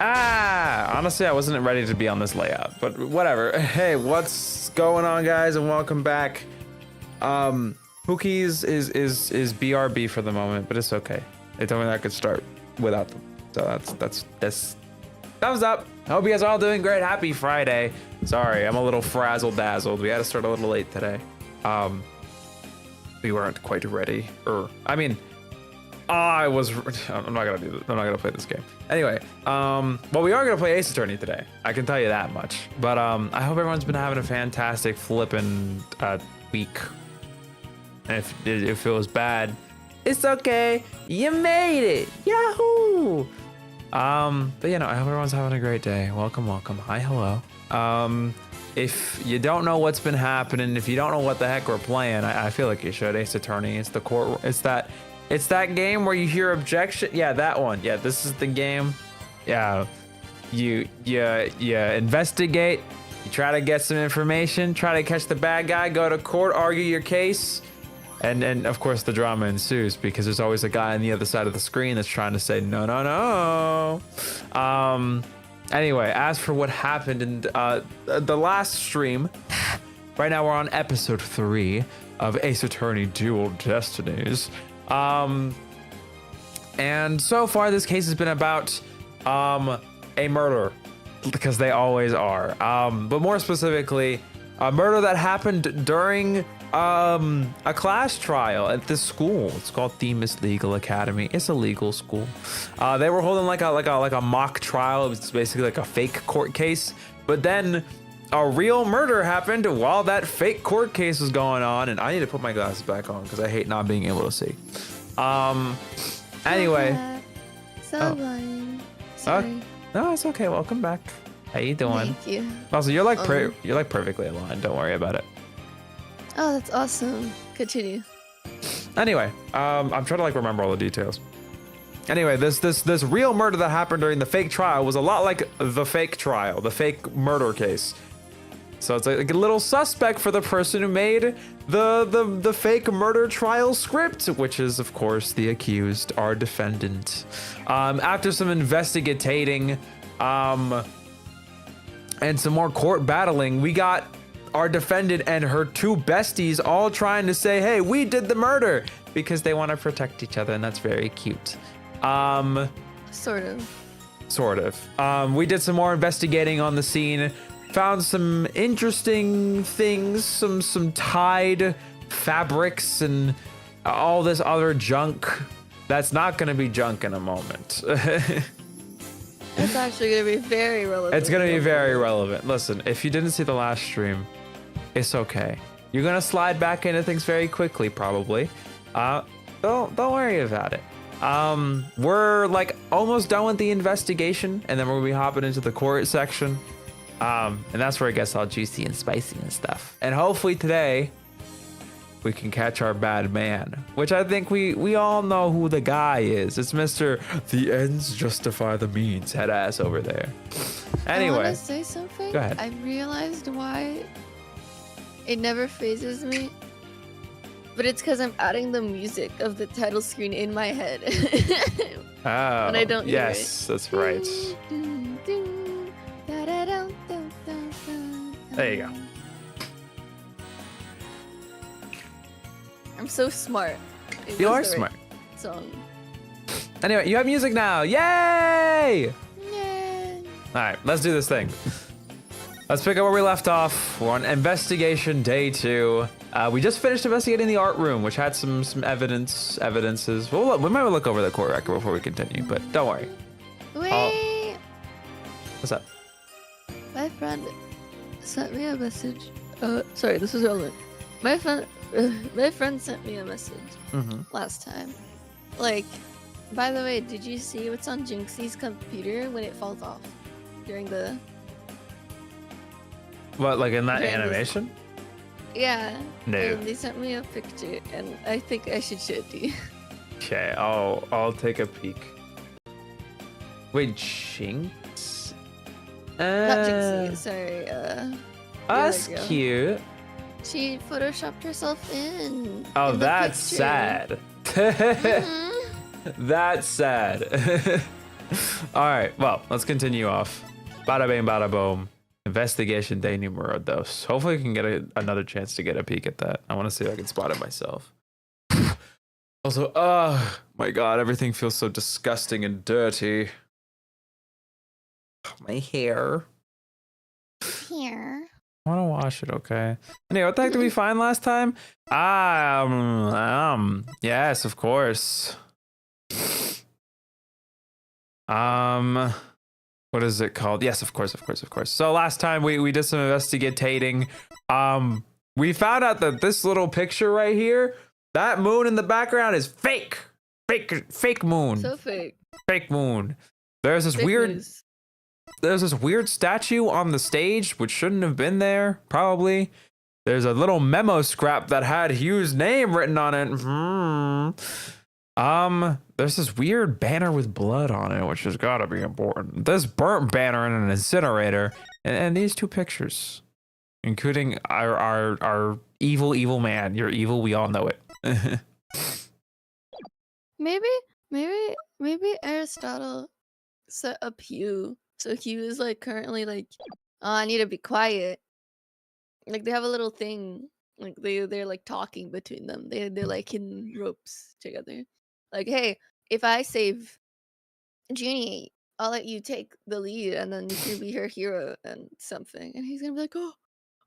Honestly, I wasn't ready to be on this layout, but whatever. Hey, what's going on, guys, and welcome back. Pookies is BRB for the moment, but it's okay. They told me that I could start without them, so that's thumbs up. I hope you guys are all doing great. Happy Friday. Sorry, I'm a little frazzled dazzled. We had to start a little late today. We weren't quite ready, I mean, I'm not gonna do this. I'm not gonna play this game. Anyway, well, we are gonna play Ace Attorney today. I can tell you that much. But I hope everyone's been having a fantastic flippin' week. And if it feels bad, it's okay. You made it. Yahoo! But you know, I hope everyone's having a great day. Welcome, welcome. Hi, hello. If you don't know what's been happening, if you don't know what the heck we're playing, I feel like you should. Ace Attorney. It's the court. It's that game where you hear objection. Yeah, that one. Yeah, this is the game. Yeah, you investigate. You try to get some information. Try to catch the bad guy. Go to court. Argue your case. And of course the drama ensues because there's always a guy on the other side of the screen that's trying to say no, no, no. Anyway, as for what happened in the last stream, right now we're on episode 3 of Ace Attorney Dual Destinies. And so far this case has been about a murder, because they always are. But more specifically, a murder that happened during a class trial at this school. It's called Themis Legal Academy. It's a legal school. They were holding like a mock trial. It was basically like a fake court case. But then a real murder happened while that fake court case was going on, and I need to put my glasses back on because I hate not being able to see. Anyway. So blind. Sorry. No, it's okay. Welcome back. How you doing? Thank you. Also, you're like perfectly aligned. Don't worry about it. Oh, that's awesome. Continue. Anyway, I'm trying to like remember all the details. Anyway, this real murder that happened during the fake trial was a lot like the fake trial, the fake murder case. So it's like a little suspect for the person who made the fake murder trial script, which is of course the accused, our defendant. After some investigating, and some more court battling, we got our defendant and her 2 besties all trying to say, hey, we did the murder, because they want to protect each other, and that's very cute. Sort of. We did some more investigating on the scene, found some interesting things, some tied fabrics and all this other junk that's not going to be junk in a moment. It's actually going to be very relevant. It's going to be very relevant. Listen, if you didn't see the last stream, it's okay. You're going to slide back into things very quickly, probably. Don't worry about it. We're like almost done with the investigation, and then we're going to be hopping into the court section. And that's where it gets all juicy and spicy and stuff. And hopefully today we can catch our bad man, which I think we all know who the guy is. It's Mr. The Ends Justify the Means head ass over there. Anyway, I want to say something. Go ahead. I realized why it never phases me, but it's because I'm adding the music of the title screen in my head. Oh, and I don't hear yes, that's right. There you go. I'm so smart. You are smart. Song. Anyway, you have music now. Yay! Yay! All right, let's do this thing. Let's pick up where we left off. We're on investigation day 2. We just finished investigating the art room, which had some evidences. Well, we might look over the court record before we continue, but don't worry. Wait. What's up? My friend sent me a message. Sorry, this was relevant. My friend sent me a message last time. Like, by the way, did you see what's on Jinxie's computer when it falls off during the? What, like in that animation? Yeah. No. And they sent me a picture, and I think I should show it to you. Okay, I'll take a peek. Wait, Jinx? Not Jinxie, sorry. That's cute. She photoshopped herself in. Oh, in the that's picture. sad. That's sad. All right, well, let's continue off. Bada bing, bada boom. Investigation day numero dos. Hopefully, we can get another chance to get a peek at that. I want to see if I can spot it myself. Also, my God, everything feels so disgusting and dirty. My hair. Here. I want to wash it, okay? Anyway, what the heck did we find last time? Yes, of course. What is it called? Yes, of course. So last time we did some investigating. We found out that this little picture right here, that moon in the background is fake. Fake moon. So fake. Fake moon. There's this Fake weird news. There's this weird statue on the stage which shouldn't have been there, probably. There's a little memo scrap that had Hugh's name written on it. There's this weird banner with blood on it, which has got to be important. This burnt banner in an incinerator, and these two pictures, including our evil man. You're evil, we all know it. Maybe Aristotle set up Hugh. So Hugh is like currently like, oh, I need to be quiet. Like they have a little thing. Like they're like talking between them. They're like in ropes together. Like, hey, if I save Junie, I'll let you take the lead and then you can be her hero and something. And he's gonna be like, oh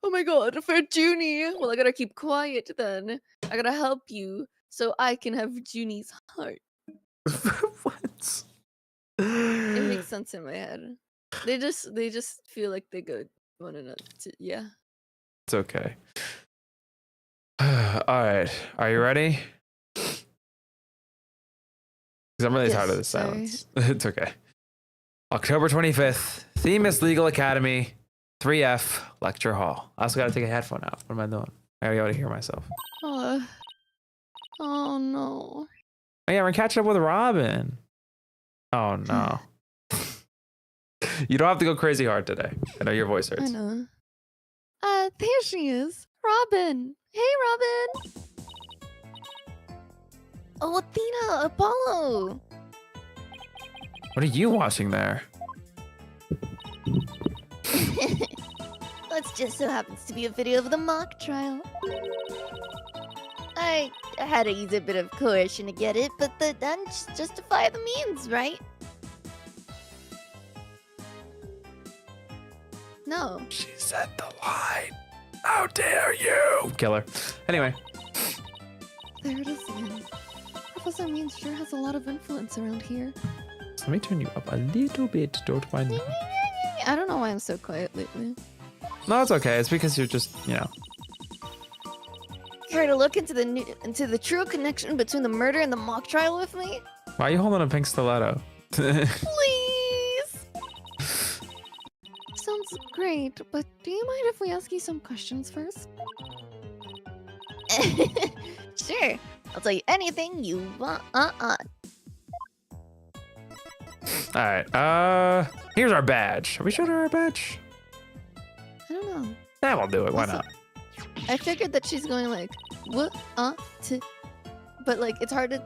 my God, for Junie. Well, I gotta keep quiet then. I gotta help you so I can have Junie's heart. What? It makes sense in my head. They just feel like they go one another. Yeah. It's okay. All right, are you ready? Because I'm really tired of this silence. It's okay. October 25th, theme is Legal Academy, 3F, lecture hall. I also got to take a headphone out. What am I doing? I gotta be able to hear myself. Oh no. Oh yeah, we're catching up with Robin. Oh no. You don't have to go crazy hard today. I know your voice hurts. I know. There she is. Robin. Hey, Robin. Oh, Athena, Apollo. What are you watching there? That just so happens to be a video of the mock trial. I had to use a bit of coercion to get it, but the ends justify the means, right? No. She said the line. How dare you? Kill her. Anyway. There it is again. Professor Means sure has a lot of influence around here. Let me turn you up a little bit. Don't mind me. I don't know why I'm so quiet lately. No, it's okay. It's because you're just, you know. Care to look into the true connection between the murder and the mock trial with me? Why are you holding a pink stiletto? Please! Sounds great, but do you mind if we ask you some questions first? Sure. I'll tell you anything you want. Alright, here's our badge. Are we showing her our badge? I don't know. Yeah, we'll do it. Why Also, not? I figured that she's going like, what, but like, it's hard to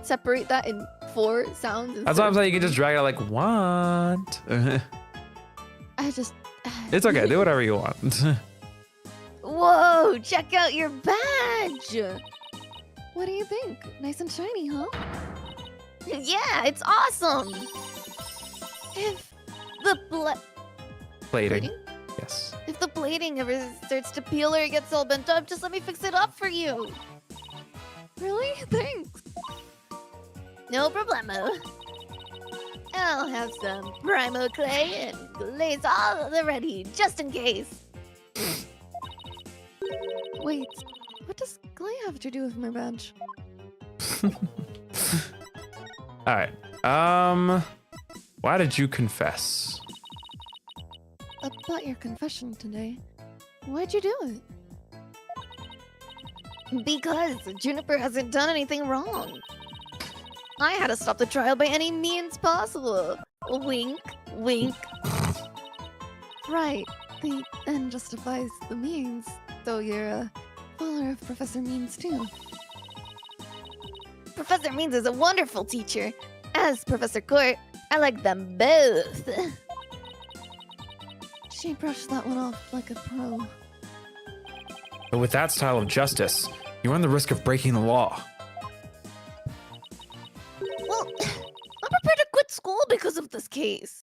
separate that in 4 sounds. That's why I'm saying you can just drag it like, want. I just... It's okay. Do whatever you want. Whoa, check out your badge! What do you think? Nice and shiny, huh? Yeah, it's awesome! If the Plating. Yes. If the blading ever starts to peel or it gets all bent up, just let me fix it up for you. Really? Thanks. No problemo. I'll have some Primo clay and glaze all the ready, just in case. Wait, what does clay have to do with my badge? Alright. Why did you confess? About your confession today. Why'd you do it? Because Juniper hasn't done anything wrong. I had to stop the trial by any means possible. Wink, wink. Right, the end justifies the means. So you're a follower of Professor Means too. Professor Means is a wonderful teacher. As Professor Court, I like them both. She brushed that one off like a pro. But with that style of justice, you run the risk of breaking the law. Well, I'm prepared to quit school because of this case.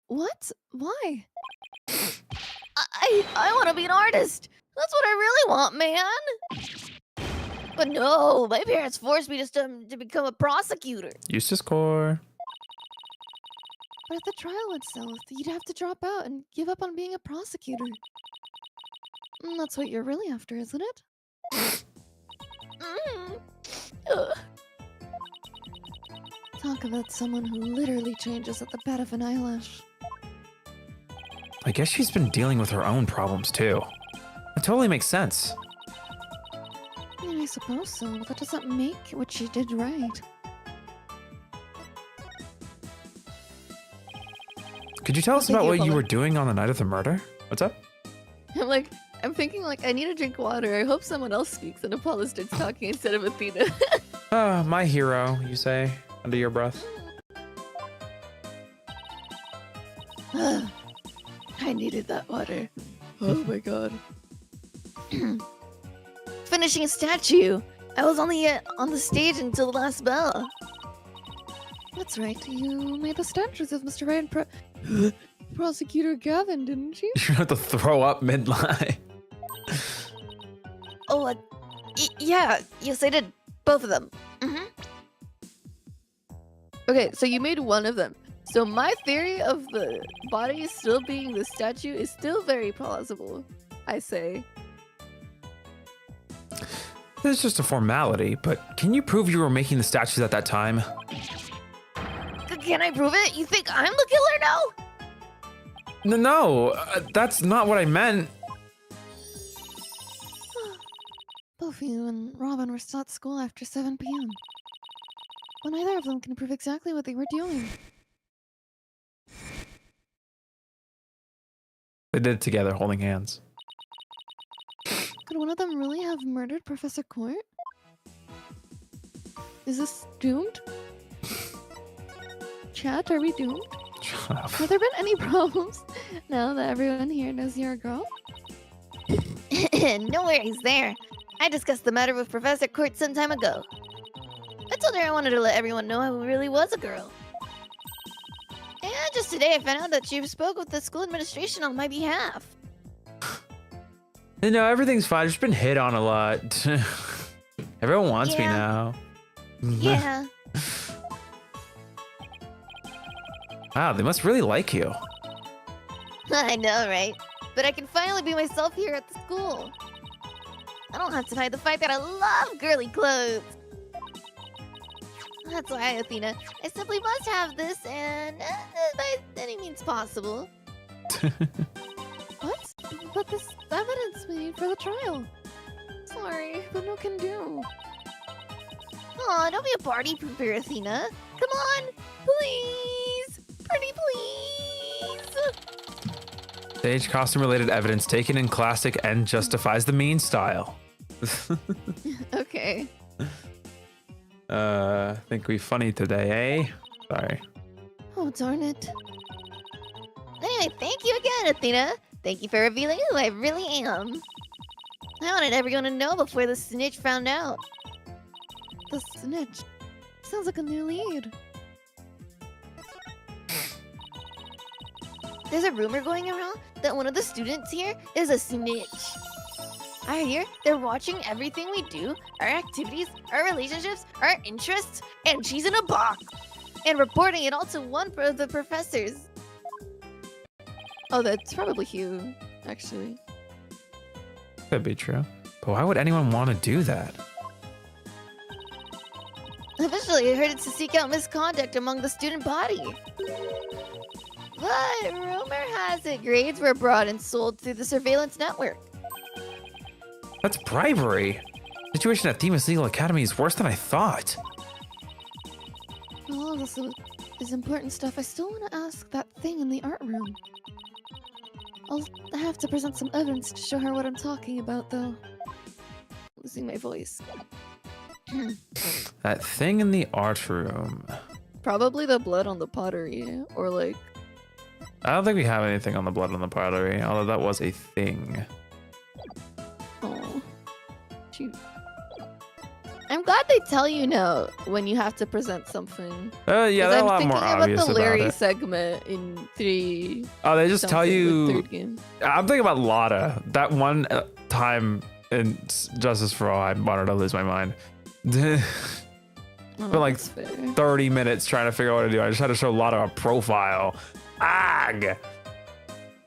What? Why? I want to be an artist. That's what I really want, man. But no, my parents forced me to become a prosecutor. Eustace Core. But if the trial went south, you'd have to drop out and give up on being a prosecutor. That's what you're really after, isn't it? Ugh. Talk about someone who literally changes at the bat of an eyelash. I guess she's been dealing with her own problems too. It totally makes sense. Yeah, I suppose so, but that doesn't make what she did right. Could you tell us about what you were doing on the night of the murder? What's up? I'm thinking I need to drink water. I hope someone else speaks and Apollo starts talking instead of Athena. My hero, you say, under your breath. I needed that water. Oh my god. Finishing a statue. I was only on the stage until the last bell. That's right. You made the statues of Mr. Wright and Prosecutor Gavin, didn't you? You have to throw up mid-line. Oh, yeah. Yes, I did. Both of them. Okay, so you made one of them. So my theory of the body still being the statue is still very plausible, I say. It's just a formality, but can you prove you were making the statues at that time? Can I prove it? You think I'm the killer now? No, that's not what I meant. Both you and Robin were still at school after 7 p.m. But neither of them can prove exactly what they were doing. They did it together, holding hands. Could one of them really have murdered Professor Court? Is this doomed? Chat, are we doomed? Shut up. Have there been any problems now that everyone here knows you're a girl? No worries there. I discussed the matter with Professor Court some time ago. I told her I wanted to let everyone know I really was a girl. And just today I found out that she spoke with the school administration on my behalf. No, everything's fine. I've just been hit on a lot. Everyone wants me now. Yeah. Wow, they must really like you. I know, right? But I can finally be myself here at the school. I don't have to hide the fact that I love girly clothes. That's why, Athena, I simply must have this and by any means possible. What? But this evidence we need for the trial. Sorry, but no can do. Aw, don't be a party pooper, Athena. Come on, please. Pretty please. Stage costume-related evidence taken in classic and justifies the mean style. Okay. Think we funny today, eh? Sorry. Oh, darn it. Anyway, thank you again, Athena. Thank you for revealing who I really am. I wanted everyone to know before the snitch found out. The snitch? Sounds like a new lead. There's a rumor going around that one of the students here is a snitch. I hear they're watching everything we do, our activities, our relationships, our interests, and she's in a box. And reporting it all to one of the professors. Oh, that's probably Hugh, actually. Could be true. But why would anyone want to do that? Officially, I heard it's to seek out misconduct among the student body. But rumor has it grades were brought and sold through the surveillance network. That's bribery. The situation at Themis Legal Academy is worse than I thought. All of this is important stuff. I still want to ask that thing in the art room. I'll have to present some evidence to show her what I'm talking about, though. Losing my voice. That thing in the art room. Probably the blood on the pottery, or like. I don't think we have anything on the blood on the pottery, although that was a thing. Oh, shoot. I'm glad they tell you now when you have to present something. Yeah, they're a lot more obvious about the Larry about it. segment in 3. Oh, they just tell you. Third game. I'm thinking about Lotta. That one time in Justice for All, I wanted to lose my mind. Oh, Spent like that's fair. 30 minutes trying to figure out what to do. I just had to show Lotta a profile. Ag!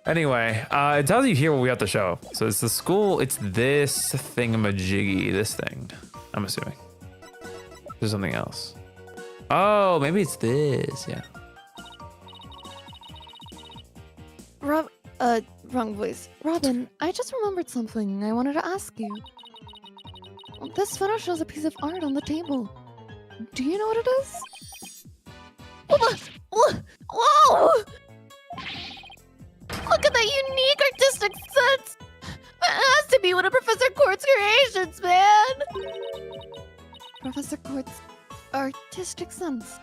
Anyway, it tells you here what we have to show. So it's the school, it's this thingamajiggy, this thing, I'm assuming. There's something else. Oh, maybe it's this, yeah. Wrong voice. Robin, I just remembered something I wanted to ask you. This photo shows a piece of art on the table. Do you know what it is? Whoa! Look at that unique artistic sense! That has to be one of Professor Court's creations, man! Professor Court's artistic sense.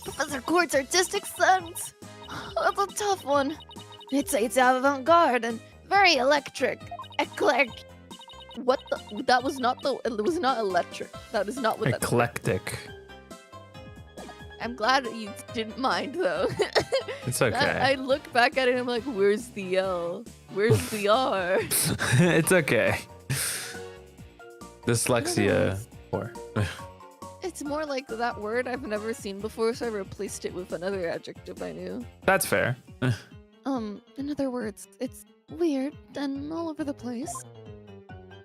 Professor Court's artistic sense. That's a tough one. It's avant-garde and very electric. Eclectic. What the? That was not the. It was not electric. That is not what that. Eclectic. I'm glad you didn't mind though. It's okay. I look back at it and I'm like, where's the L? Where's the R? It's okay. Dyslexia. Or. It's more like that word I've never seen before, so I replaced it with another adjective I knew. That's fair. In other words, it's weird and all over the place.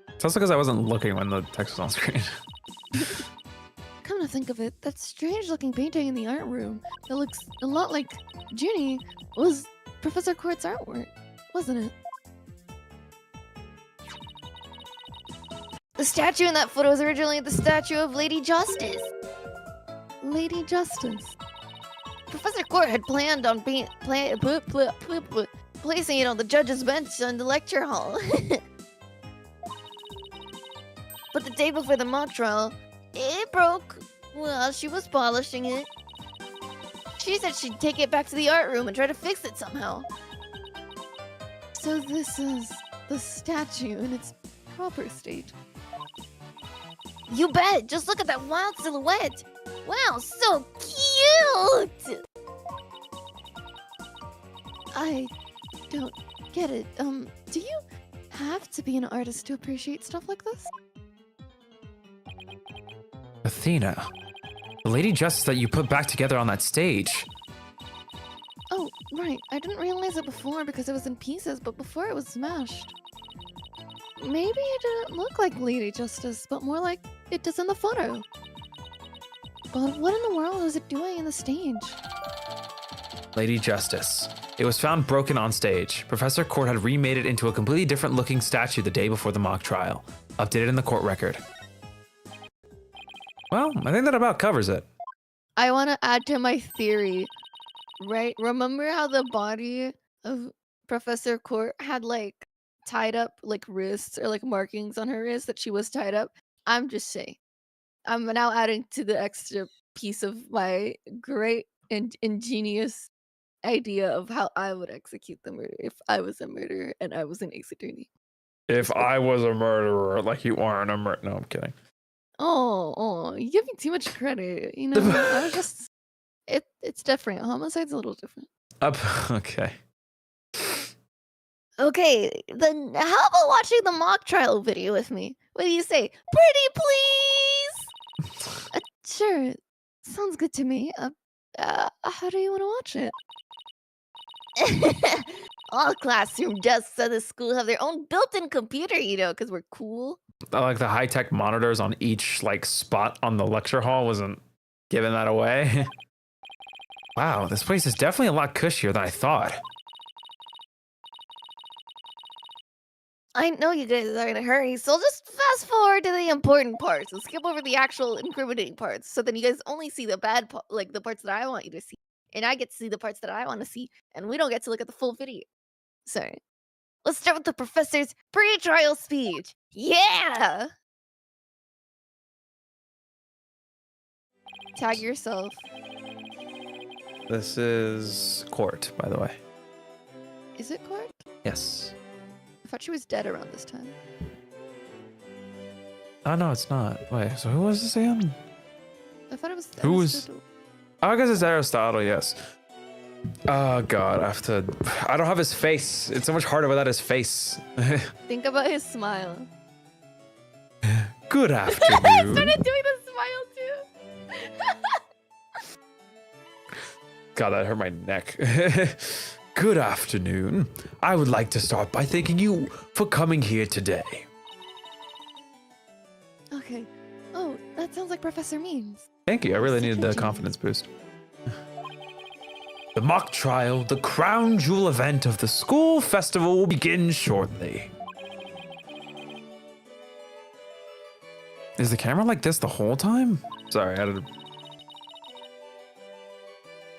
It's also because I wasn't looking when the text was on screen. Come to think of it, that strange-looking painting in the art room that looks a lot like Ginny was Professor Court's artwork, wasn't it? The statue in that photo was originally the statue of Lady Justice. Lady Justice. Professor Court had planned on placing it on the judge's bench in the lecture hall. But the day before the mock trial, it broke while she was polishing it. She said she'd take it back to the art room and try to fix it somehow. So this is the statue in its proper state. You bet! Just look at that wild silhouette! Wow, so cute! I don't get it. Do you have to be an artist to appreciate stuff like this? Athena, the Lady Justice that you put back together on that stage. Oh, right. I didn't realize it before because it was in pieces, but before it was smashed. Maybe it didn't look like Lady Justice, but more like it does in the photo. But what in the world is it doing in the stage? Lady Justice. It was found broken on stage. Professor Court had remade it into a completely different looking statue the day before the mock trial. Updated in the court record. Well, I think that about covers it. I want to add to my theory, right? Remember how the body of Professor Court had like tied up like wrists or like markings on her wrist that she was tied up? I'm just saying. I'm now adding to the extra piece of my great and ingenious idea of how I would execute the murder if I was a murderer and I was an ace attorney. If I was a murderer, like you aren't a murderer. No, I'm kidding. Oh, you give me too much credit. You know, I was just, it's different. Homicide's a little different. Okay. Okay, then how about watching the mock trial video with me? What do you say? Pretty please? Sure, sounds good to me. How do you want to watch it? All classroom desks at the school have their own built-in computer, you know, because we're cool. I like the high-tech monitors on each like spot on the lecture hall wasn't giving that away. Wow, this place is definitely a lot cushier than I thought. I know you guys are in a hurry, so I'll just fast forward to the important parts and skip over the actual incriminating parts. So then you guys only see the bad, like the parts that I want you to see, and I get to see the parts that I want to see, and we don't get to look at the full video. Sorry. Let's start with the professor's pre-trial speech. Yeah! Tag yourself. This is court, by the way. Is it Court? Yes. I thought she was dead around this time. Oh, no, it's not. Wait, so who was this again? I thought it was Who was- Aristotle. Oh, I guess it's Aristotle, yes. Oh, God, I don't have his face. It's so much harder without his face. Think about his smile. Good I afternoon. started doing the smile too. God, that hurt my neck. Good afternoon. I would like to start by thanking you for coming here today. Okay. Oh, that sounds like Professor Means. Thank you. I really Such needed a the genius. confidence boost. The mock trial, the crown jewel event of the school festival will begin shortly. Is the camera like this the whole time? Sorry, I didn't.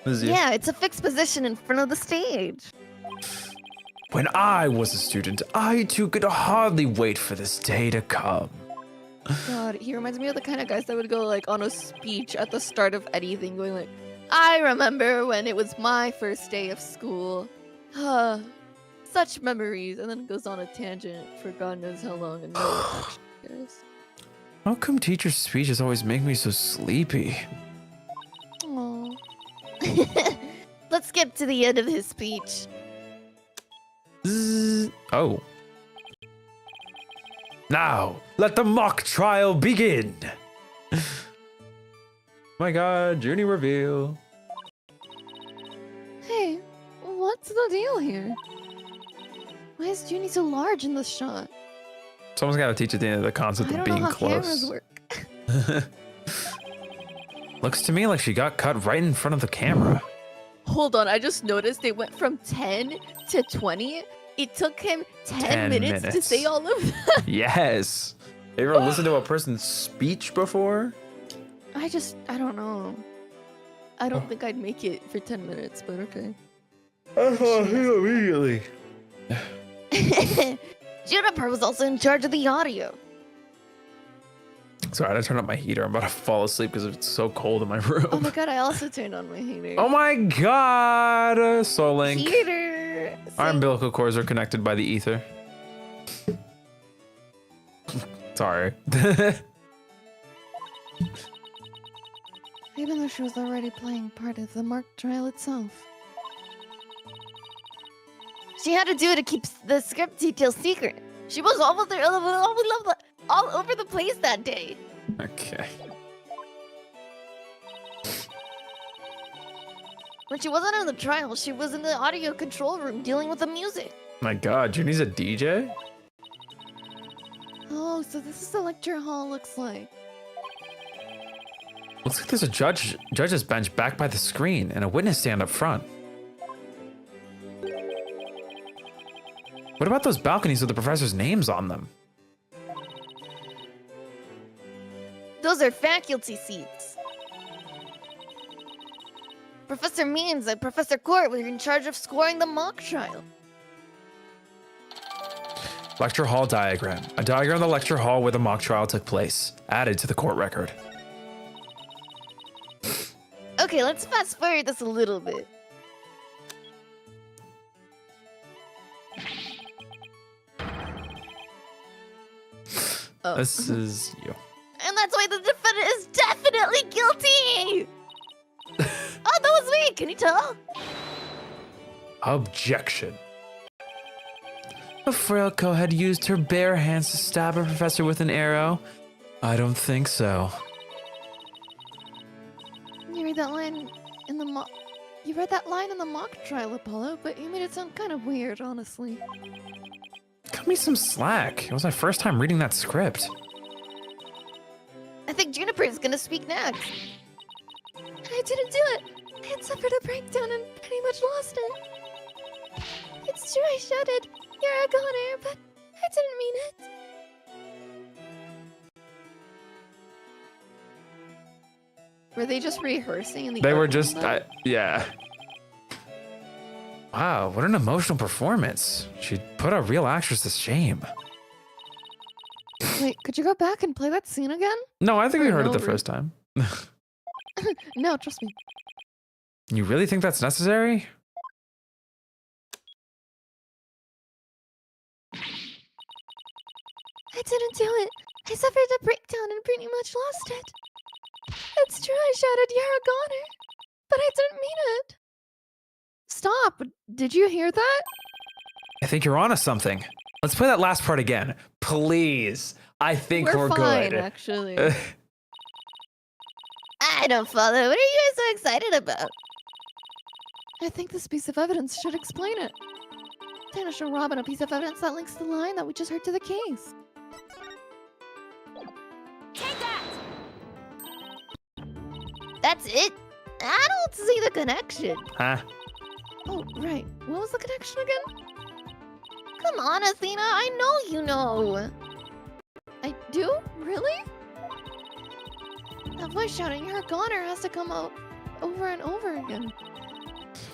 This is you. Yeah, it's a fixed position in front of the stage. When I was a student, I too could hardly wait for this day to come. God, he reminds me of the kind of guys that would go like on a speech at the start of anything, going like, I remember when it was my first day of school. Such memories, and then goes on a tangent for God knows how long and no one actually cares. How come teachers' speeches always make me so sleepy? Aw. Let's skip to the end of his speech. Zzz. Oh. Now, let the mock trial begin. My God, Junie reveal. Hey, what's the deal here? Why is Junie so large in this shot? Someone's got to teach Athena the concept I of don't being know how cameras close. work. Looks to me like she got cut right in front of the camera. Hold on, I just noticed it went from 10 to 20. It took him 10 minutes to minutes. say all of that. Yes. You ever listened to a person's speech before? I don't know. I don't think I'd make it for 10 minutes, but okay. Immediately. Juniper was also in charge of the audio. Sorry, I had to turn up my heater. I'm about to fall asleep because it's so cold in my room. Oh my god, I also turned on my heater. Oh my God. Soul Link. Heater! Our See? umbilical cords are connected by the ether. Sorry. Even though she was already playing part of the mock trial itself. She had to do it to keep the script details secret. She was all over the place that day. Okay. When she wasn't in the trial, she was in the audio control room dealing with the music. My God, Junie's a DJ? Oh, so this is the lecture hall looks like. Looks like there's a judge's bench back by the screen and a witness stand up front. What about those balconies with the professor's names on them? Those are faculty seats. Professor Means and Professor Court were in charge of scoring the mock trial. Lecture hall diagram. A diagram of the lecture hall where the mock trial took place. Added to the court record. Okay, let's fast forward this a little bit. Oh. This is you. And that's why the defendant is definitely guilty! Oh, that was me! Can you tell? Objection. The frailco had used her bare hands to stab a professor with an arrow. I don't think so. You read that line in the mock... You read that line in the mock trial, Apollo, but you made it sound kind of weird, honestly. Cut me some slack. It was my first time reading that script. I think Juniper is gonna speak next. I didn't do it. I had suffered a breakdown and pretty much lost it. It's true I shouted, "You're a goner," but I didn't mean it. Were they just rehearsing in the They were art room, just, though? yeah. Wow, what an emotional performance. She put a real actress to shame. Wait, could you go back and play that scene again? No, I think we heard it the over. first time. No, trust me. You really think that's necessary? I didn't do it. I suffered a breakdown and pretty much lost it. It's true I shouted, "You're a goner," but I didn't mean it. Stop. Did you hear that? I think you're onto something. Let's play that last part again. Please. I think we're fine, good. Actually. I don't follow. What are you guys so excited about? I think this piece of evidence should explain it. Tana show Robin a piece of evidence that links the line that we just heard to the case. Take that! That's it? I don't see the connection. Huh? Oh, right. What was the connection again? Come on, Athena. I know you know. I do? Really? That voice shouting, "You're a goner," has to come out over and over again.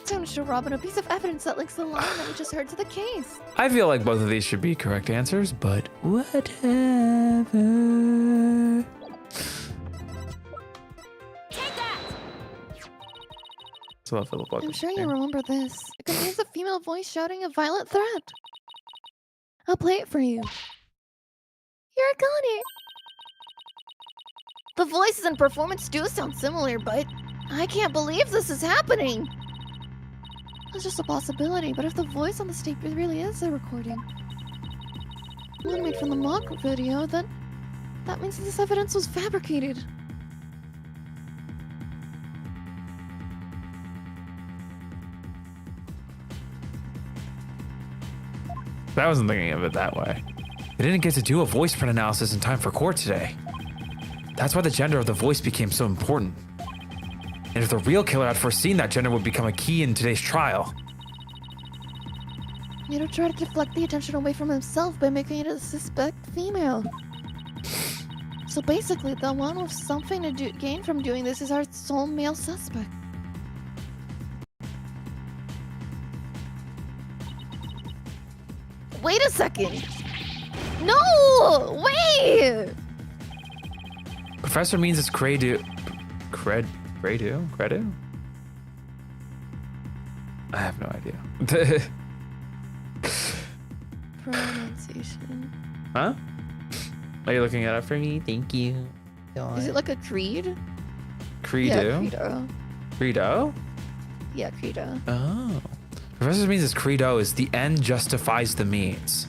Time to show Robin a piece of evidence that links the line that we just heard to the case. I feel like both of these should be correct answers, but whatever. Take that! So I'm sure you remember this. It contains a female voice shouting a violent threat. I'll play it for you. You're a goner. The voices and performance do sound similar, but I can't believe this is happening. It's just a possibility, but if the voice on the tape really is a recording, one made from the mock video, then that means this evidence was fabricated. I wasn't thinking of it that way. They didn't get to do a voice print analysis in time for court today. That's why the gender of the voice became so important. And if the real killer had foreseen that gender would become a key in today's trial. Nito tried to deflect the attention away from himself by making it a suspect female. So basically, the one with something to gain from doing this is our sole male suspect. Wait a second! No! Wait! Professor means it's Credu. Credu? I have no idea. Pronunciation. Huh? Are you looking it up for me? Thank you. Is it like a creed? Credo? Yeah, credo. Credo? Yeah, credo. Oh. Professor means it's credo is the end justifies the means.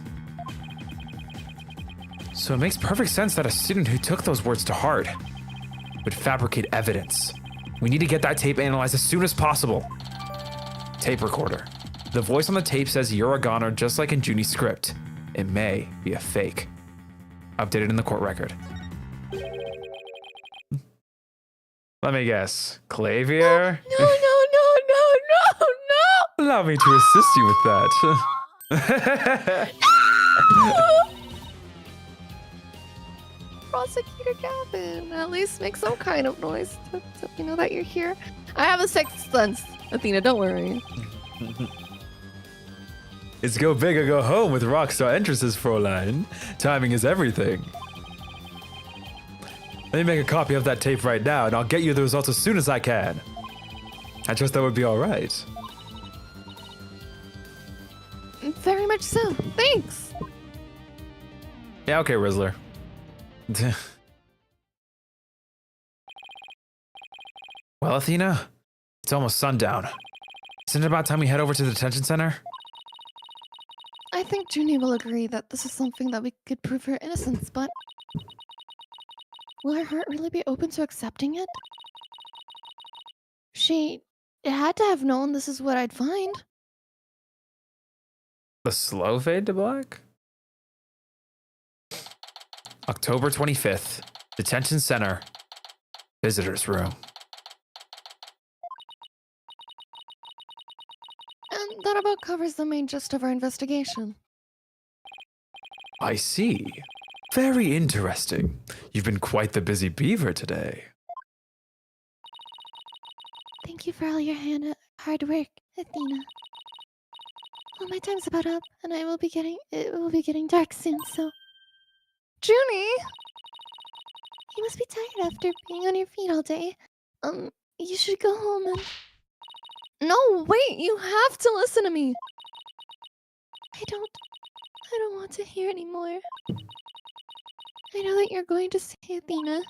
So it makes perfect sense that a student who took those words to heart would fabricate evidence. We need to get that tape analyzed as soon as possible. Tape recorder. The voice on the tape says you're a goner just like in Junie's script. It may be a fake. Updated in the court record. Let me guess. Clavier? No. Allow me to assist you with that. Prosecutor Gavin, at least make some kind of noise to you know that you're here. I have a sixth sense, Athena, don't worry. It's go big or go home with rockstar entrances, Fräulein. Timing is everything. Let me make a copy of that tape right now, and I'll get you the results as soon as I can. I trust that would be all right. Very much so. Thanks. Yeah, okay, Rizzler. Well, Athena, it's almost sundown. Isn't it about time we head over to the detention center? I think Junie will agree that this is something that we could prove her innocence, but will her heart really be open to accepting it? She had to have known this is what I'd find. The slow fade to black? October 25th, detention center, visitor's room. And that about covers the main gist of our investigation. I see. Very interesting. You've been quite the busy beaver today. Thank you for all your hard work, Athena. Well, my time's about up, and it will be getting dark soon, so... Junie! You must be tired after being on your feet all day. You should go home and... No, wait, you have to listen to me! I don't want to hear anymore. I know that you're going to say Athena.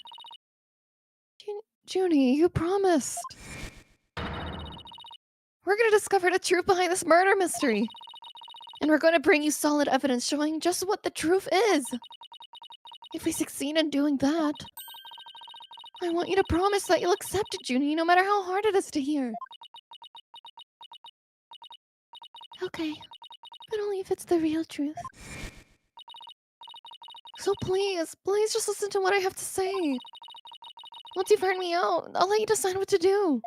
Junie, you promised. We're gonna discover the truth behind this murder mystery. And we're gonna bring you solid evidence showing just what the truth is. If we succeed in doing that, I want you to promise that you'll accept it, Junie, no matter how hard it is to hear. Okay, but only if it's the real truth. So please just listen to what I have to say. Once you've heard me out, I'll let you decide what to do.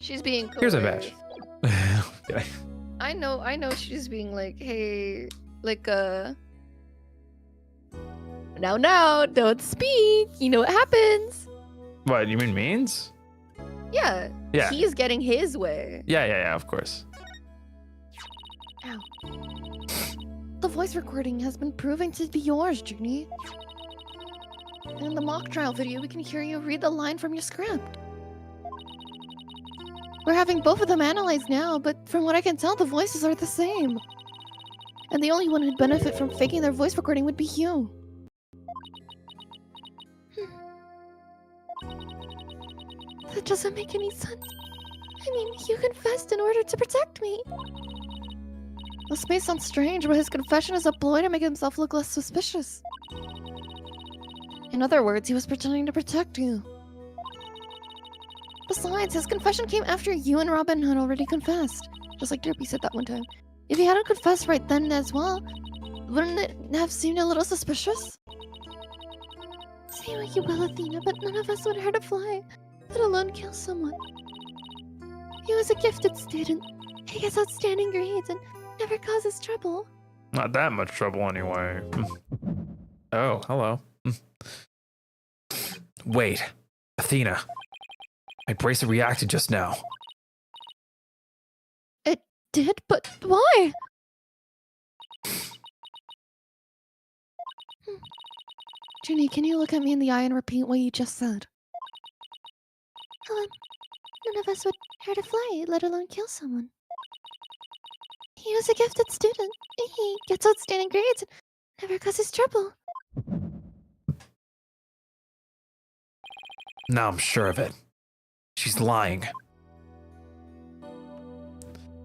She's being cool. Here's a badge. Okay. I know she's being like, hey, like, no, don't speak. You know what happens. What, you mean means? Yeah. Yeah. He's getting his way. Yeah, of course. Ow. The voice recording has been proven to be yours, Junie. In the mock trial video, we can hear you read the line from your script. We're having both of them analyzed now, but from what I can tell, the voices are the same. And the only one who'd benefit from faking their voice recording would be you. That doesn't make any sense. I mean, you confessed in order to protect me. This may sound strange, but his confession is a ploy to make himself look less suspicious. In other words, he was pretending to protect you. Besides, his confession came after you and Robin had already confessed. Just like Derpy said that one time. If he hadn't confessed right then as well, wouldn't it have seemed a little suspicious? Say what you will, Athena, but none of us would hurt a fly, let alone kill someone. He was a gifted student. He gets outstanding grades and never causes trouble. Not that much trouble anyway. Oh, hello. Wait, Athena. My bracelet reacted just now. It did? But why? Junie, can you look at me in the eye and repeat what you just said? None of us would hurt a fly, let alone kill someone. He was a gifted student. He gets outstanding grades and never causes trouble. Now I'm sure of it. She's lying.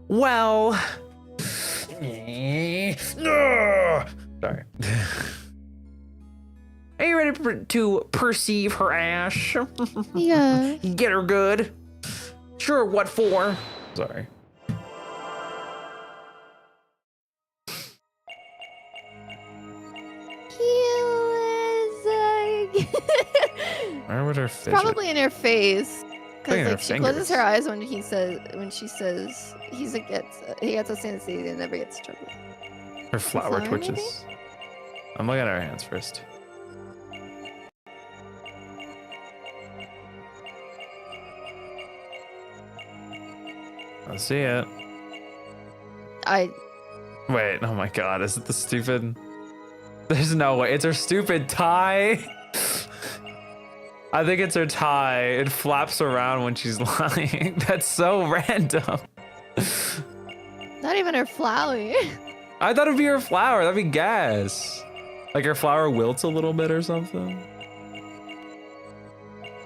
Well... Sorry. Are you ready to perceive her ash? Yeah. Get her good? Sure, what for? Sorry. Where would her face? Probably in her face. Because like she fingers. closes her eyes when she says he gets a sensei and never gets trouble. Her flower flower, twitches. I'm looking at her hands first. I see it. Wait, oh my god, is it the stupid? There's no way, it's her stupid tie. I think it's her tie. It flaps around when she's lying. That's so random. Not even her flower. I thought it'd be her flower. That'd be gas. Like her flower wilts a little bit or something.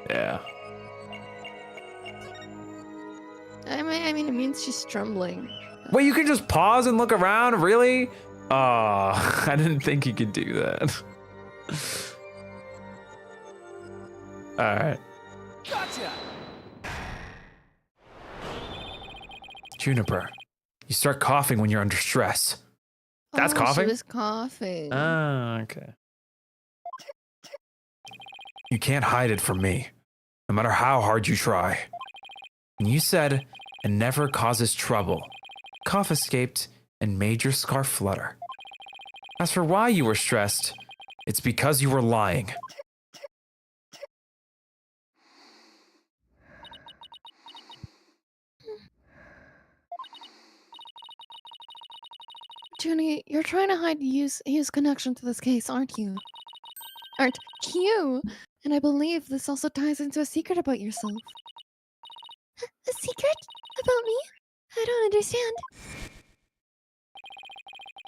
Yeah. I mean, it means she's trembling. Wait, you can just pause and look around? Really? Oh, I didn't think you could do that. All right. Gotcha. Juniper, you start coughing when you're under stress. That's coughing? She was coughing. Oh, okay. You can't hide it from me, no matter how hard you try. And you said it never causes trouble. Cough escaped and made your scarf flutter. As for why you were stressed, it's because you were lying. Junie, you're trying to hide his connection to this case, aren't you? Aren't you? And I believe this also ties into a secret about yourself. A secret? About me? I don't understand.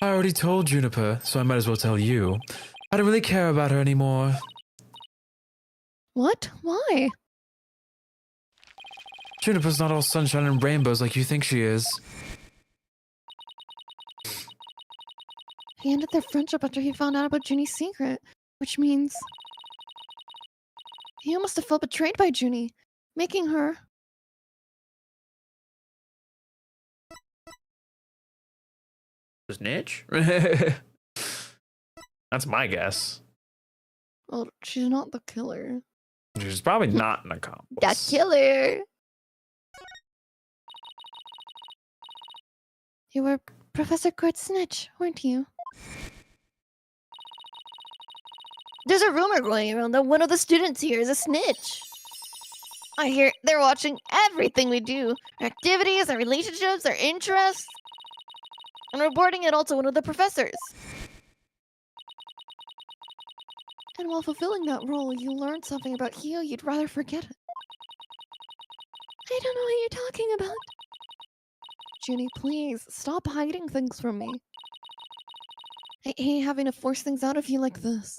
I already told Juniper, so I might as well tell you. I don't really care about her anymore. What? Why? Juniper's not all sunshine and rainbows like you think she is. He ended their friendship after he found out about Junie's secret, which means he must have felt betrayed by Junie, making her. Snitch? That's my guess. Well, she's not the killer. She's probably not an accomplice. The killer! You were Professor Kurt's snitch, weren't you? There's a rumor going around that one of the students here is a snitch. I hear they're watching everything we do. Our activities, our relationships, our interests. And reporting it all to one of the professors. And while fulfilling that role, you learned something about Hio you'd rather forget it. I don't know what you're talking about. Junie, please, stop hiding things from me. I hate having to force things out of you like this.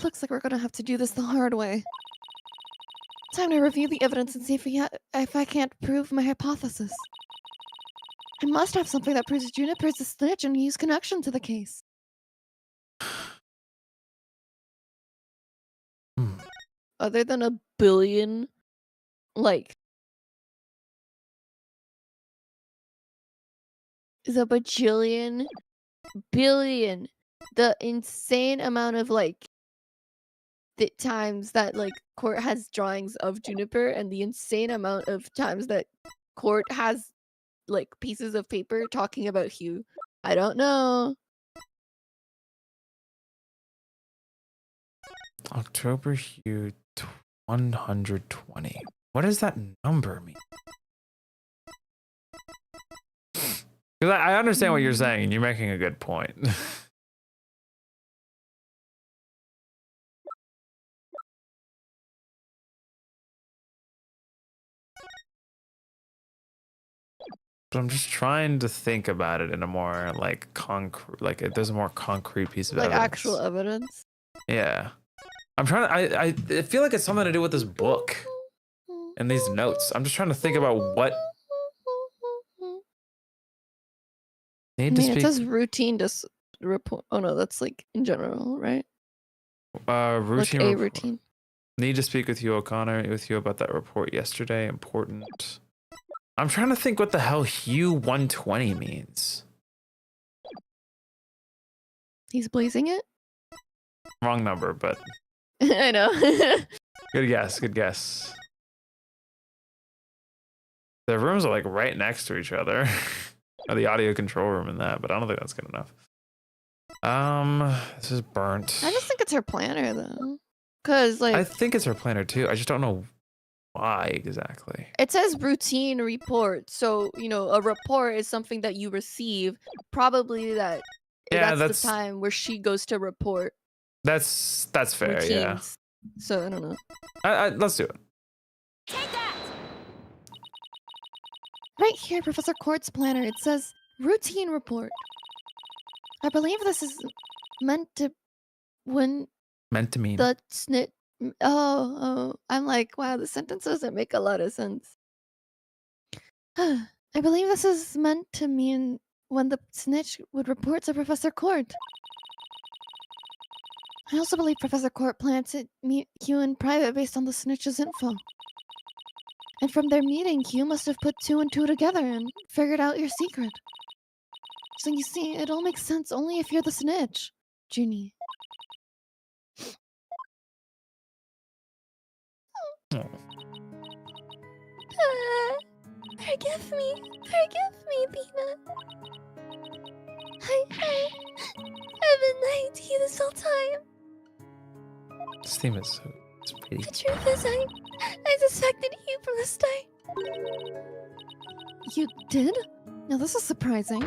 Looks like we're gonna have to do this the hard way. Time to review the evidence and see if I can't prove my hypothesis. I must have something that proves Juniper's a snitch and Hugh's connection to the case. Other than a billion, like, is a bajillion, billion, the insane amount of, like, the times that, like, Court has drawings of Juniper and the insane amount of times that Court has, like, pieces of paper talking about Hugh. I don't know. October Hugh 120. What does that number mean? Because I understand what you're saying, and you're making a good point. But I'm just trying to think about it in a more like concrete, like there's a more concrete piece of like evidence. Actual evidence. Yeah, I'm trying to. I feel like it's something to do with this book and these notes. I'm just trying to think about what. Need to speak. It says routine report. Oh no, that's like in general, right? Routine. Like a routine. Need to speak with you, O'Connor. With you about that report yesterday. Important. I'm trying to think what the hell Hugh 120 means. He's blazing it? Wrong number, but I know. good guess, good guess. The rooms are like right next to each other. Or the audio control room and that, but I don't think that's good enough. This is burnt. I just think it's her planner though. Cause like I think it's her planner too. I just don't know why exactly. it says routine report. So, you know, a report is something that you receive. Probably that's the time where she goes to report. That's fair, routines. Yeah. So I don't know. Let's do it. Take that! Right here, Professor Court's planner, it says routine report. I believe this is meant to mean the snitch. Oh, I'm like, wow, the sentence doesn't make a lot of sense. I believe this is meant to mean when the snitch would report to Professor Court. I also believe Professor Court planned to meet Hugh in private based on the snitch's info. And from their meeting, Hugh must have put 2 and 2 together and figured out your secret. So you see, it all makes sense only if you're the snitch, Junie. Forgive me, Bina. I've been lying to you this whole time. This theme is it's pretty. The truth is, I suspected you from the start. You did? Now this is surprising.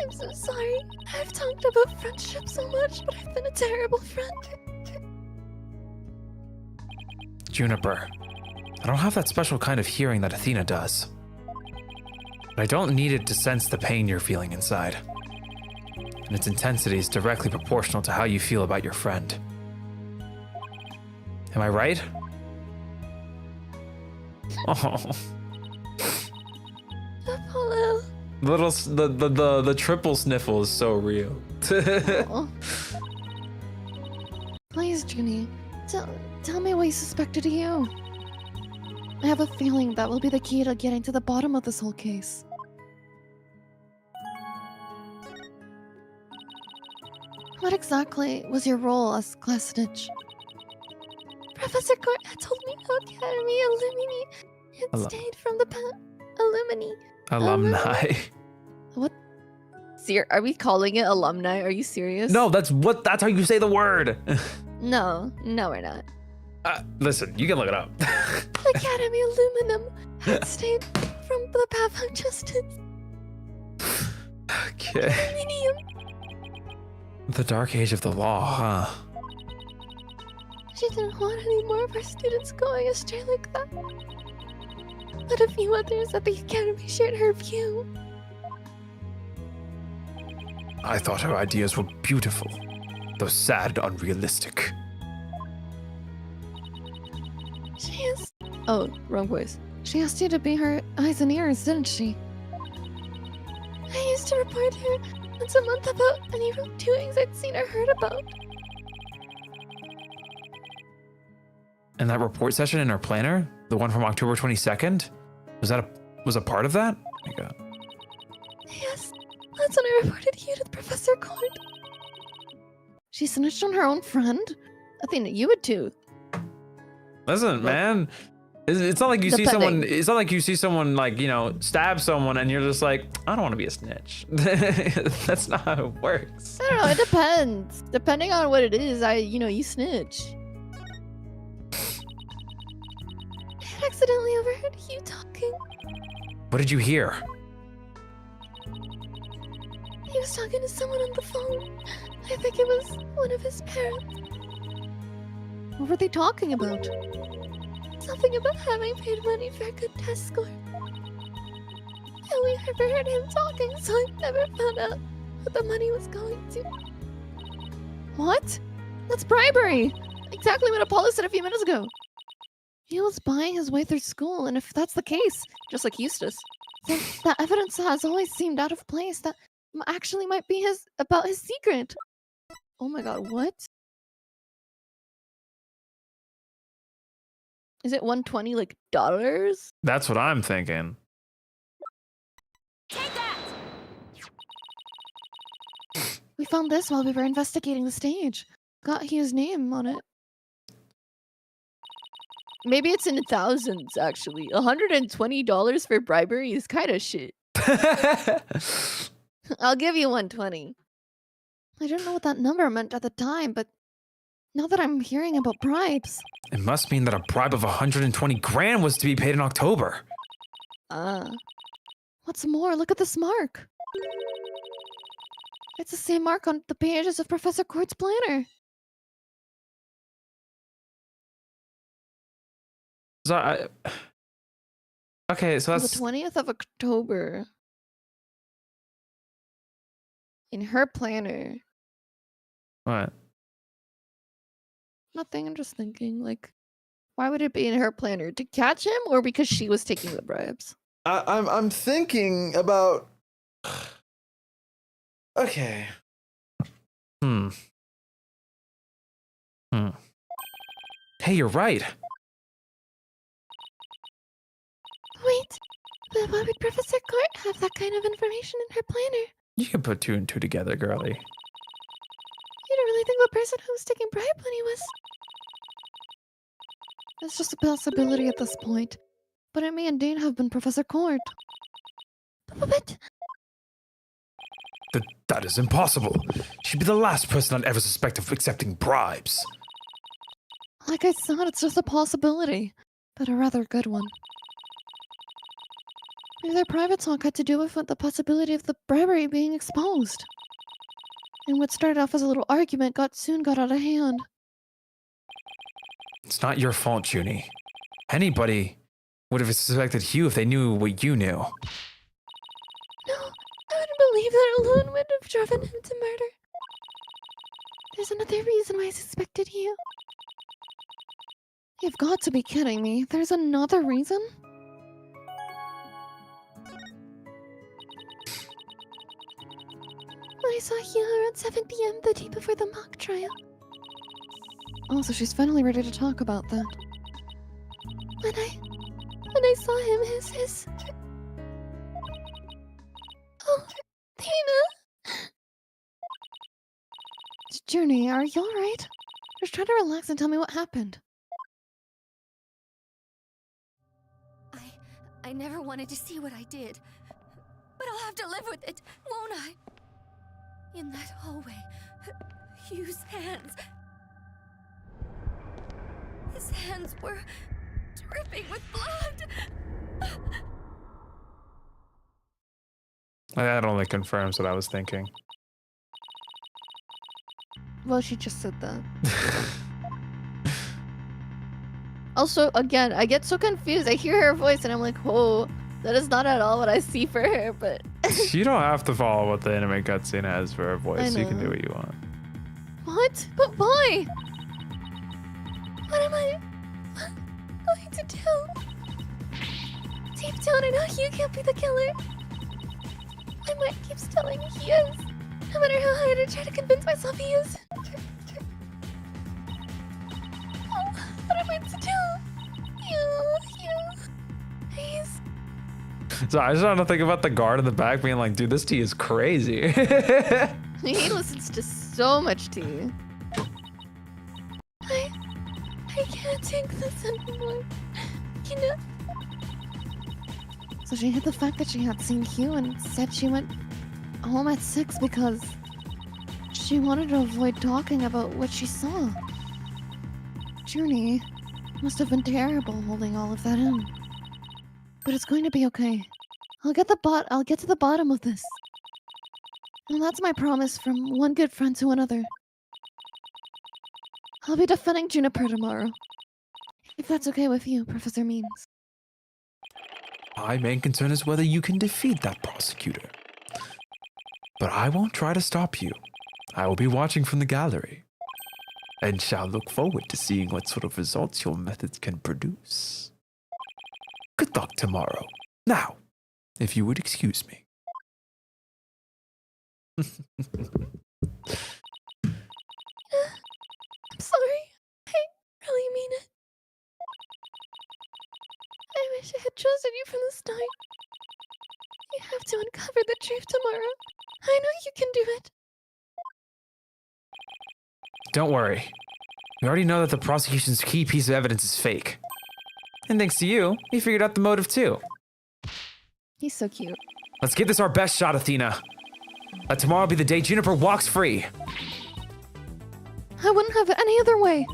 I'm so sorry. I've talked about friendship so much, but I've been a terrible friend. Juniper, I don't have that special kind of hearing that Athena does. But I don't need it to sense the pain you're feeling inside. And its intensity is directly proportional to how you feel about your friend. Am I right? Oh. Apollo. The triple sniffle is so real. Aw. Please, Junie, tell me what he suspected of you. I have a feeling that will be the key to getting to the bottom of this whole case. What exactly was your role as class snitch? Professor Court had told me Academy Alumni had stayed from the Alumni. What? Are we calling it alumni? Are you serious? No, that's how you say the word. No, we're not. Listen, you can look it up. Academy Aluminum had stayed from the path of justice. Okay. Aluminium. The dark age of the law, huh? She didn't want any more of our students going astray like that. But a few others at the Academy shared her view. I thought her ideas were beautiful, though sad and unrealistic. She asked... Oh, wrong voice. She asked you to be her eyes and ears, didn't she? I used to report her once a month about any wrongdoings I'd seen or heard about. And that report session in our planner, the one from October 22nd, was a part of that? Oh my God. Yes, that's when I reported you to the Professor Court. She snitched on her own friend? I think you would too. Listen, man, it's not like you see someone. It's not like you see someone like, you know, stab someone and you're just like, I don't want to be a snitch. That's not how it works. I don't know. It depends. Depending on what it is, you snitch. I accidentally overheard you talking. What did you hear? He was talking to someone on the phone. I think it was one of his parents. What were they talking about? Something about having paid money for a good test score. And we overheard him talking, so I never found out what the money was going to. What? That's bribery! Exactly what Apollo said a few minutes ago. He was buying his way through school, and if that's the case, just like Eustace, then the evidence has always seemed out of place that actually might be about his secret. Oh my god, what? Is it 120 like dollars? That's what I'm thinking. Take that! We found this while we were investigating the stage. Got his name on it. Maybe it's in the thousands, actually. $120 for bribery is kind of shit. I'll give you 120. I didn't know what that number meant at the time, but now that I'm hearing about bribes... It must mean that a bribe of 120 grand was to be paid in October. What's more, look at this mark. It's the same mark on the pages of Professor Court's planner. So okay, so that's... The 20th of October. In her planner. What? Nothing, I'm just thinking, like, why would it be in her planner? To catch him or because she was taking the bribes? I'm thinking about... Okay. Hey, you're right. Wait, but why would Professor Court have that kind of information in her planner? You can put two and two together, girly. You don't really think the person who was taking bribe money was... It's just a possibility at this point. But it may indeed have been Professor Court. But... That is impossible. She'd be the last person I'd ever suspect of accepting bribes. Like I said, it's just a possibility, but a rather good one. Maybe their private talk had to do with the possibility of the bribery being exposed. And what started off as a little argument soon got out of hand. It's not your fault, Junie. Anybody would have suspected Hugh if they knew what you knew. No, I wouldn't believe that alone would have driven him to murder. There's another reason why I suspected you. You've got to be kidding me. There's another reason? I saw you around 7 p.m. the day before the mock trial. Oh, so she's finally ready to talk about that. When I saw him, his... Oh, Tina! Journey, are you alright? Just try to relax and tell me what happened. I never wanted to see what I did. But I'll have to live with it, won't I? In that hallway, Hugh's hands... His hands were dripping with blood. That only confirms what I was thinking. Well, she just said that. Also, again, I get so confused. I hear her voice and I'm like, oh, that is not at all what I see for her, but... You don't have to follow what the anime cutscene has for her voice. You can do what you want. What? But why? What am I going to do? Deep down, I know Hugh can't be the killer. My mind keeps telling me he is. No matter how hard I try to convince myself he is. Oh, what am I to do? Hugh, please. So I just want to think about the guard in the back being like, dude, this tea is crazy. He listens to so much tea. I can't take this anymore. You know? So she hid the fact that she had seen Hugh and said she went home at 6 because she wanted to avoid talking about what she saw. Journey must have been terrible holding all of that in. But it's going to be okay. I'll get to the bottom of this. And that's my promise from one good friend to another. I'll be defending Juniper tomorrow. If that's okay with you, Professor Means. My main concern is whether you can defeat that prosecutor. But I won't try to stop you. I will be watching from the gallery. And shall look forward to seeing what sort of results your methods can produce. Good luck tomorrow. Now, if you would excuse me. I'm sorry. I really mean it. I wish I had chosen you from the start. You have to uncover the truth tomorrow. I know you can do it. Don't worry. We already know that the prosecution's key piece of evidence is fake. And thanks to you, we figured out the motive too. He's so cute. Let's give this our best shot, Athena. Let tomorrow be the day Juniper walks free. I wouldn't have it any other way.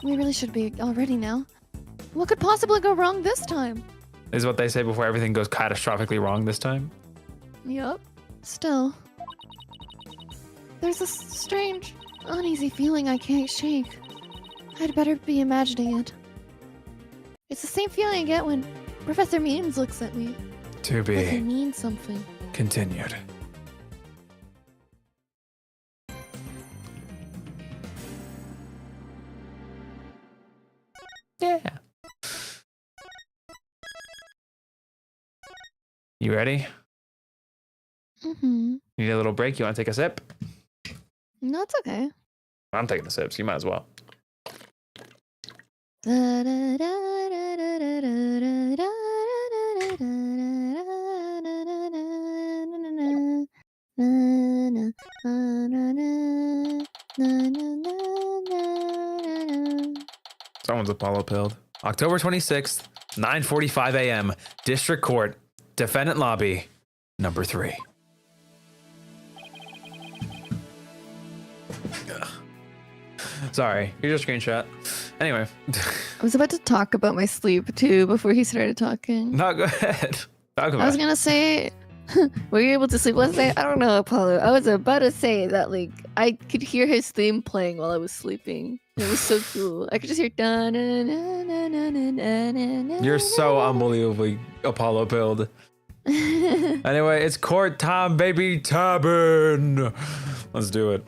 We really should be all ready now. What could possibly go wrong this time? Is what they say before everything goes catastrophically wrong this time. Yup. Still. There's a strange, uneasy feeling I can't shake. I'd better be imagining it. It's the same feeling I get when Professor Means looks at me. To Like he be means something. continued. Yeah. You ready? Mm-hmm. You need a little break? You want to take a sip? No, it's okay. I'm taking a sip, so you might as well. Someone's Apollo pilled. October 26th, 9:45 a.m. District Court, Defendant Lobby, number 3. Sorry, here's your screenshot. Anyway. I was about to talk about my sleep too before he started talking. No, go ahead. Talk about I was gonna say, were you able to sleep last night? I don't know, Apollo. I was about to say that like I could hear his theme playing while I was sleeping. It was so cool. I could just hear dun. You're so unbelievably Apollo pilled. Anyway, it's court time, baby. Tavern. Let's do it.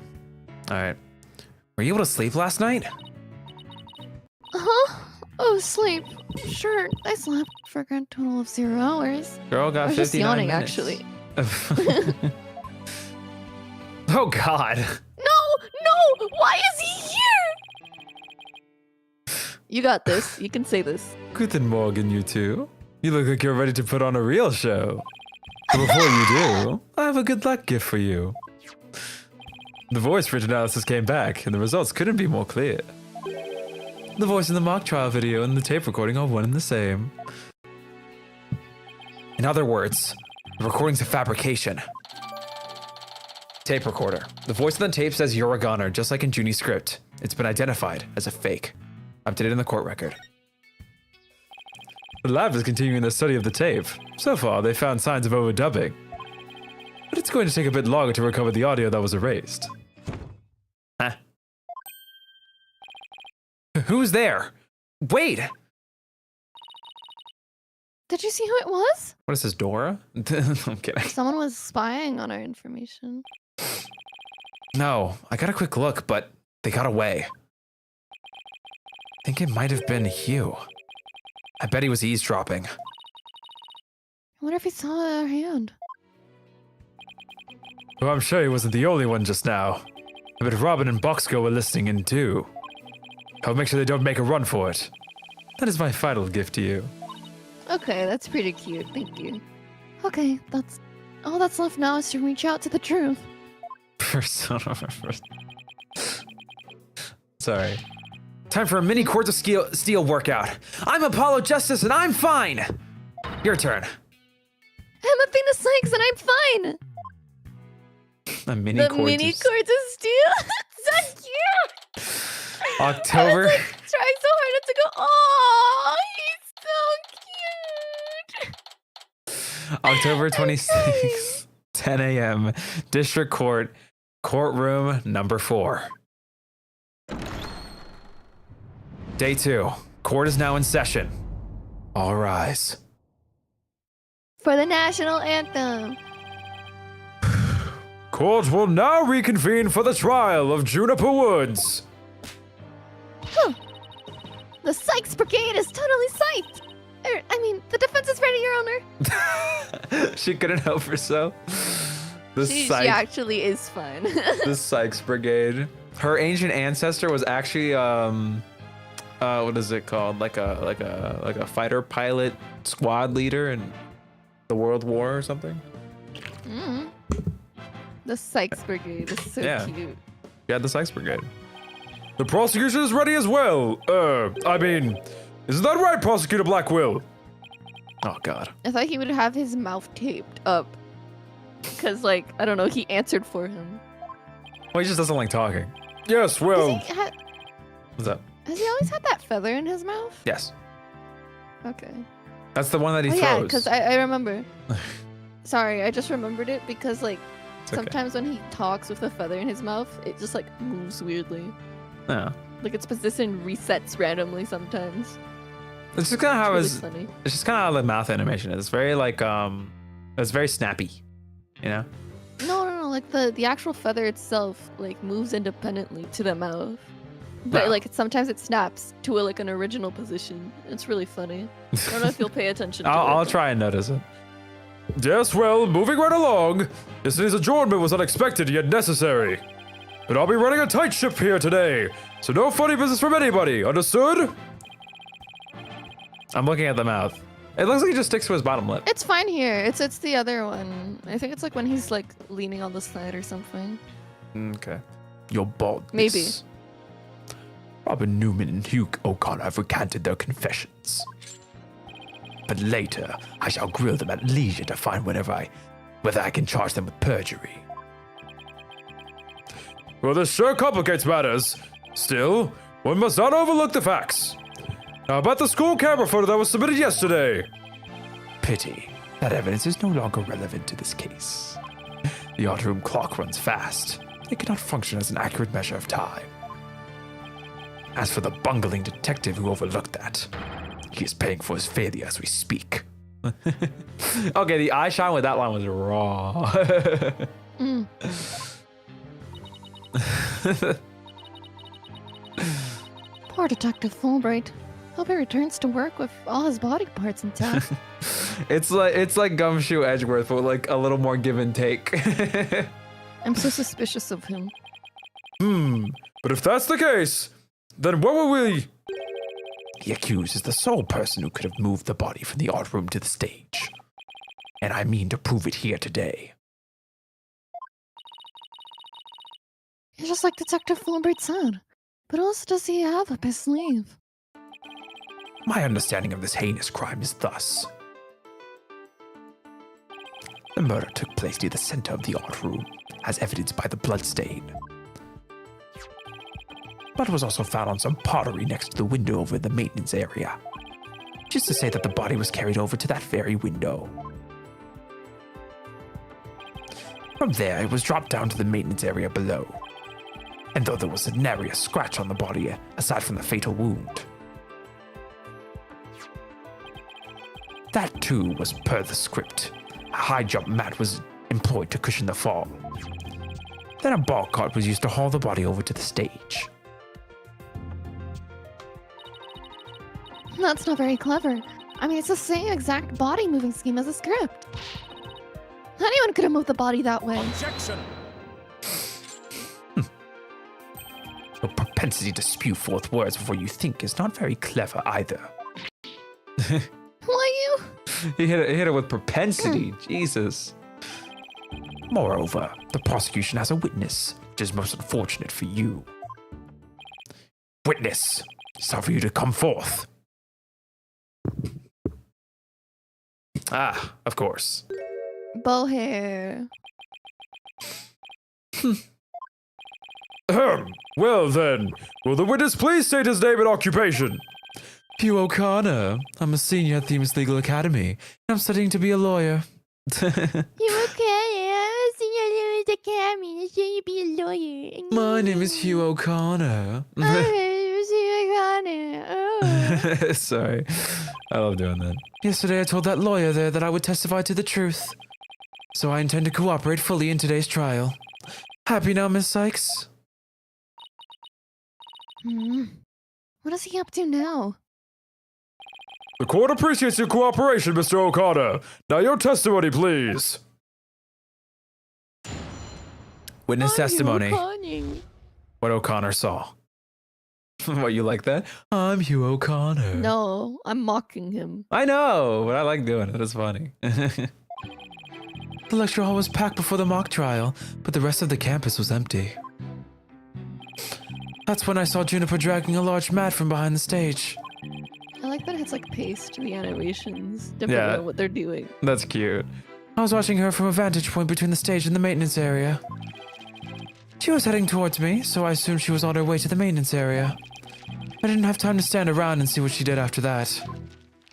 All right. Were you able to sleep last night? Huh? Oh, sleep. Sure, I slept for a grand total of 0 hours. Girl got I was 59 just yawning, minutes. actually. Oh God. No! Why is he here? You got this. You can say this. Guten Morgen, you two. You look like you're ready to put on a real show. But before you do, I have a good luck gift for you. The voice for analysis came back, and the results couldn't be more clear. The voice in the mock trial video and the tape recording are one and the same. In other words, the recording's a fabrication. Tape recorder. The voice on the tape says you're a gunner, just like in Junie's script. It's been identified as a fake. Updated in the court record. The lab is continuing the study of the tape. So far, they found signs of overdubbing. But it's going to take a bit longer to recover the audio that was erased. Huh? Who's there? Wait! Did you see who it was? What is this, Dora? I'm kidding. Someone was spying on our information. No, I got a quick look, but they got away. I think it might have been Hugh. I bet he was eavesdropping. I wonder if he saw our hand. Well, I'm sure he wasn't the only one just now. I bet Robin and Boxco were listening in too. I'll make sure they don't make a run for it. That is my final gift to you. Okay, that's pretty cute. Thank you. Okay, that's all that's left now is to reach out to the truth. Sorry. Time for a mini Court of Steel workout. I'm Apollo Justice and I'm fine. Your turn. I'm Athena Sykes and I'm fine. A mini The Court mini of Court of Steel. So cute. October. I was, like, trying so hard not to go. Oh, he's so cute. October 26th, 10 a.m. District Court, courtroom number 4. Day 2. Court is now in session. All rise. For the national anthem. Court will now reconvene for the trial of Juniper Woods. The Sykes Brigade is totally psyched. The defense is ready, Your Honor. She couldn't help herself. She actually is fun. The Sykes Brigade. Her ancient ancestor was actually what is it called? Like a fighter pilot squad leader in the World War or something. Mm. The Sykes Brigade is so cute. Yeah, the Sykes Brigade. The prosecution is ready as well. Isn't that right, Prosecutor Blackwill? Oh, God. I thought he would have his mouth taped up. Because, like, I don't know, he answered for him. Well, he just doesn't like talking. Yes, well. What's up? Has he always had that feather in his mouth? Yes. Okay. That's the one that he throws. Yeah, because I remember. Sorry, I just remembered it because, like, sometimes when he talks with a feather in his mouth, it just, like, moves weirdly. Yeah. Like, its position resets randomly sometimes. It's just kind of how funny. It's just kind of how the mouth animation is. It's very, like, it's very snappy, you know? No, like, the actual feather itself, like, moves independently to the mouth. But, like, sometimes it snaps to, like, an original position. It's really funny. I don't know if you'll pay attention to it. I'll try and notice it. Yes, well, moving right along. Yesterday's adjournment was unexpected yet necessary. But I'll be running a tight ship here today, so no funny business from anybody, understood? I'm looking at the mouth. It looks like he just sticks to his bottom lip. It's fine here. It's the other one. I think it's like when he's like leaning on the side or something. Okay. Your baldness. Maybe. Robin Newman and Hugh O'Connor have recanted their confessions. But later, I shall grill them at leisure to find whether I can charge them with perjury. Well, this sure complicates matters. Still, one must not overlook the facts. Now about the school camera photo that was submitted yesterday. Pity. That evidence is no longer relevant to this case. The art room clock runs fast. It cannot function as an accurate measure of time. As for the bungling detective who overlooked that, he is paying for his failure as we speak. Okay, the eye shine with that line was raw. Poor Detective Fulbright. Hope he returns to work with all his body parts intact. It's like Gumshoe Edgeworth, but like a little more give and take. I'm so suspicious of him. But if that's the case, then what will we... The accused is the sole person who could have moved the body from the art room to the stage. And I mean to prove it here today. It's just like Detective Fulbright said. But what else does he have up his sleeve? My understanding of this heinous crime is thus. The murder took place near the center of the art room, as evidenced by the bloodstain. Blood was also found on some pottery next to the window over in the maintenance area. Just to say that the body was carried over to that very window. From there, it was dropped down to the maintenance area below. And though there was a nary a scratch on the body, aside from the fatal wound. That too was per the script. A high jump mat was employed to cushion the fall. Then a ball cart was used to haul the body over to the stage. That's not very clever. I mean, it's the same exact body moving scheme as the script. Anyone could have moved the body that way. Objection! Your propensity to spew forth words before you think is not very clever either. Why you? He hit it with propensity. Jesus. Moreover, the prosecution has a witness, which is most unfortunate for you. Witness, it's time for you to come forth. Ah, of course. Bow hair. Well then, will the witness please state his name and occupation? Hugh O'Connor. I'm a senior at Themis Legal Academy, and I'm studying to be a lawyer. You okay? I was in the academy. I should you be a lawyer. My name is Hugh O'Connor. Sorry. I love doing that. Yesterday I told that lawyer there that I would testify to the truth. So I intend to cooperate fully in today's trial. Happy now, Miss Sykes? What is he up to now? The court appreciates your cooperation, Mr. O'Connor. Now your testimony, please. Witness testimony. O'Connor. What O'Connor saw. What, you like that? I'm Hugh O'Connor. No, I'm mocking him. I know, but I like doing it. It's funny. The lecture hall was packed before the mock trial, but the rest of the campus was empty. That's when I saw Juniper dragging a large mat from behind the stage. I like that it's like paced to the animations, depending Yeah. on what they're doing. That's cute. I was watching her from a vantage point between the stage and the maintenance area. She was heading towards me, so I assumed she was on her way to the maintenance area. I didn't have time to stand around and see what she did after that.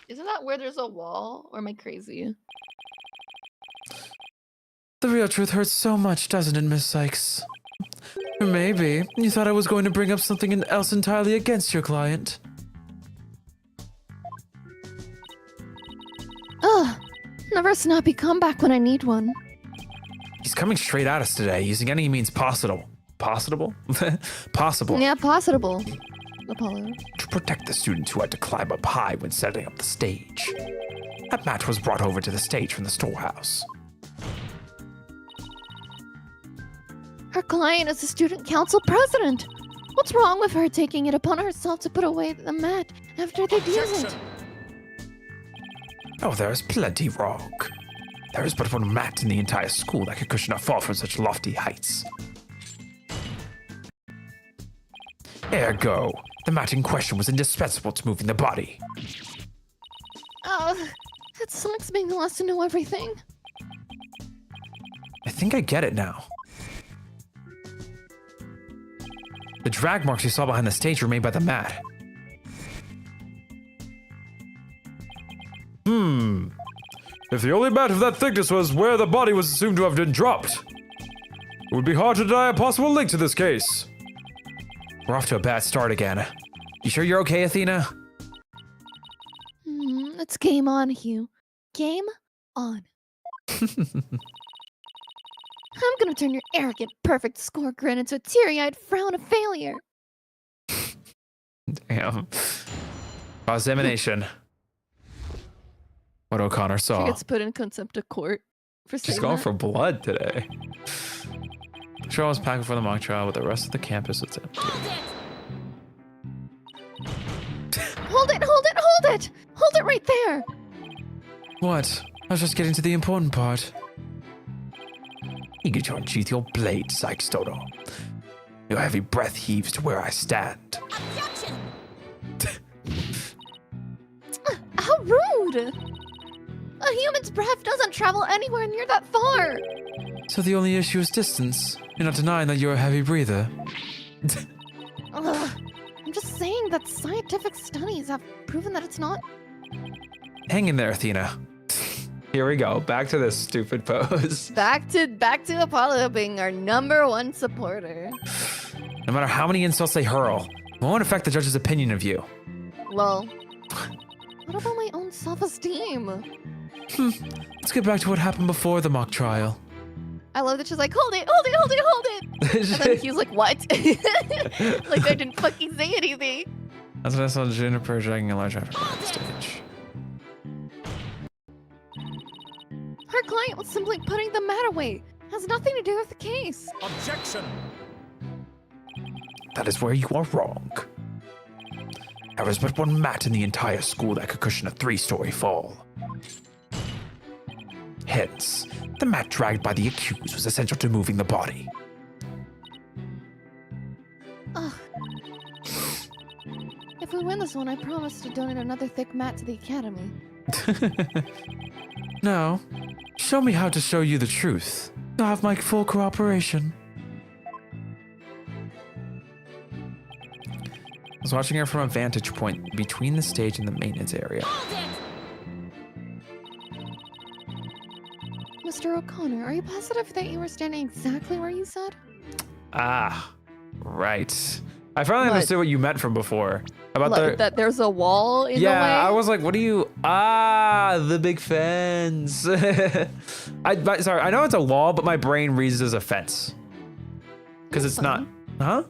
Isn't that where there's a wall? Or am I crazy? The real truth hurts so much, doesn't it, Miss Sykes? Or maybe you thought I was going to bring up something else entirely against your client. Ugh! Never a snappy comeback when I need one. He's coming straight at us today, using any means possible. Possible? Possible. Yeah, possible. Apollo. To protect the students who had to climb up high when setting up the stage. That mat was brought over to the stage from the storehouse. Her client is the student council president. What's wrong with her taking it upon herself to put away the mat after they'd use it? Oh, there is plenty wrong. There is but one mat in the entire school that could cushion a fall from such lofty heights. Ergo, the mat in question was indispensable to moving the body. Oh, it sucks being the last to know everything. I think I get it now. The drag marks you saw behind the stage were made by the mat. If the only mat of that thickness was where the body was assumed to have been dropped, it would be hard to deny a possible link to this case. We're off to a bad start again. You sure you're okay, Athena? It's game on, Hugh. Game on. I'm gonna turn your arrogant, perfect score grin into a teary-eyed frown of failure. Damn. Cross-examination. What O'Connor She saw. gets put in contempt of court for saying She's going that. for blood today. Trial was packed before the mock trial, but the rest of the campus was empty. Hold it! Hold it! Hold it! Hold it right there! What? I was just getting to the important part. Eager to unsheath your blade, Psychstono. Your heavy breath heaves to where I stand. Objection! How rude! A human's breath doesn't travel anywhere near that far! So the only issue is distance. You're not denying that you're a heavy breather. Ugh. I'm just saying that scientific studies have proven that it's not. Hang in there, Athena. Here we go. Back to this stupid pose. Back to Apollo being our #1 supporter. No matter how many insults they hurl, it won't affect the judge's opinion of you. Well, what about my own self-esteem? Let's get back to what happened before the mock trial. I love that she's like, hold it, hold it, hold it, hold it. And then he was like, what? Like I didn't fucking say anything. That's when I saw Juniper dragging a large effort on the stage. Her client was simply putting the mat away. Has nothing to do with the case. Objection! That is where you are wrong. There is but one mat in the entire school that could cushion a 3-story fall. Hence, the mat dragged by the accused was essential to moving the body. Ugh. If we win this one, I promise to donate another thick mat to the academy. Now, show me how to show you the truth. You'll have my full cooperation. I was watching her from a vantage point between the stage and the maintenance area. Mr. O'Connor, are you positive that you were standing exactly where you said? Ah, right. I finally What? understood what you meant from before. About Like, that there's a wall in the way? Yeah, I was like, what do you... Ah, the big fence. Sorry, I know it's a wall, but my brain reads it as a fence. Because it's not... Huh?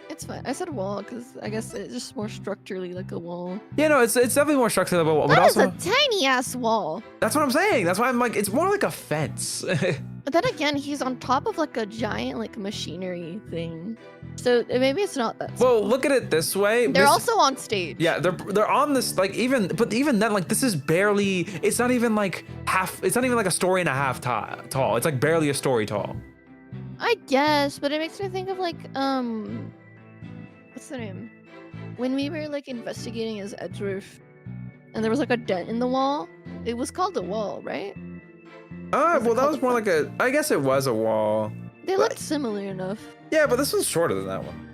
It's fine. I said wall because I guess it's just more structurally like a wall. Yeah, no, it's definitely more structured, but That is also... a tiny ass wall. That's what I'm saying. That's why I'm like, it's more like a fence. But then again, he's on top of like a giant like machinery thing. So maybe it's not that small. Well, look at it this way. They're This- also on stage. Yeah, they're on this, like, even then, like, this is barely, it's not even like it's not even like a story and a half tall. It's like barely a story tall. I guess, but it makes me think of like what's the name? When we were like investigating as Edgeworth and there was like a dent in the wall. It was called a wall, right? Well, that called was more like a, I guess it was a wall. They looked similar enough. Yeah, but this one's shorter than that one.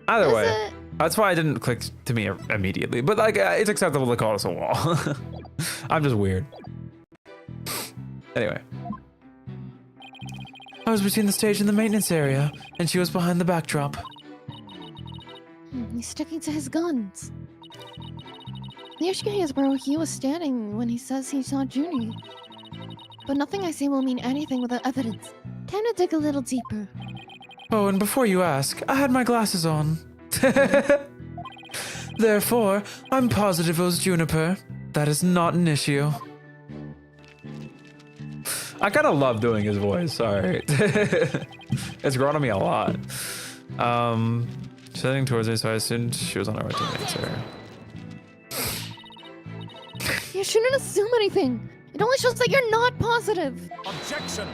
Either Is way, it? that's why it didn't click to me immediately. But like, it's acceptable to call this a wall. I'm just weird. Anyway. I was between the stage and the maintenance area, and she was behind the backdrop. He's sticking to his guns. The issue is where he was standing when he says he saw Junie. But nothing I say will mean anything without evidence. Time to dig a little deeper. Oh, and before you ask, I had my glasses on. Therefore, I'm positive it was Juniper. That is not an issue. I kind of love doing his voice, sorry. It's grown on me a lot. Heading towards me, so I assumed she was on her way to the area. You shouldn't assume anything. It only shows that you're not positive. Objection!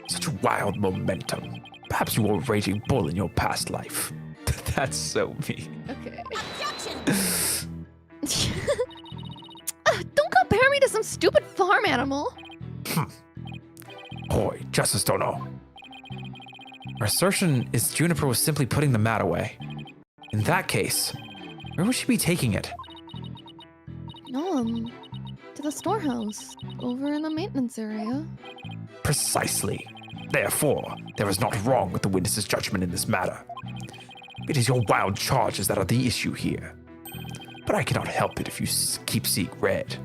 Such wild momentum. Perhaps you were a raging bull in your past life. That's so mean. Okay. Objection! Don't compare me to some stupid farm animal. Boy, Justice don't know. Our assertion is Juniper was simply putting the mat away. In that case, where would she be taking it? To the storehouse, over in the maintenance area. Precisely. Therefore, there is not wrong with the witness's judgment in this matter. It is your wild charges that are the issue here. But I cannot help it if you keep seeing red.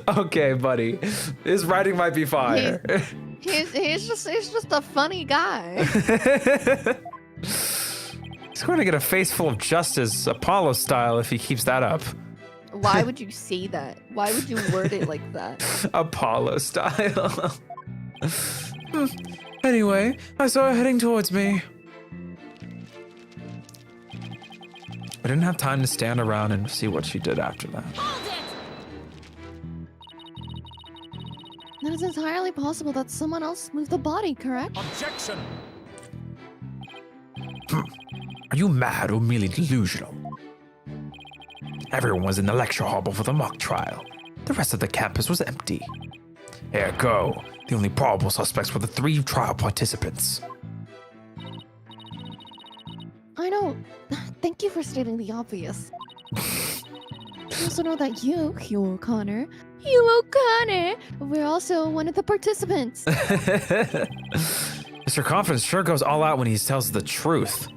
Okay, buddy. His writing might be fire. He's just a funny guy. He's going to get a face full of justice, Apollo style, if he keeps that up. Why would you say that? Why would you word it like that? Apollo style. Anyway, I saw her heading towards me. I didn't have time to stand around and see what she did after that. Then it's entirely possible that someone else moved the body, correct? Objection! Are you mad or merely delusional? Everyone was in the lecture hall before the mock trial. The rest of the campus was empty. Ergo, the only probable suspects were the 3 trial participants. I know. Thank you for stating the obvious. I also know that Hugh O'Connor, we're also one of the participants. Mr. Confidence sure goes all out when he tells the truth.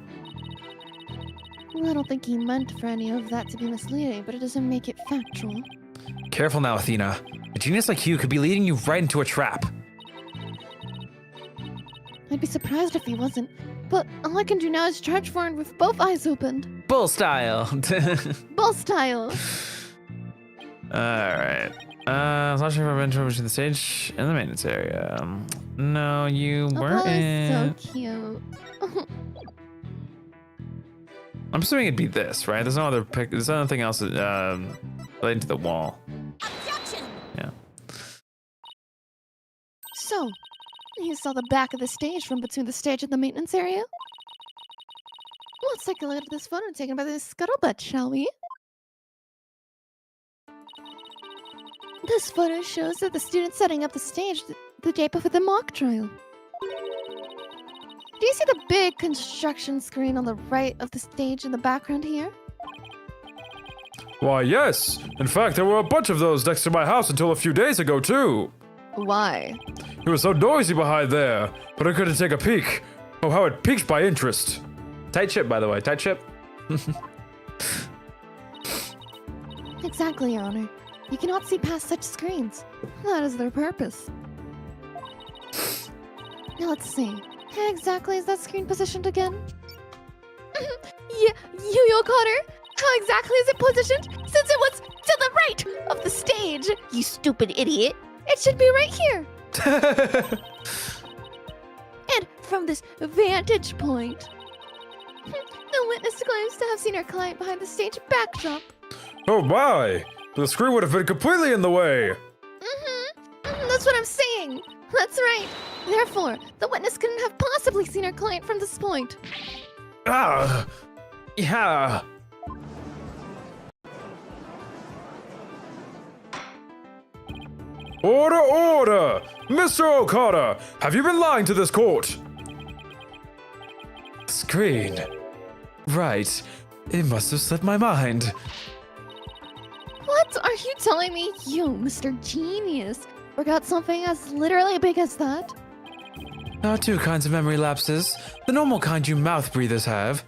Well, I don't think he meant for any of that to be misleading, but it doesn't make it factual. Careful now, Athena. A genius like you could be leading you right into a trap. I'd be surprised if he wasn't, but all I can do now is charge forward with both eyes opened. Bull style. Bull style. Alright. I was not sure if I've been between the stage and the maintenance area. No, you Apollo's weren't. so cute. I'm assuming it'd be this, right? There's no other pic. There's nothing else relating to the wall. Objection! Yeah. So, you saw the back of the stage from between the stage and the maintenance area? Let's take a look at this photo taken by this scuttlebutt, shall we? This photo shows that the students setting up the stage the day before the mock trial. Do you see the big construction screen on the right of the stage in the background here? Why, yes. In fact, there were a bunch of those next to my house until a few days ago, too. Why? It was so noisy behind there, but I couldn't take a peek. Oh, how it piqued my interest. Tight ship, by the way. Tight ship. Exactly, Your Honor. You cannot see past such screens. That is their purpose. Now let's see. How exactly is that screen positioned again? Yeah, Hugh O'Connor! How exactly is it positioned? Since it was to the right of the stage, you stupid idiot! It should be right here! And from this vantage point, the witness claims to have seen her client behind the stage backdrop. Oh my! The screen would have been completely in the way. That's what I'm saying! That's right! Therefore, the witness couldn't have possibly seen her client from this point. Ah! Yeah. Order, order! Mr. O'Connor, have you been lying to this court? Screen. Right. It must have slipped my mind. What are you telling me? You, Mr. Genius, forgot something as literally big as that? There are 2 kinds of memory lapses. The normal kind you mouth breathers have.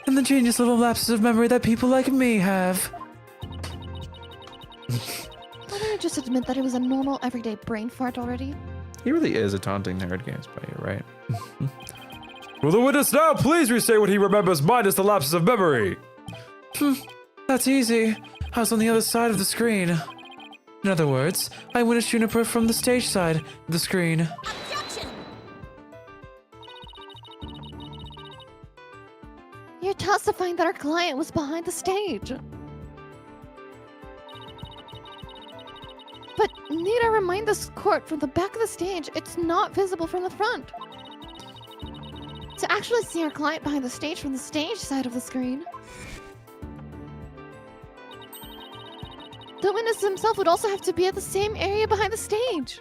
And the genius little lapses of memory that people like me have. Why don't you just admit that it was a normal, everyday brain fart already? He really is a taunting nerd games by you, right? Will the witness now please restate what he remembers minus the lapses of memory? That's easy. I was on the other side of the screen. In other words, I witnessed Juniper from the stage side of the screen. Objection! You're testifying that our client was behind the stage. But need I remind this court, from the back of the stage, it's not visible from the front. To actually see our client behind the stage from the stage side of the screen, the witness himself would also have to be at the same area behind the stage.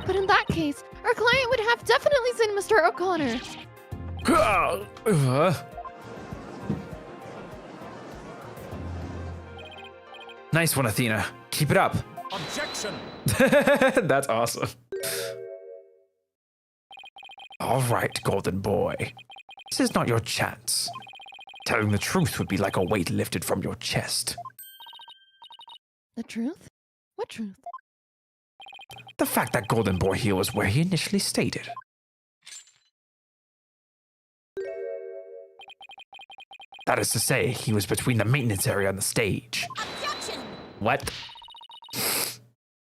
But in that case, our client would have definitely seen Mr. O'Connor. Nice one, Athena. Keep it up. Objection! That's awesome. All right, golden boy. This is not your chance. Telling the truth would be like a weight lifted from your chest. The truth? What truth? The fact that golden boy here was where he initially stated. That is to say, he was between the maintenance area and the stage. Objection! What?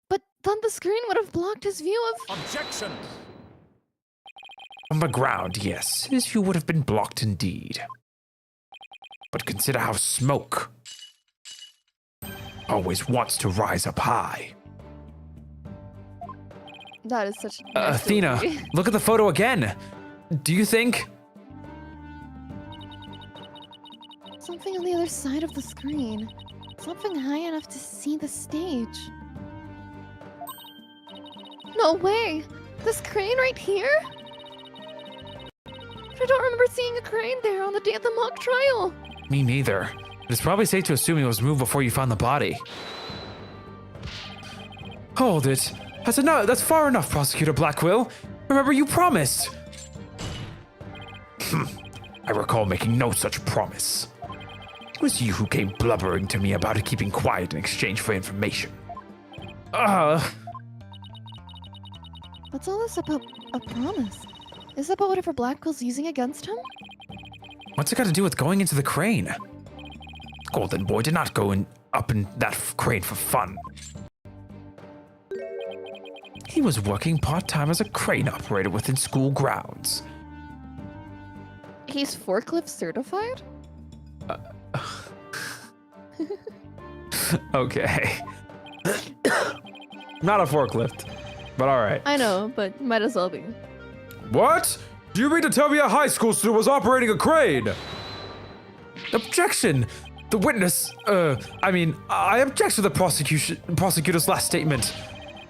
But then the screen would have blocked his view of... Objection! On the ground, yes, his view would have been blocked indeed. But consider how smoke always wants to rise up high. That is such a nice Athena, movie. look at the photo again. Do you think? Something on the other side of the screen. Something high enough to see the stage. No way! This crane right here? I don't remember seeing a crane there on the day of the mock trial. Me neither. It's probably safe to assume it was moved before you found the body. Hold it. That's far enough, Prosecutor Blackwell. Remember, you promised. I recall making no such promise. It was you who came blubbering to me about keeping quiet in exchange for information. What's all this about a promise? Is it about whatever Blackwell's using against him? What's it got to do with going into the crane? Golden Boy did not go up in that crane for fun. He was working part-time as a crane operator within school grounds. He's forklift certified? Okay. Not a forklift, but all right. I know, but might as well be. What? Do you mean to tell me a high school student was operating a crane? Objection! The witness, I object to the prosecutor's last statement.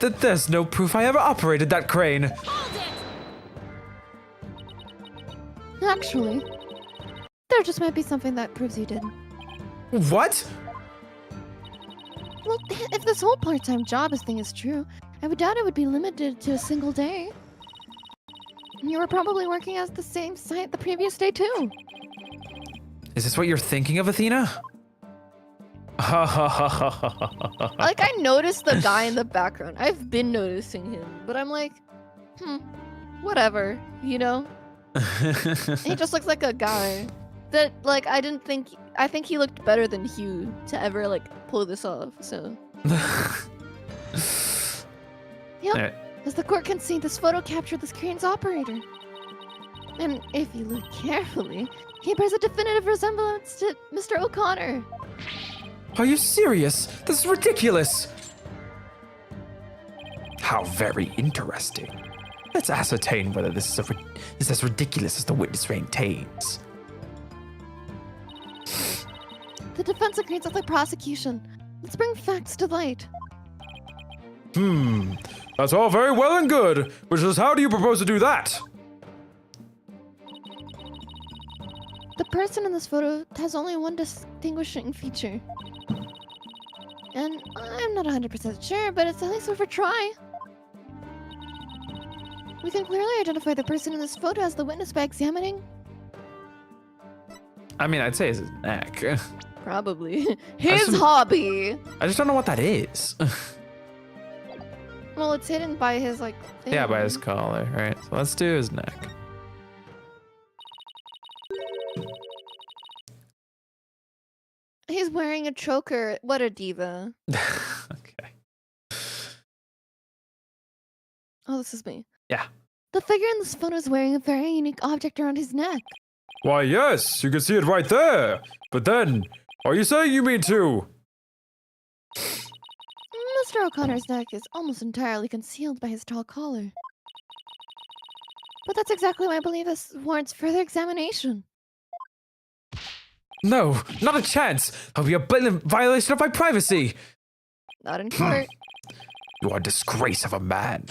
That there's no proof I ever operated that crane. Hold it! Actually, there just might be something that proves you did. What? Well, if this whole part-time job thing is true, I would doubt it would be limited to a single day. You were probably working at the same site the previous day too. Is this what you're thinking of, Athena? Like, I noticed the guy in the background. I've been noticing him, but I'm like, whatever, you know? He just looks like a guy that, like, I think he looked better than Hugh to ever, like, pull this off, so. Yep, Alright. as the court can see, this photo captured the crane's operator. And if you look carefully, he bears a definitive resemblance to Mr. O'Connor. Are you serious? This is ridiculous. How very interesting. Let's ascertain whether this is as ridiculous as the witness maintains. The defense agrees with the prosecution. Let's bring facts to light. That's all very well and good, which is how do you propose to do that? The person in this photo has only one distinguishing feature. And I'm not 100% sure, but it's at least worth a try. We can clearly identify the person in this photo as the witness by examining. I mean, I'd say it's his neck. Probably. His assume- hobby! I just don't know what that is. Well, it's hidden by his, like, thing. Yeah, by his collar, right? So let's do his neck. He's wearing a choker. What a diva. Okay. Oh, this is me. Yeah. The figure in this photo is wearing a very unique object around his neck. Why, yes, you can see it right there. But then, are you saying you mean to? Mr. O'Connor's neck is almost entirely concealed by his tall collar. But that's exactly why I believe this warrants further examination. No, not a chance. That'll be a blatant violation of my privacy. Not in court. You are a disgrace of a man.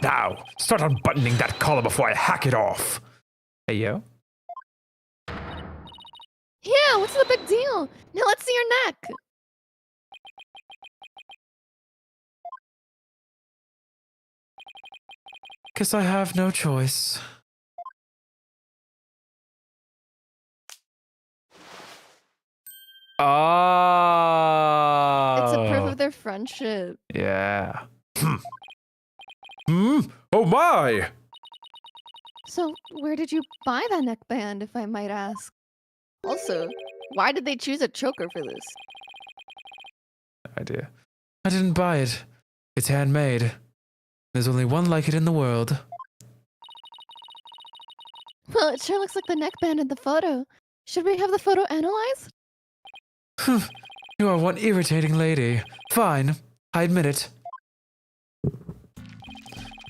Now, start unbuttoning that collar before I hack it off. Hey, yo. Yeah, what's the big deal? Now let's see your neck. Guess I have no choice. Oh. It's a proof of their friendship. Yeah. Oh my! So, where did you buy that neckband, if I might ask? Also, why did they choose a choker for this? No idea. I didn't buy it. It's handmade. There's only one like it in the world. Well, it sure looks like the neckband in the photo. Should we have the photo analyzed? You are one irritating lady. Fine. I admit it.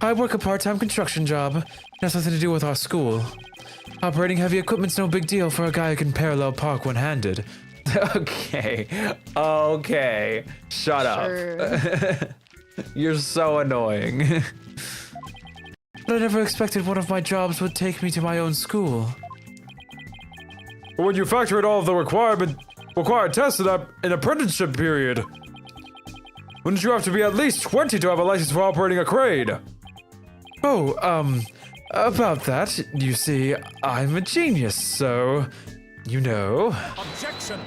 I work a part-time construction job. It has nothing to do with our school. Operating heavy equipment's no big deal for a guy who can parallel park one-handed. Okay. Okay. Shut up. You're so annoying. But I never expected one of my jobs would take me to my own school. But when you factor in all of the required tests in an apprenticeship period, wouldn't you have to be at least 20 to have a license for operating a crane? Oh, about that, you see, I'm a genius, so, you know. Objection!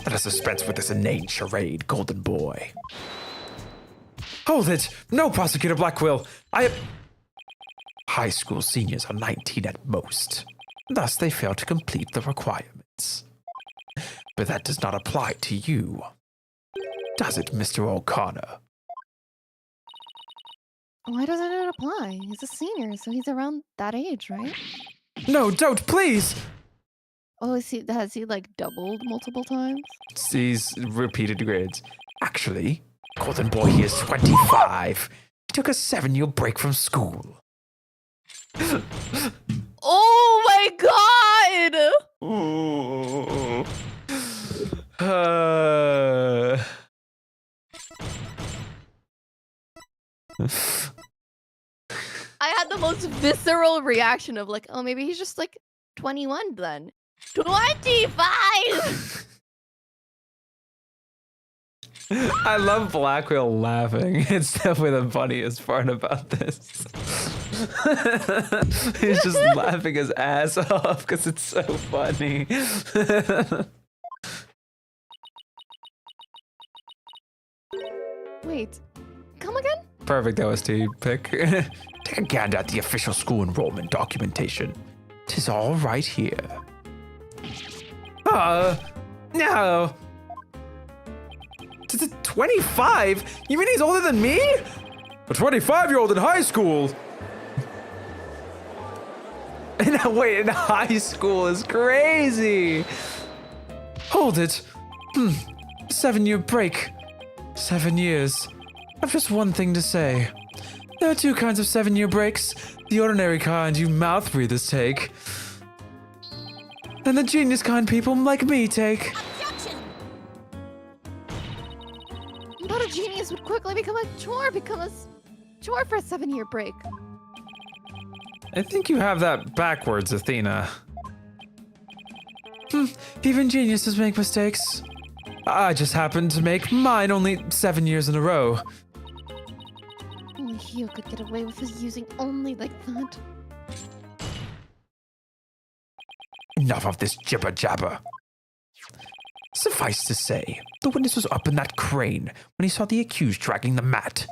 Let us dispense with this inane charade, golden boy. Hold it! No, Prosecutor Blackwell! High school seniors are 19 at most. Thus, they fail to complete the requirements. But that does not apply to you. Does it, Mr. O'Connor? Why doesn't it apply? He's a senior, so he's around that age, right? No, don't, please! Oh, has he like doubled multiple times? He's repeated grades. Actually, golden boy, he is 25. He took a 7-year break from school. Oh my god! I had the most visceral reaction of like, oh, maybe he's just like 21 then. 25! I love Blackwell laughing. It's definitely the funniest part about this. He's just laughing his ass off because it's so funny. Wait, come again? Perfect OST pick. Take a gander at the official school enrollment documentation. 'Tis all right here. No. 25? You mean he's older than me? A 25-year-old in high school? Wait, in high school is crazy. Hold it. 7-year break. 7 years. I've just one thing to say. There are two kinds of 7-year breaks. The ordinary kind you mouth breathers take. And the genius kind people like me take. Objection! But a genius would quickly become a chore for a 7-year break. I think you have that backwards, Athena. Even geniuses make mistakes. I just happened to make mine only 7 years in a row. Only Hugh could get away with his using only like that. Enough of this jibber-jabber. Suffice to say, the witness was up in that crane when he saw the accused dragging the mat.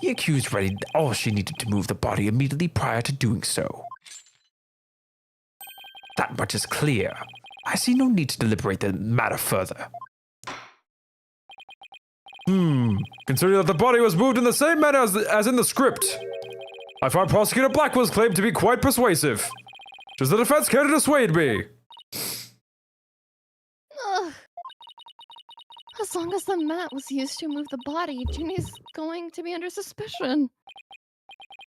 The accused readied all she needed to move the body immediately prior to doing so. That much is clear. I see no need to deliberate the matter further. Considering that the body was moved in the same manner as in the script, I find Prosecutor Blackwell's claim to be quite persuasive. Does the defense care to dissuade me? Ugh. As long as the mat was used to move the body, Ginny's going to be under suspicion.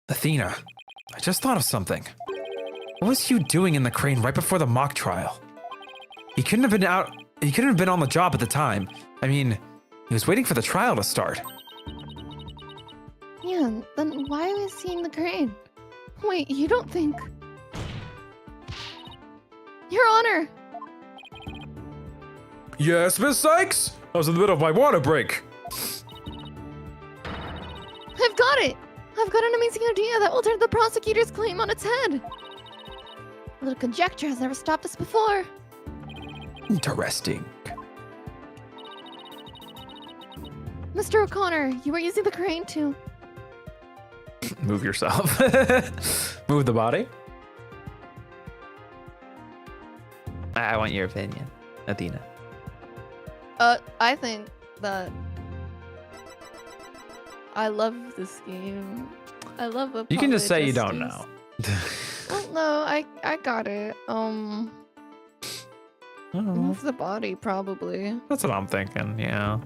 Athena, I just thought of something. What was Hugh doing in the crane right before the mock trial? He couldn't have been on the job at the time. I mean, He was waiting for the trial to start. Yeah, then why are we seeing the crane? Wait, you don't think... Your Honor! Yes, Miss Sykes? I was in the middle of my water break. I've got it! I've got an amazing idea that will turn the prosecutor's claim on its head. A little conjecture has never stopped us before. Interesting. Mr. O'Connor, you were using the crane to... Move yourself. Move the body. I want your opinion, Athena. I think that... I love this game. I love it. You can just say you don't know. Well, no, I got it. Move the body, probably. That's what I'm thinking, yeah.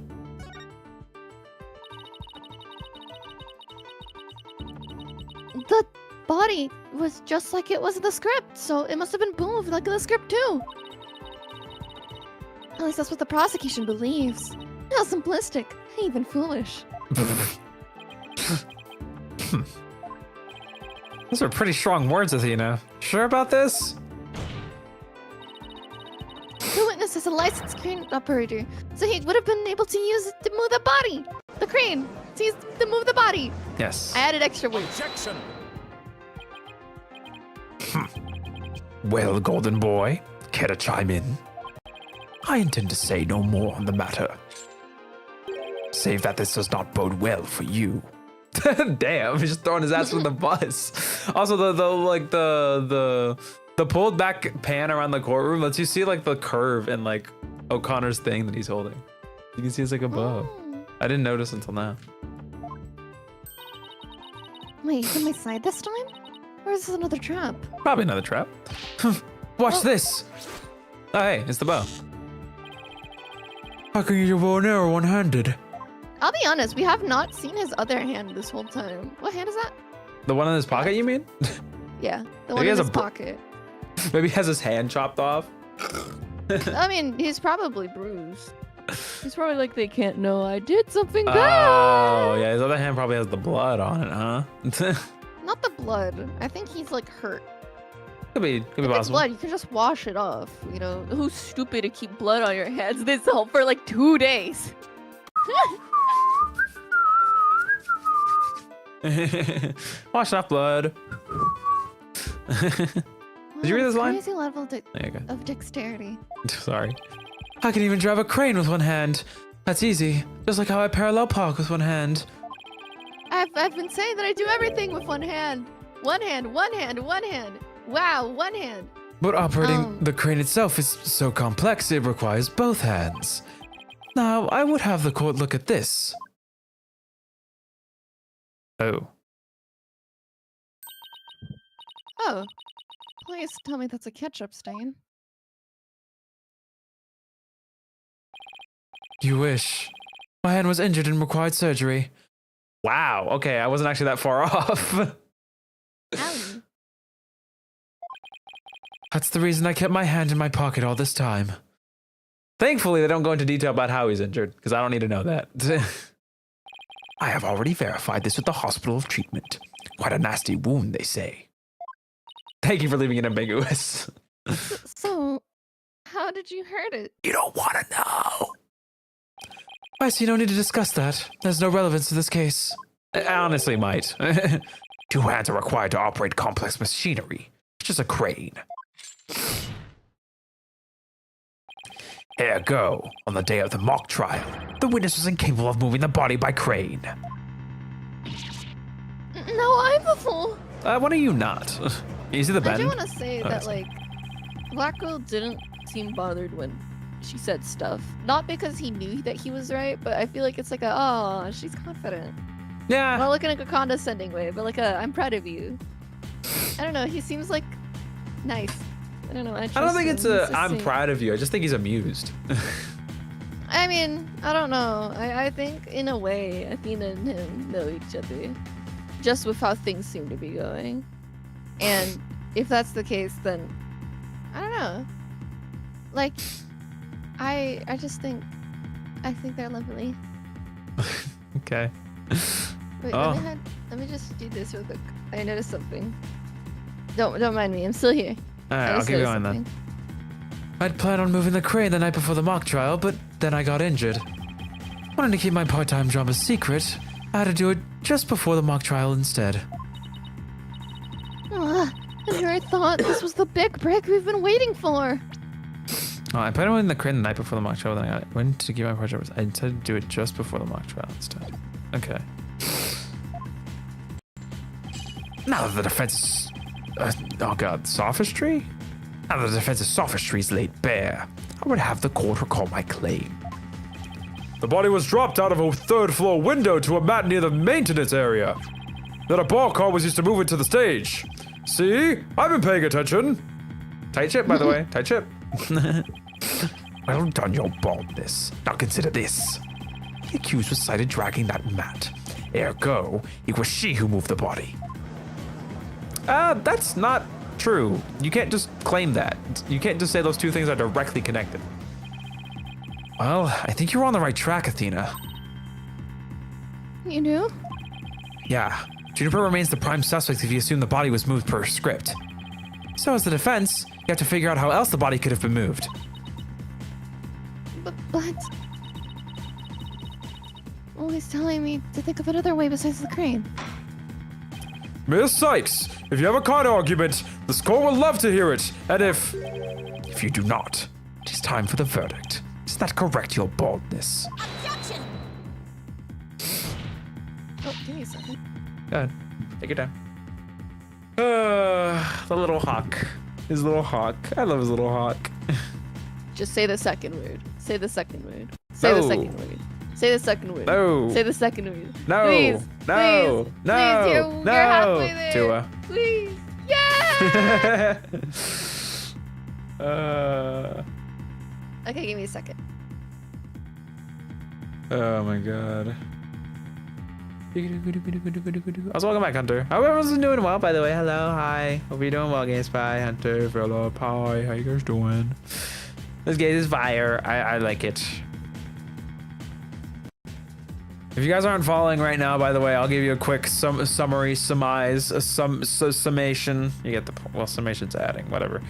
The body was just like it was in the script, so it must have been moved like in the script too. At least that's what the prosecution believes. How simplistic, even foolish. Those are pretty strong words, Athena. Sure about this? The witness is a licensed crane operator, so he would have been able to use it to move the body. The crane, to use to move the body. Yes. I added extra weight. Objection! Well, Golden Boy, care to chime in? I intend to say no more on the matter. Save that this does not bode well for you. Damn, he's just throwing his ass from the bus. Also, the pulled back pan around the courtroom lets you see like the curve in like O'Connor's thing that he's holding. You can see it's like above. Oh. I didn't notice until now. Wait, he's on my side this time? Or is this another trap? Probably another trap. Watch this. Oh, hey, it's the bow. How can you use your bow and arrow one-handed? I'll be honest, we have not seen his other hand this whole time. What hand is that? The one in his pocket, you mean? Yeah, the Maybe one he in has his a pocket. Maybe he has his hand chopped off. I mean, he's probably bruised. He's probably like, they can't know I did something bad. Oh, yeah, his other hand probably has the blood on it, huh? Not the blood. I think he's like hurt. Could be If it's possible. blood, you can just wash it off. You know, who's stupid to keep blood on your hands this whole for like 2 days? Wash off blood. Did you read this line? Crazy level There you go. of dexterity. Sorry. I can even drive a crane with one hand. That's easy. Just like how I parallel park with one hand. I've been saying that I do everything with one hand. One hand, one hand, one hand. Wow, one hand. But operating the crane itself is so complex it requires both hands. Now, I would have the court look at this. Oh. Oh, please tell me that's a ketchup stain. You wish. My hand was injured and required surgery. Wow, okay, I wasn't actually that far off. Owie. That's the reason I kept my hand in my pocket all this time. Thankfully, they don't go into detail about how he's injured, because I don't need to know that. I have already verified this with the hospital of treatment. Quite a nasty wound, they say. Thank you for leaving it ambiguous. So, how did you hurt it? You don't want to know. I see no need to discuss that. There's no relevance to this case. I honestly might. 2 hands are required to operate complex machinery. It's just a crane. Here go. On the day of the mock trial, the witness was incapable of moving the body by crane. No, I'm the fool. What are you not? You see the I bend? do want to say Oh, that, that's- like, Black Girl didn't seem bothered when she said stuff. Not because he knew that he was right, but I feel like it's like a, oh, she's confident. Yeah. Not like in a condescending way, but like a, I'm proud of you. I don't know, he seems like nice. I don't know. I I don't think it's trust him. a He's I'm just proud of you. I just think he's amused. I mean, I don't know. I think in a way, Athena and him know each other. Just with how things seem to be going. And if that's the case, then I don't know. Like, I just think they're lovely. Okay. Wait, Oh. let me just do this real quick. I noticed something. Don't mind me. I'm still here. All right, I I'll just keep noticed going then. something. I'd planned on moving the crane the night before the mock trial, but then I got injured. Wanting to keep my part-time job a secret, I had to do it just before the mock trial instead. And here I thought this was the big break we've been waiting for. Oh, I planned on moving the crane the night before the mock trial, then I went to keep my part-time job. I intended to do it just before the mock trial instead. Okay. Now that the defense oh god, sophistry? Now that the defense's sophistry is laid bare, I would have the court recall my claim. The body was dropped out of a third-floor window to a mat near the maintenance area. Then a bar car was used to move it to the stage. See? I've been paying attention. Tight ship, by the way. Tight ship. Well done, your baldness. Now consider this. The accused was sighted dragging that mat. Ergo, it was she who moved the body. That's not true. You can't just claim that. You can't just say those two things are directly connected. Well, I think you're on the right track, Athena. You do? Yeah, Juniper remains the prime suspect if you assume the body was moved per script. So as the defense, you have to figure out how else the body could have been moved. But always telling me to think of another way besides the crane. Miss Sykes, if you have a counter argument, the score will love to hear it. And if you do not, it is time for the verdict. Is that correct, your baldness? Objection! Oh, give me a second. Go ahead. Take your time. The little hawk. His little hawk. I love his little hawk. Just say the second word. Say the second word. Say No. the second word. Say the second word. No. Say the second word. No. Please. No. Please. No. Please. No. You're halfway there. Tua. Please. Yeah. Okay, give me a second. Oh my god. Also, welcome back, Hunter. Hope everyone's doing well, by the way. Hello, hi. Hope you're doing well, GameSpy, Hunter, Philip, hi. How you guys doing? This game is fire. I like it. If you guys aren't following right now, by the way, I'll give you a quick summation. You get the well, summation's adding, whatever.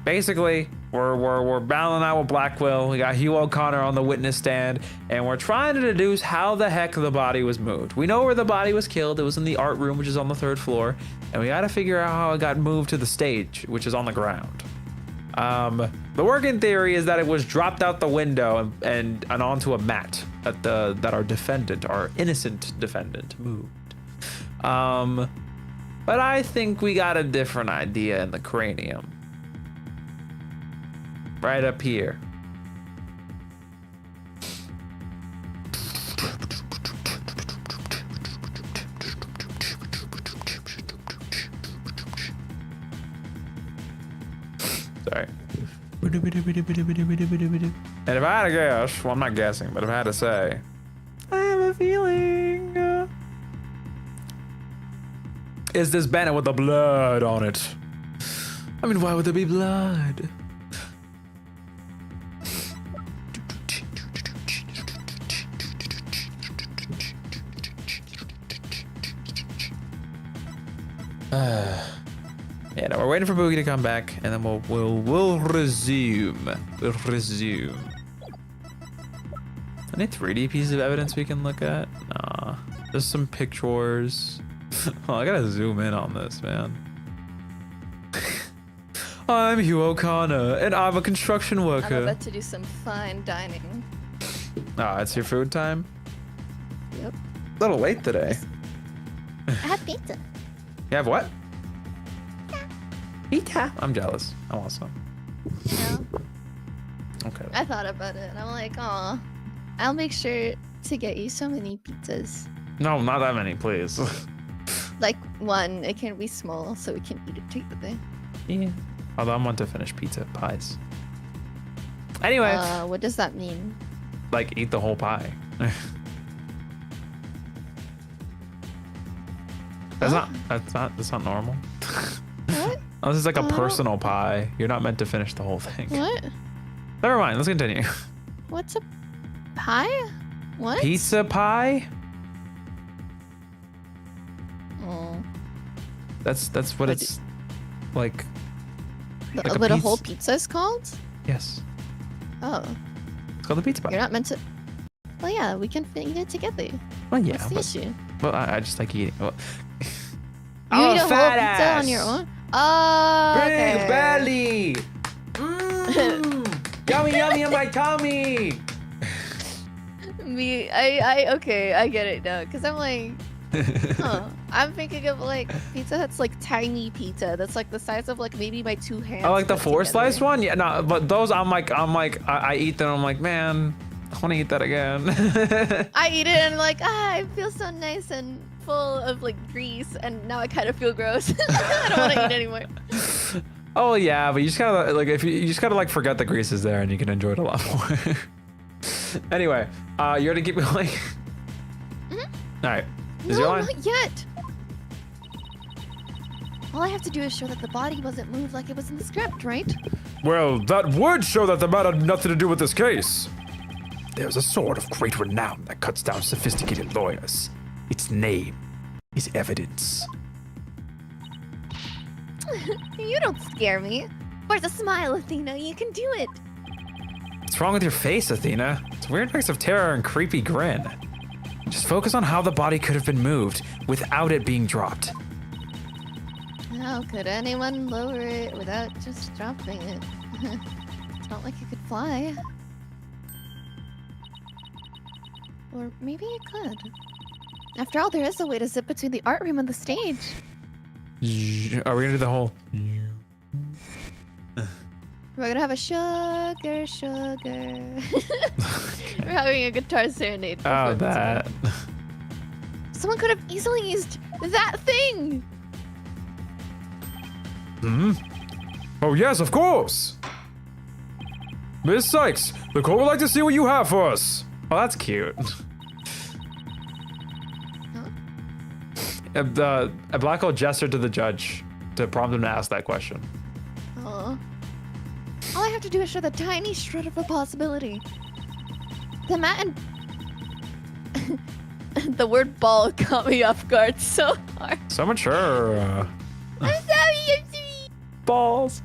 Basically, we're battling out with Blackwell. We got Hugh O'Connor on the witness stand, and we're trying to deduce how the heck the body was moved. We know where the body was killed. It was in the art room, which is on the 3rd floor, and we got to figure out how it got moved to the stage, which is on the ground. The working theory is that it was dropped out the window and onto a mat that our innocent defendant moved. But I think we got a different idea in the cranium. Right up here. Sorry. And if I had to guess, well, I'm not guessing, but if I had to say, I have a feeling. Is this banner with the blood on it? I mean, why would there be blood? Yeah, no, we're waiting for Boogie to come back, and then we'll resume. We'll resume. Any 3D pieces of evidence we can look at? Nah, just some pictures. Oh, I gotta zoom in on this, man. I'm Hugh O'Connor, and I'm a construction worker. I'm about to do some fine dining. Ah, it's your food time? Yep. A little late today. I have pizza. You have what? Pizza. I'm jealous. I want some. You know, Okay. I thought about it, and I'm like, aw, I'll make sure to get you so many pizzas. No, not that many, please. Like one, it can be small, so we can eat it together. Yeah. Although I'm on to finish pizza pies. Anyway, What does that mean? like eat the whole pie. That's not normal. What? Oh, this is like a Oh. personal pie. You're not meant to finish the whole thing. What? Never mind. Let's continue. What's a pie? What? Pizza pie? Oh. That's what it's like. Like What a whole pizza is called? Yes. Oh. It's called the pizza pie. You're not meant to. Well, yeah, we can eat it together. Well, yeah. What's the issue? Well, I just like eating. Well, You I'm eat a whole pizza ass. on your own? Oh, okay. Big belly. Yummy, yummy in my tummy. Okay, I get it now. Cause I'm like, huh. I'm thinking of like Pizza Hut's like tiny pizza that's like the size of like maybe my 2 hands. I like the put 4 slice together. one. Yeah, no, but those I eat them. I'm like, man, I want to eat that again. I eat it and like, I feel so nice and full of like grease, and now I kind of feel gross. I don't want to eat anymore. Oh yeah, but you just gotta like you just gotta like forget the grease is there and you can enjoy it a lot more. Anyway, you ready to keep going? Mhm. All right. Is your No, line? not yet. All I have to do is show that the body wasn't moved like it was in the script, right? Well, that would show that the matter had nothing to do with this case. There's a sword of great renown that cuts down sophisticated lawyers. Its name is evidence. You don't scare me. Where's a smile, Athena? You can do it. What's wrong with your face, Athena? It's a weird mix of terror and creepy grin. Just focus on how the body could have been moved without it being dropped. How could anyone lower it without just dropping it? It's not like it could fly. Or maybe it could. After all, there is a way to zip between the art room and the stage. Are we gonna do the whole? We're gonna have a sugar, sugar. We're having a guitar serenade. Oh, performance, that. right? Someone could have easily used that thing. Hmm? Oh, yes, of course. Miss Sykes, the court would like to see what you have for us. Oh, that's cute. A black hole gestured to the judge to prompt him to ask that question. Oh. All I have to do is show the tiny shred of a possibility. The mat and the word ball caught me off guard so hard. So mature. I'm sorry, I'm sorry. Balls.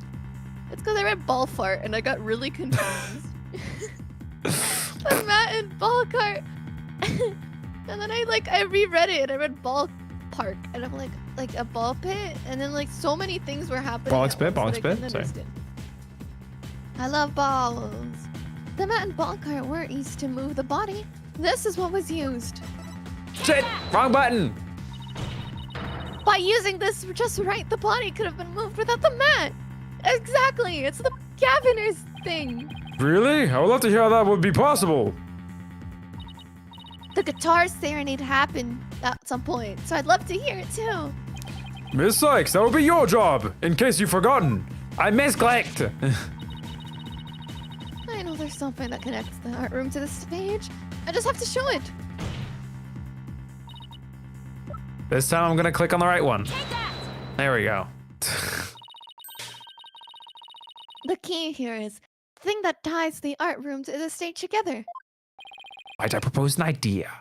It's because I read ball fart and I got really confused. The mat and ball cart. And then I reread it and I read ball park and I'm like a ball pit, and then like so many things were happening. Ball at spit, once ball that I spit, couldn't sorry. understand. I love balls. The mat and ball cart weren't used to move the body. This is what was used. Shit! Wrong button! By using this just right, the body could have been moved without the mat. Exactly. It's the Gaviner's thing. Really? I would love to hear how that would be possible. The guitar serenade happened at some point, so I'd love to hear it too. Miss Sykes, that would be your job, in case you've forgotten. I misclicked! I know there's something that connects the art room to the stage. I just have to show it. This time I'm gonna click on the right one. There we go. The key here is the thing that ties the art room to the stage together. Might I propose an idea?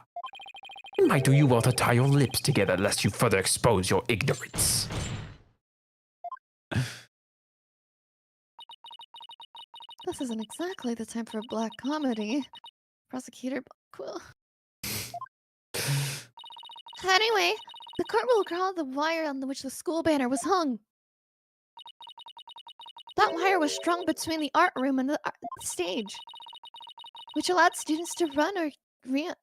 It might do you well to tie your lips together lest you further expose your ignorance. This isn't exactly the time for a black comedy. Prosecutor Quill. Anyway, the court will recall the wire on which the school banner was hung. That wire was strung between the art room and the stage, which allowed students to run or reel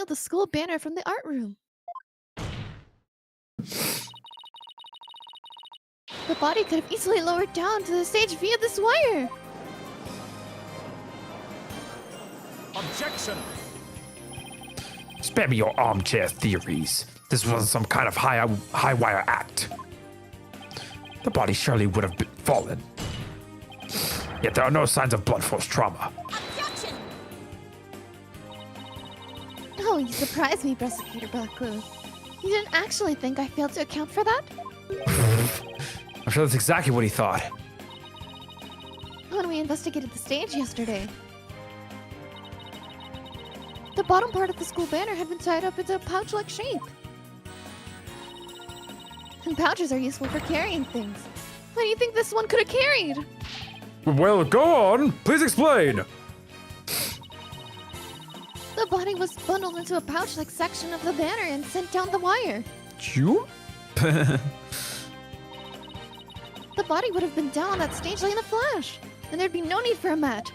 the school banner from the art room. The body could have easily lowered down to the stage via this wire. Objection! Spare me your armchair theories. This wasn't some kind of high wire act. The body surely would have fallen. Yet there are no signs of blunt force trauma. Objection! Oh, you surprised me, Prosecutor Blackclue. You didn't actually think I failed to account for that? I'm sure that's exactly what he thought. When we investigated the stage yesterday. the bottom part of the school banner had been tied up into a pouch-like shape. And pouches are useful for carrying things. What do you think this one could have carried? Well, go on. Please explain. The body was bundled into a pouch-like section of the banner and sent down the wire. You? The body would have been down on that stage like in a flash, and there'd be no need for a mat.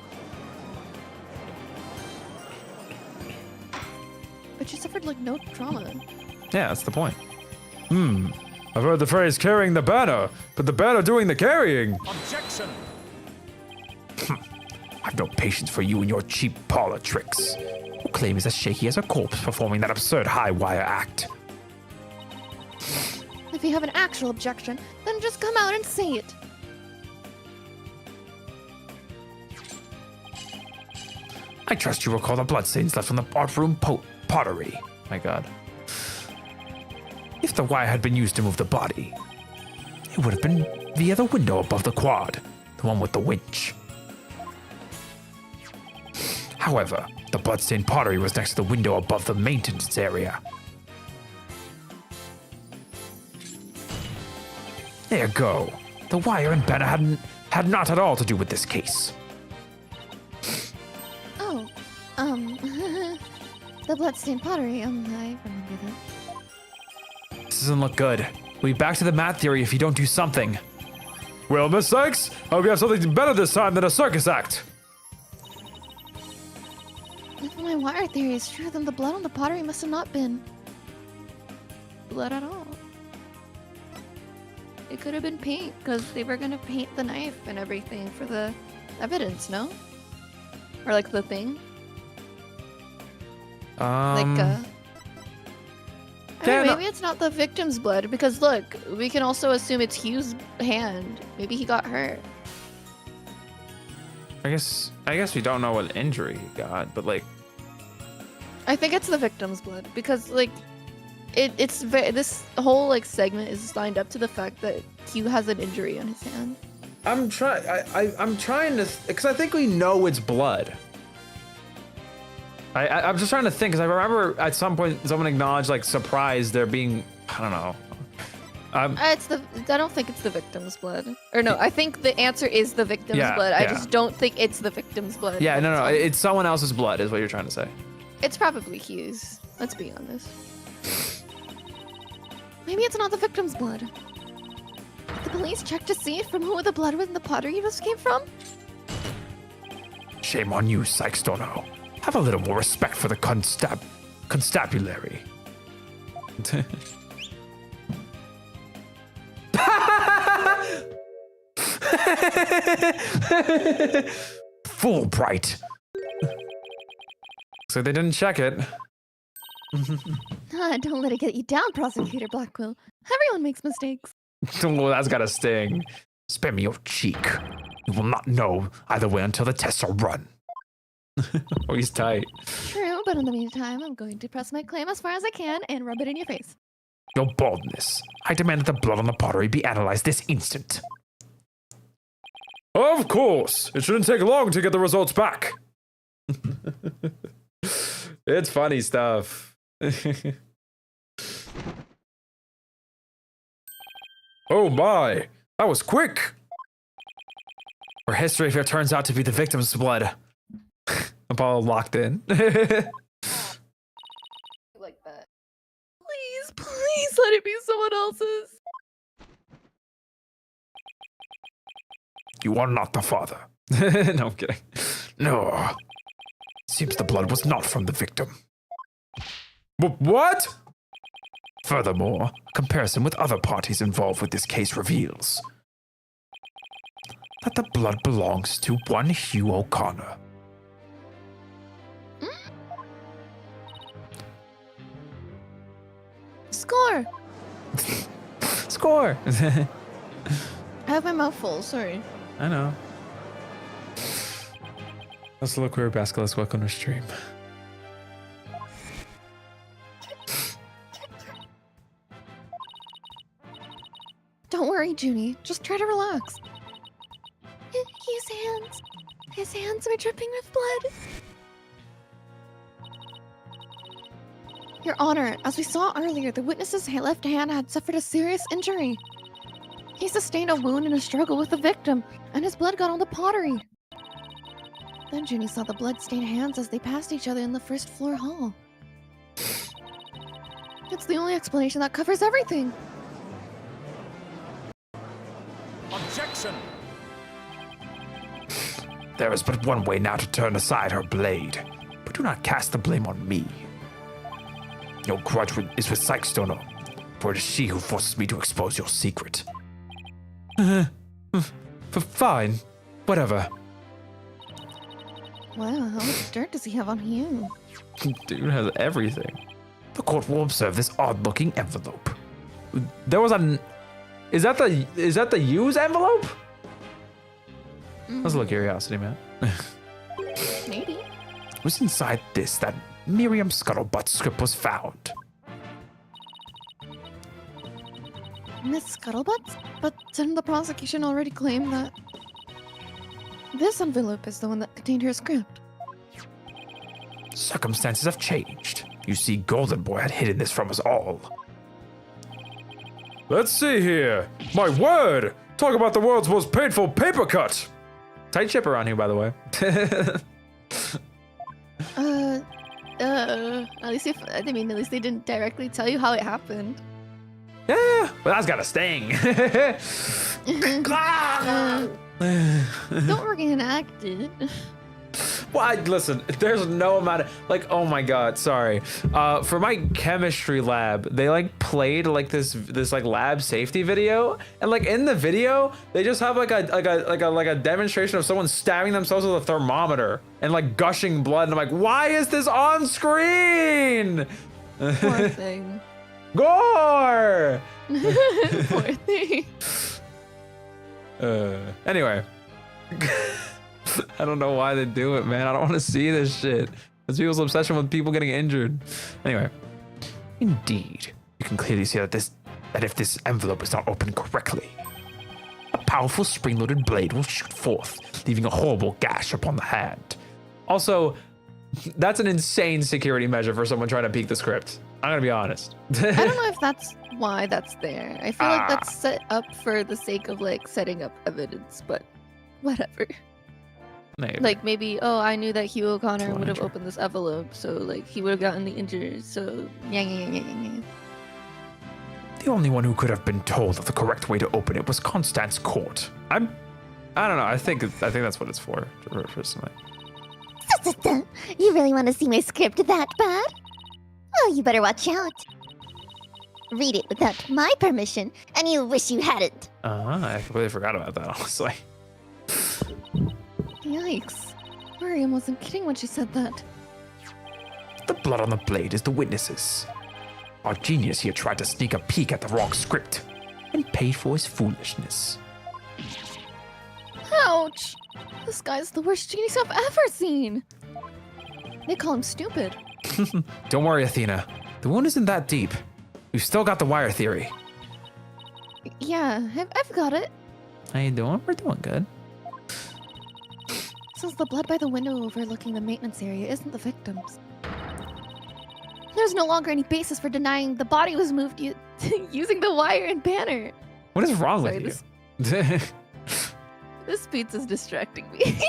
But she suffered like no trauma. Yeah, that's the point. I've heard the phrase carrying the banner, but the banner doing the carrying. Objection! I've no patience for you and your cheap parlor tricks. Your claim is as shaky as a corpse performing that absurd high wire act. If you have an actual objection, then just come out and say it. I trust you recall the bloodstains left from the art room pottery. My God. If the wire had been used to move the body, it would have been via the window above the quad, the one with the winch. However, the bloodstained pottery was next to the window above the maintenance area. There you go. The wire and banner had not at all to do with this case. Oh, the bloodstained pottery, I remember that. This doesn't look good. We'll be back to the mat theory if you don't do something. Well, Miss Sykes, I hope you have something better this time than a circus act. If my wire theory is true, then the blood on the pottery must have not been blood at all. It could have been paint, because they were going to paint the knife and everything for the evidence, no? Or like the thing? I mean, maybe it's not the victim's blood, because look, we can also assume it's Hugh's hand. Maybe he got hurt. I guess we don't know what injury he got, but like, I think it's the victim's blood, because like, this whole like segment is lined up to the fact that Hugh has an injury on his hand. I'm trying to, because I think we know it's blood. I'm just trying to think, because I remember at some point someone acknowledged like surprise there being, I don't know. I don't think it's the victim's blood. Or no, I think the answer is the victim's blood. I just don't think it's the victim's blood. Yeah, no, it's someone else's blood is what you're trying to say. It's probably Hugh's. Let's be honest. Maybe it's not the victim's blood. Did the police check to see from who the blood in the pottery came from? Shame on you, Sykes Dono. Have a little more respect for the constabulary. Fulbright. So they didn't check it. Don't let it get you down, Prosecutor Blackwell. Everyone makes mistakes. Well, that's gotta sting. Spare me your cheek. You will not know either way until the tests are run. Oh, he's tight. True, but in the meantime, I'm going to press my claim as far as I can and rub it in your face. Your baldness. I demand that the blood on the pottery be analyzed this instant. Of course. It shouldn't take long to get the results back. It's funny stuff. Oh my, that was quick. For history, if it turns out to be the victim's blood. Apollo locked in. Like that. Please let it be someone else's. You are not the father. No, I'm kidding. No. Seems the blood was not from the victim. What? Furthermore, comparison with other parties involved with this case reveals that the blood belongs to one Hugh O'Connor. Score! Score! I have my mouth full, sorry. I know. Let's look where Basculus, welcome to stream. Don't worry, Junie. Just try to relax. His hands were dripping with blood. Your Honor, as we saw earlier, the witness's left hand had suffered a serious injury. He sustained a wound in a struggle with the victim, and his blood got on the pottery. Then Junie saw the blood-stained hands as they passed each other in the first floor hall. It's the only explanation that covers everything. Objection! There is but one way now to turn aside her blade, but do not cast the blame on me. Your grudge is with Sykestoner, for it is she who forces me to expose your secret. Fine. Whatever. Wow, how much dirt does he have on you? Dude has everything. The court will observe this odd-looking envelope. There was a... Is that the use envelope? That's a little curiosity, man. Maybe. It was inside this that Miriam Scuttlebutt's script was found. Miss Scuttlebutt? But didn't the prosecution already claim that this envelope is the one that contained her script? Circumstances have changed. You see, Golden Boy had hidden this from us all. Let's see here. My word! Talk about the world's most painful paper cut! Tight ship around here, by the way. At least at least they didn't directly tell you how it happened. Yeah, but that's got a sting. Don't reenact it. Well, listen, there's no amount of, like, oh my god, sorry. For my chemistry lab, they like played like this like lab safety video, and like in the video, they just have like a demonstration of someone stabbing themselves with a thermometer and like gushing blood, and I'm like, why is this on screen? Poor thing. Gore! Poor thing. Anyway. I don't know why they do it, man. I don't want to see this shit. It's people's obsession with people getting injured. Anyway. Indeed, you can clearly see that if this envelope is not opened correctly, a powerful spring-loaded blade will shoot forth, leaving a horrible gash upon the hand. Also, that's an insane security measure for someone trying to peek the script. I'm gonna be honest. I don't know if that's why that's there. I feel like that's set up for the sake of like setting up evidence, but whatever. Maybe. Like maybe, oh, I knew that Hugh O'Connor would have True. opened this envelope, so like he would have gotten the injuries. So yeah. The only one who could have been told of the correct way to open it was Constance Court. I don't know. I think that's what it's for, personally. You really want to see my script that bad? Oh, you better watch out. Read it without my permission, and you'll wish you hadn't. I completely forgot about that, honestly. Yikes. Miriam wasn't kidding when she said that. The blood on the blade is the witness's. Our genius here tried to sneak a peek at the wrong script and paid for his foolishness. Ouch! This guy's the worst genius I've ever seen. They call him stupid. Don't worry, Athena. The wound isn't that deep. We've still got the wire theory. Yeah, I've got it. How you doing? We're doing good. Since the blood by the window overlooking the maintenance area isn't the victim's, there's no longer any basis for denying the body was moved using the wire and banner. What is wrong Sorry, with you? This pizza's distracting me.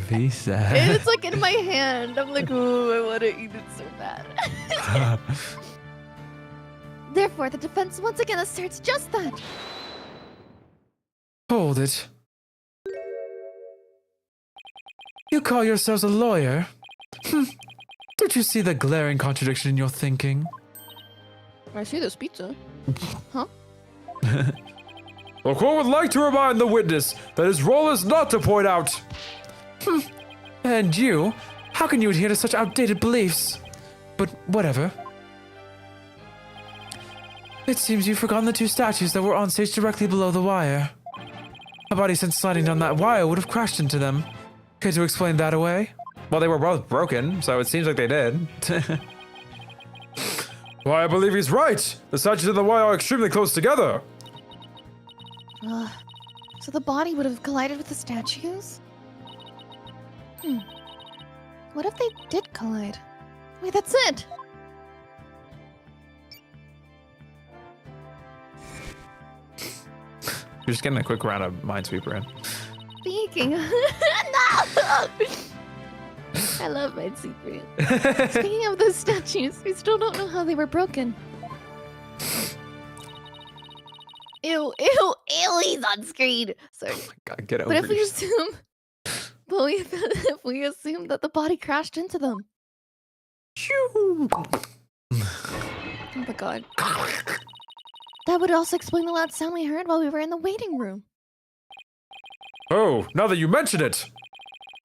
Pizza. It's like in my hand. I'm like, oh, I want to eat it so bad. Therefore, the defense once again asserts just that. Hold it. You call yourselves a lawyer? Don't you see the glaring contradiction in your thinking? I see this pizza. Huh? The court would like to remind the witness that his role is not to point out. And you? How can you adhere to such outdated beliefs? But whatever. It seems you've forgotten the two statues that were on stage directly below the wire. A body sent sliding down that wire would have crashed into them. Care to explain that away? Well, they were both broken, so it seems like they did. Why, I believe he's right. The statues and the wire are extremely close together. So the body would have collided with the statues? What if they did collide? Wait, that's it! You're just getting a quick round of Minesweeper in. Speaking of... No! I love Minesweeper. Speaking of those statues, we still don't know how they were broken. Ew, ew, ew, he's on screen. Sorry. Oh my God, get over But if we yourself. assume... But if we assume that the body crashed into them. Oh my God. That would also explain the loud sound we heard while we were in the waiting room. Oh, now that you mention it,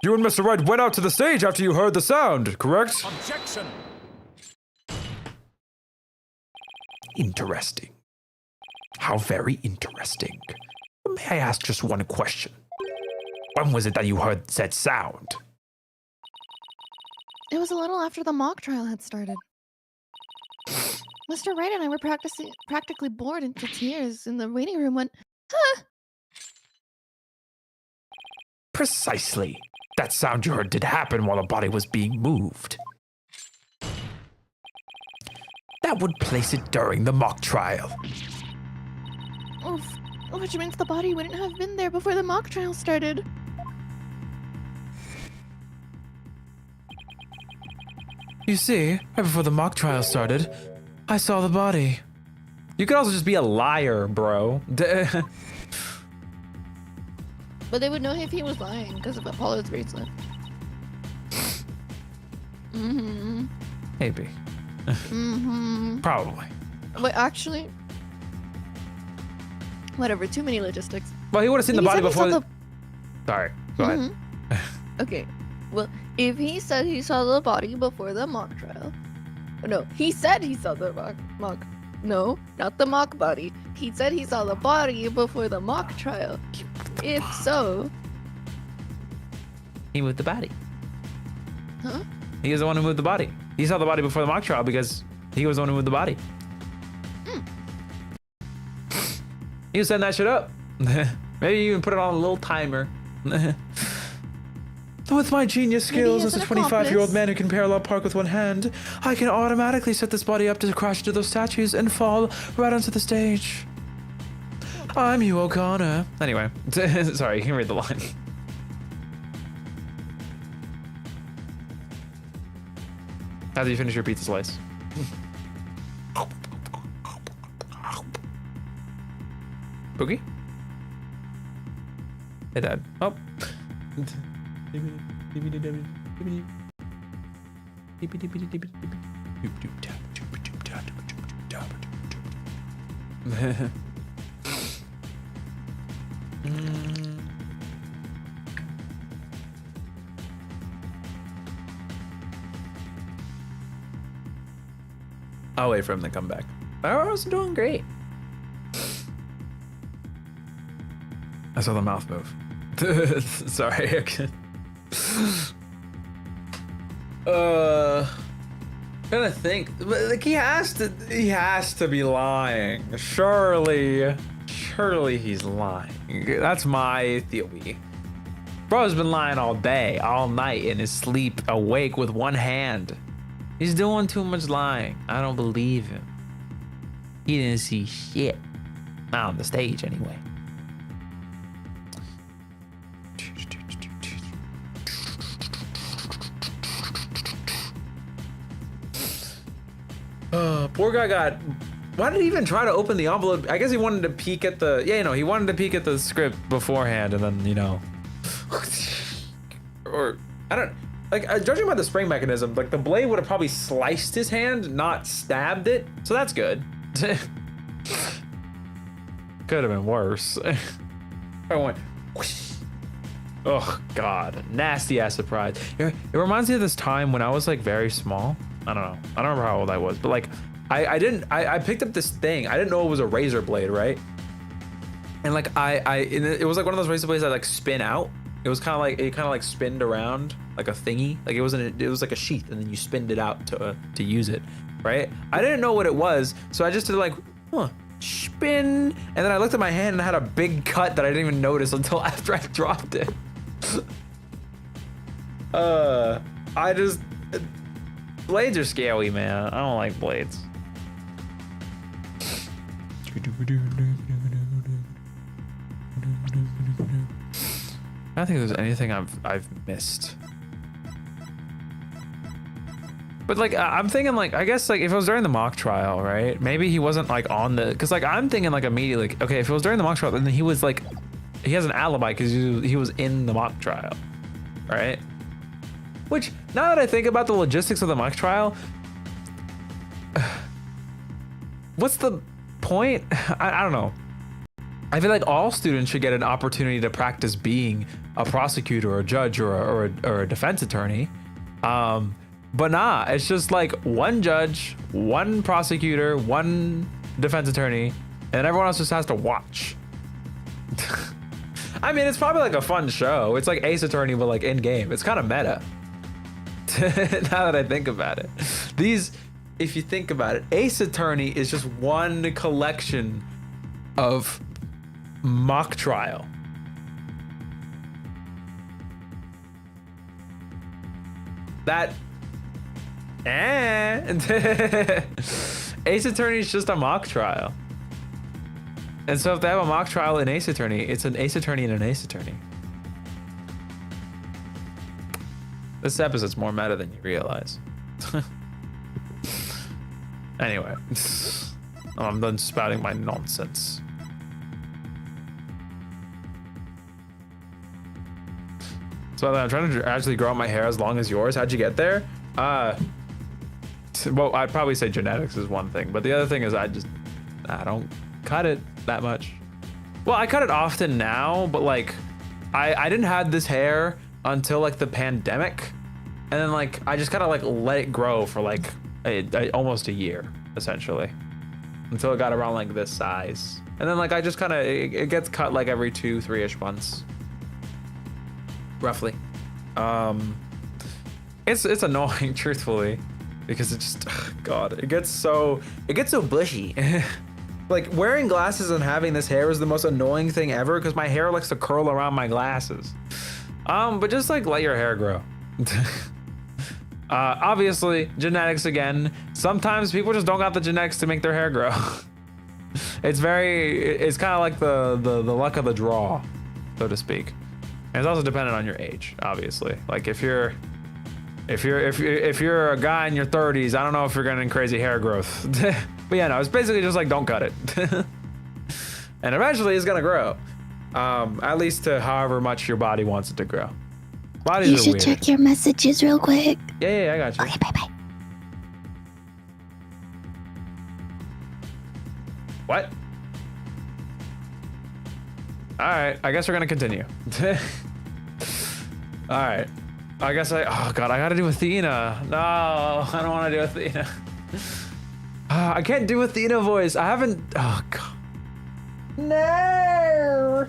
you and Mr. Wright went out to the stage after you heard the sound, correct? Objection! Interesting. How very interesting. May I ask just one question? When was it that you heard said sound? It was a little after the mock trial had started. Mr. Wright and I were practically bored into tears in the waiting room when... Huh! Precisely. That sound you heard did happen while the body was being moved. That would place it during the mock trial. Oof. Which means the body wouldn't have been there before the mock trial started. You see, right before the mock trial started, I saw the body. You could also just be a liar, bro. But they would know if he was lying because of Apollo's bracelet. Mm-hmm. Maybe. Mm-hmm. Probably. But actually... Whatever, too many logistics. Well, he would have seen the He body said he saw before. the- Sorry, go ahead. Mhm. Okay, well, if he said he saw the body before the mock trial... No, he said he saw the mock... No, not the mock body. He said he saw the body before the mock trial. If so... He moved the body. Huh? He was the one who moved the body. He saw the body before the mock trial because he was the one who moved the body. He was setting that shit up. Maybe you even put it on a little timer. With my genius Maybe skills he's as a an 25-year-old accomplice. man who can parallel park with one hand, I can automatically set this body up to crash into those statues and fall right onto the stage. I'm Hugh O'Connor. Anyway, sorry, you can read the line. How do you finish your pizza slice? Boogie? Hey, Dad. Oh. I'll wait for him to come back. I was doing great. I saw the mouth move. Sorry. Trying to think. Like he has to be lying. Surely he's lying. That's my theory. Bro's been lying all day, all night, in his sleep, awake with one hand. He's doing too much lying. I don't believe him. He didn't see shit. Not on the stage, anyway. Poor guy got... Why did he even try to open the envelope? I guess he wanted to peek at the... Yeah, he wanted to peek at the script beforehand and then, or... I don't... Like, judging by the spring mechanism, like, the blade would have probably sliced his hand, not stabbed it. So that's good. Could have been worse. I went... Whoosh. Oh, God. Nasty-ass surprise. It reminds me of this time when I was, like, very small. I don't know. I don't remember how old I was, but, like, I picked up this thing. I didn't know it was a razor blade, right? And, like, it was, like, one of those razor blades that, like, spin out. It was kind of like spinned around like a thingy. Like it was like a sheath, and then you spinned it out to use it, right? I didn't know what it was, so I just did like, spin, and then I looked at my hand and I had a big cut that I didn't even notice until after I dropped it. Blades are scary, man. I don't like blades. I don't think there's anything I've missed. But like I'm thinking like I guess like if it was during the mock trial, right? Maybe he wasn't like on the because like I'm thinking like immediately like, okay, if it was during the mock trial, then he was like he has an alibi because he was in the mock trial, right? Which now that I think about the logistics of the mock trial, what's the point? I don't know. I feel like all students should get an opportunity to practice being a prosecutor or a judge or a defense attorney. But nah, it's just like one judge, one prosecutor, one defense attorney, and everyone else just has to watch. I mean, it's probably like a fun show. It's like Ace Attorney, but like in game. It's kind of meta. Now that I think about it, if you think about it, Ace Attorney is just one collection of mock trial. Ace Attorney is just a mock trial. And so if they have a mock trial in Ace Attorney, it's an Ace Attorney and an Ace Attorney. This episode's more meta than you realize. Anyway, I'm done spouting my nonsense. So I'm trying to actually grow out my hair as long as yours. How'd you get there? Well, I'd probably say genetics is one thing, but the other thing is I don't cut it that much. Well, I cut it often now, but like I didn't have this hair until like the pandemic, and then like I just kind of like let it grow for like almost a year essentially until it got around like this size, and then like I just kind of it gets cut like every 2-3ish months roughly. It's annoying truthfully because it just God, it gets so bushy. Like wearing glasses and having this hair is the most annoying thing ever because my hair likes to curl around my glasses. But just like let your hair grow. Obviously genetics again. Sometimes people just don't got the genetics to make their hair grow. It's kind of like the luck of the draw, so to speak. And it's also dependent on your age, obviously. Like if you're a guy in your 30s, I don't know if you're getting crazy hair growth. But yeah, no, it's basically just like don't cut it. And eventually it's gonna grow. At least to however much your body wants it to grow. Bodies you are should weird. check your messages real quick. Yeah, I got you. Okay, bye. What? Alright, I guess we're gonna continue. Alright. Oh god, I gotta do Athena. No, I don't wanna do Athena. I can't do Athena voice. I haven't, oh god. No!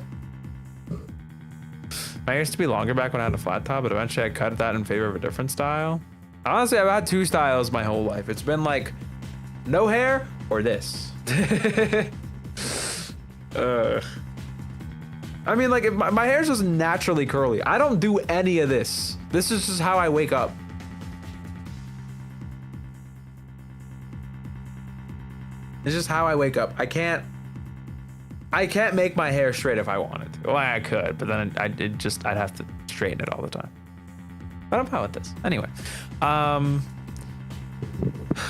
My hair used to be longer back when I had a flat top, but eventually I cut that in favor of a different style. Honestly, I've had 2 styles my whole life. It's been like no hair or this. I mean, like, my hair's just naturally curly. I don't do any of this. This is just how I wake up. It's just how I wake up. I can't make my hair straight if I wanted to. Well, I could, but then I'd have to straighten it all the time. But I'm fine with this. Anyway, oh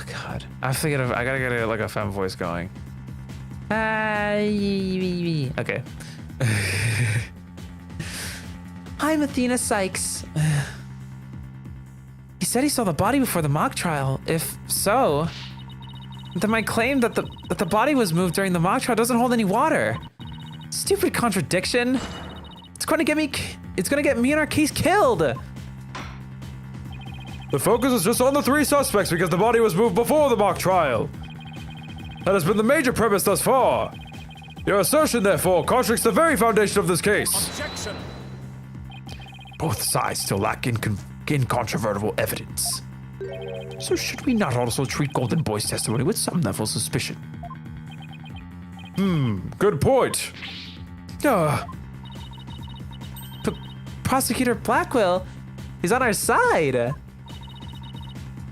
God, I gotta get like a femme voice going. Okay. I'm Athena Sykes. He said he saw the body before the mock trial. If so, then my claim that the body was moved during the mock trial doesn't hold any water. Stupid contradiction. It's gonna get me and our case killed. The focus is just on the 3 suspects because the body was moved before the mock trial. That has been the major premise thus far. Your assertion, therefore, contradicts the very foundation of this case. Objection! Both sides still lack incontrovertible evidence. So should we not also treat Golden Boy's testimony with some level of suspicion? Good point. Prosecutor Blackwell, he's on our side.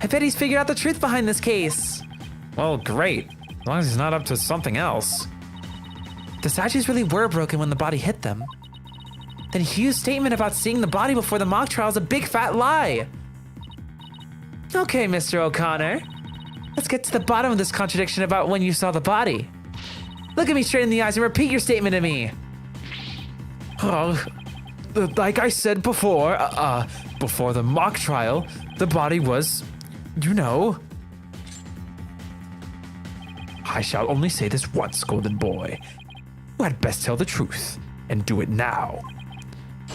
I bet he's figured out the truth behind this case. Well, great. As long as he's not up to something else. the statues really were broken when the body hit them, then Hugh's statement about seeing the body before the mock trial is a big fat lie. Okay, Mr. O'Connor. Let's get to the bottom of this contradiction about when you saw the body. Look at me straight in the eyes and repeat your statement to me. Oh, like I said before, before the mock trial, the body was, you know. I shall only say this once, golden boy. You had best tell the truth, and do it now.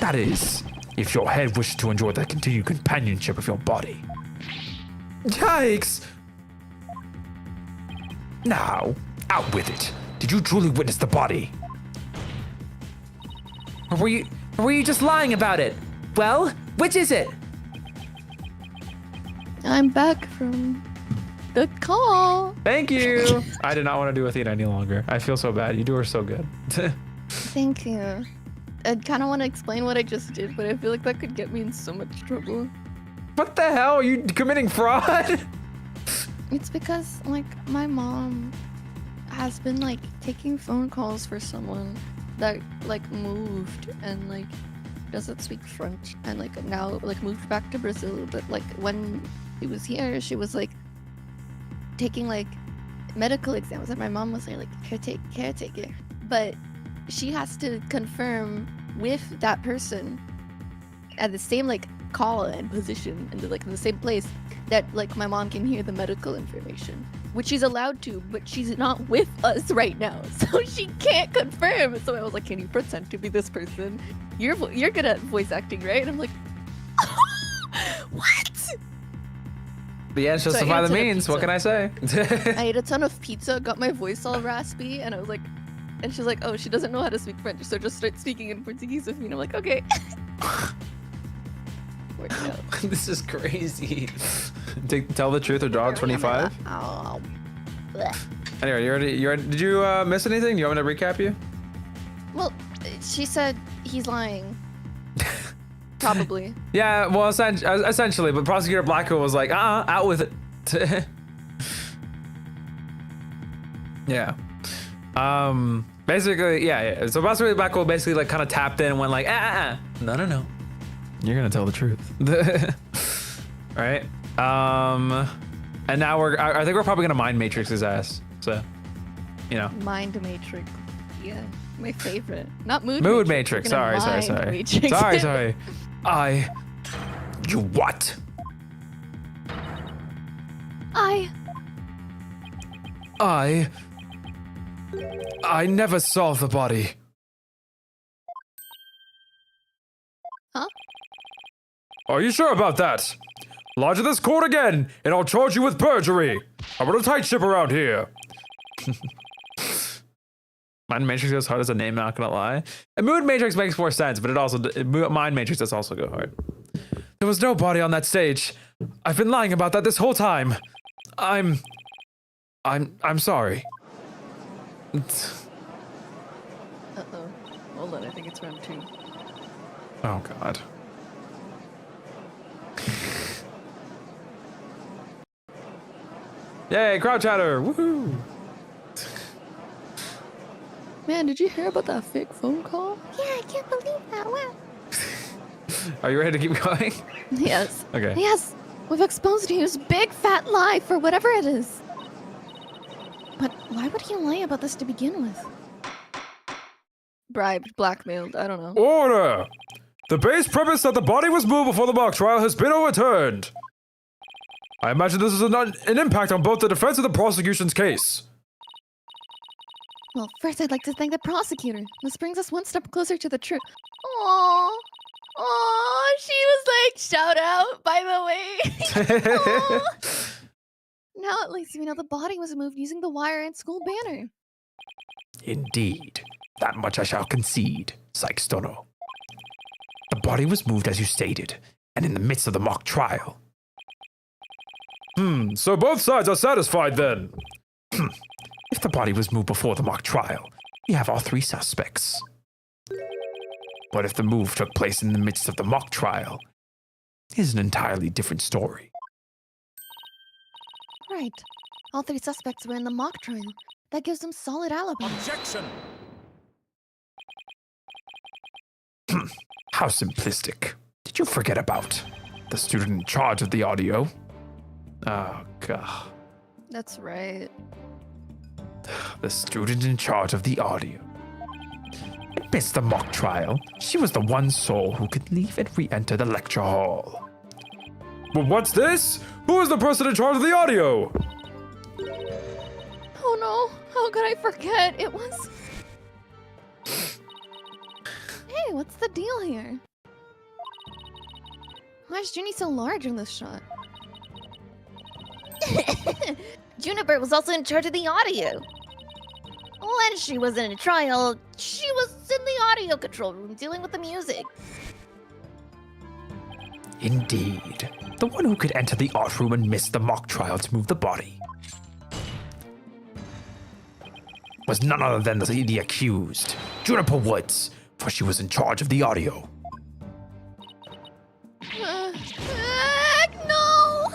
That is, if your head wishes to enjoy the continued companionship of your body. Yikes! Now, out with it. Did you truly witness the body? Or were you just lying about it? Well, which is it? I'm back from the call. Thank you. I did not want to do Athena any longer. I feel so bad. You do her so good. Thank you. I kind of want to explain what I just did, but I feel like that could get me in so much trouble. What the hell? Are you committing fraud? It's because, like, my mom has been, like, taking phone calls for someone that, like, moved and, like, doesn't speak French and, like, now, like, moved back to Brazil. But, like, when she was here, she was, like, taking, like, medical exams. And my mom was like, caretaker. But she has to confirm with that person at the same, like, call and position and, like, in the same place that, like, my mom can hear the medical information, which she's allowed to, but she's not with us right now, so she can't confirm. So I was like, can you pretend to be this person? You're good at voice acting, right? And I'm like, what? The ends So I justify ate a the ton of means. What pizza. can I say? I ate a ton of pizza, got my voice all raspy, and I was like, and she's like, oh, she doesn't know how to speak French, so just start speaking in Portuguese with me. And I'm like, okay. Worked out. This is crazy. Tell the truth or draw 25. Oh. Blech. Anyway, you ready? Did you miss anything? Do you want me to recap you? Well, she said he's lying. Probably. Yeah, well, essentially, but Prosecutor Blackwell was like, out with it. Yeah. Basically, yeah. So Prosecutor Blackwell basically, like, kind of tapped in and went like, no. You're gonna tell the truth. Right? And now I think we're probably gonna mind matrix his ass. So, you know. Mind Matrix. Yeah, my favorite. Not Mood Matrix. We're gonna Sorry. mind Matrix. Sorry. You what? I never saw the body. Huh? Are you sure about that? Lie to this court again, and I'll charge you with perjury. I'm on a tight ship around here. Mind Matrix goes hard as a name, not gonna lie. And Mood Matrix makes more sense, but Mind Matrix does also go hard. There was no body on that stage. I've been lying about that this whole time. I'm sorry. Uh-oh. Hold on, I think it's round 2. Oh God. Yay, crowd chatter! Woohoo! Man, did you hear about that fake phone call? Yeah, I can't believe that. Wow. Are you ready to keep going? Yes. Okay. Yes, we've exposed Hugh's big fat lie for whatever it is. But why would he lie about this to begin with? Bribed, blackmailed, I don't know. Order! The base premise that the body was moved before the mock trial has been overturned. I imagine this is an impact on both the defense and the prosecution's case. Well, first I'd like to thank the prosecutor. This brings us one step closer to the truth. Aww. Aww, she was like, shout out, by the way. Aw. Now at least we know the body was moved using the wire and school banner. Indeed. That much I shall concede, Sykes-Stono. The body was moved as you stated, and in the midst of the mock trial. So both sides are satisfied then? If the body was moved before the mock trial, we have all 3 suspects. But if the move took place in the midst of the mock trial, it is an entirely different story. Right. All 3 suspects were in the mock trial. That gives them solid alibi. Objection! How simplistic. Did you forget about the student in charge of the audio? Oh, God. That's right. The student in charge of the audio. Amidst the mock trial, she was the one soul who could leave and re-enter the lecture hall. Well, what's this? Who is the person in charge of the audio? Oh no, how could I forget? It was... Hey, what's the deal here? Why is Junie so large in this shot? Juniper was also in charge of the audio. When she was in a trial, she was in the audio control room dealing with the music. Indeed. The one who could enter the art room and miss the mock trial to move the body was none other than the accused, Juniper Woods, for she was in charge of the audio. No!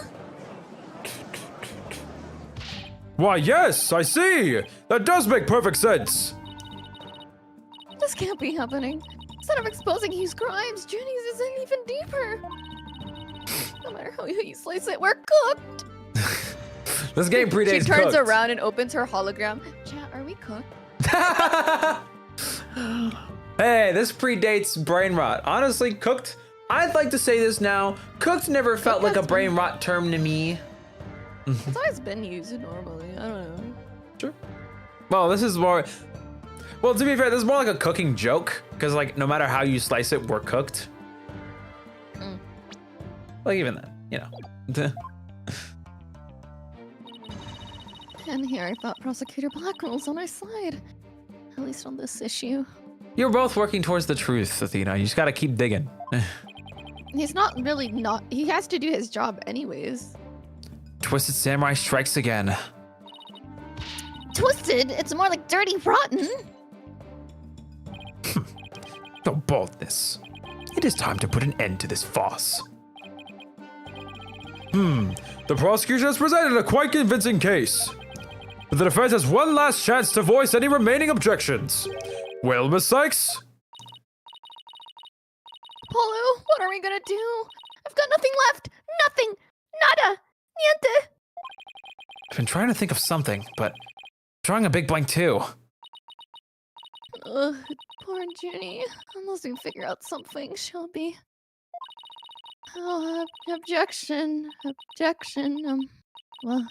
Why, yes, I see. That does make perfect sense. This can't be happening. Instead of exposing Hugh's crimes, Junie's is in even deeper. No matter how you slice it, we're cooked. This game predates She turns Cooked. around and opens her hologram. Chat, are we cooked? Hey, this predates brain rot. Honestly, Cooked, I'd like to say this now. Cooked never felt like a brain rot term to me. It's always been used normally. I don't know. Sure. Well, this is more... Well, to be fair, this is more like a cooking joke. Because, like, no matter how you slice it, we're cooked. Like, even then, you know. And here I thought Prosecutor Black was on our side. At least on this issue. You're both working towards the truth, Athena. You just gotta keep digging. He's not really not... He has to do his job anyways. Twisted Samurai strikes again. Twisted? It's more like dirty rotten. Your boldness. It is time to put an end to this farce. The prosecution has presented a quite convincing case. But the defense has one last chance to voice any remaining objections. Well, Miss Sykes? Polo, what are we gonna do? I've got nothing left. Nothing. Nada. Niente. I've been trying to think of something, but drawing a big blank too. Ugh, poor Junie. Unless we figure out something, she'll be... Oh, objection. Objection. Well,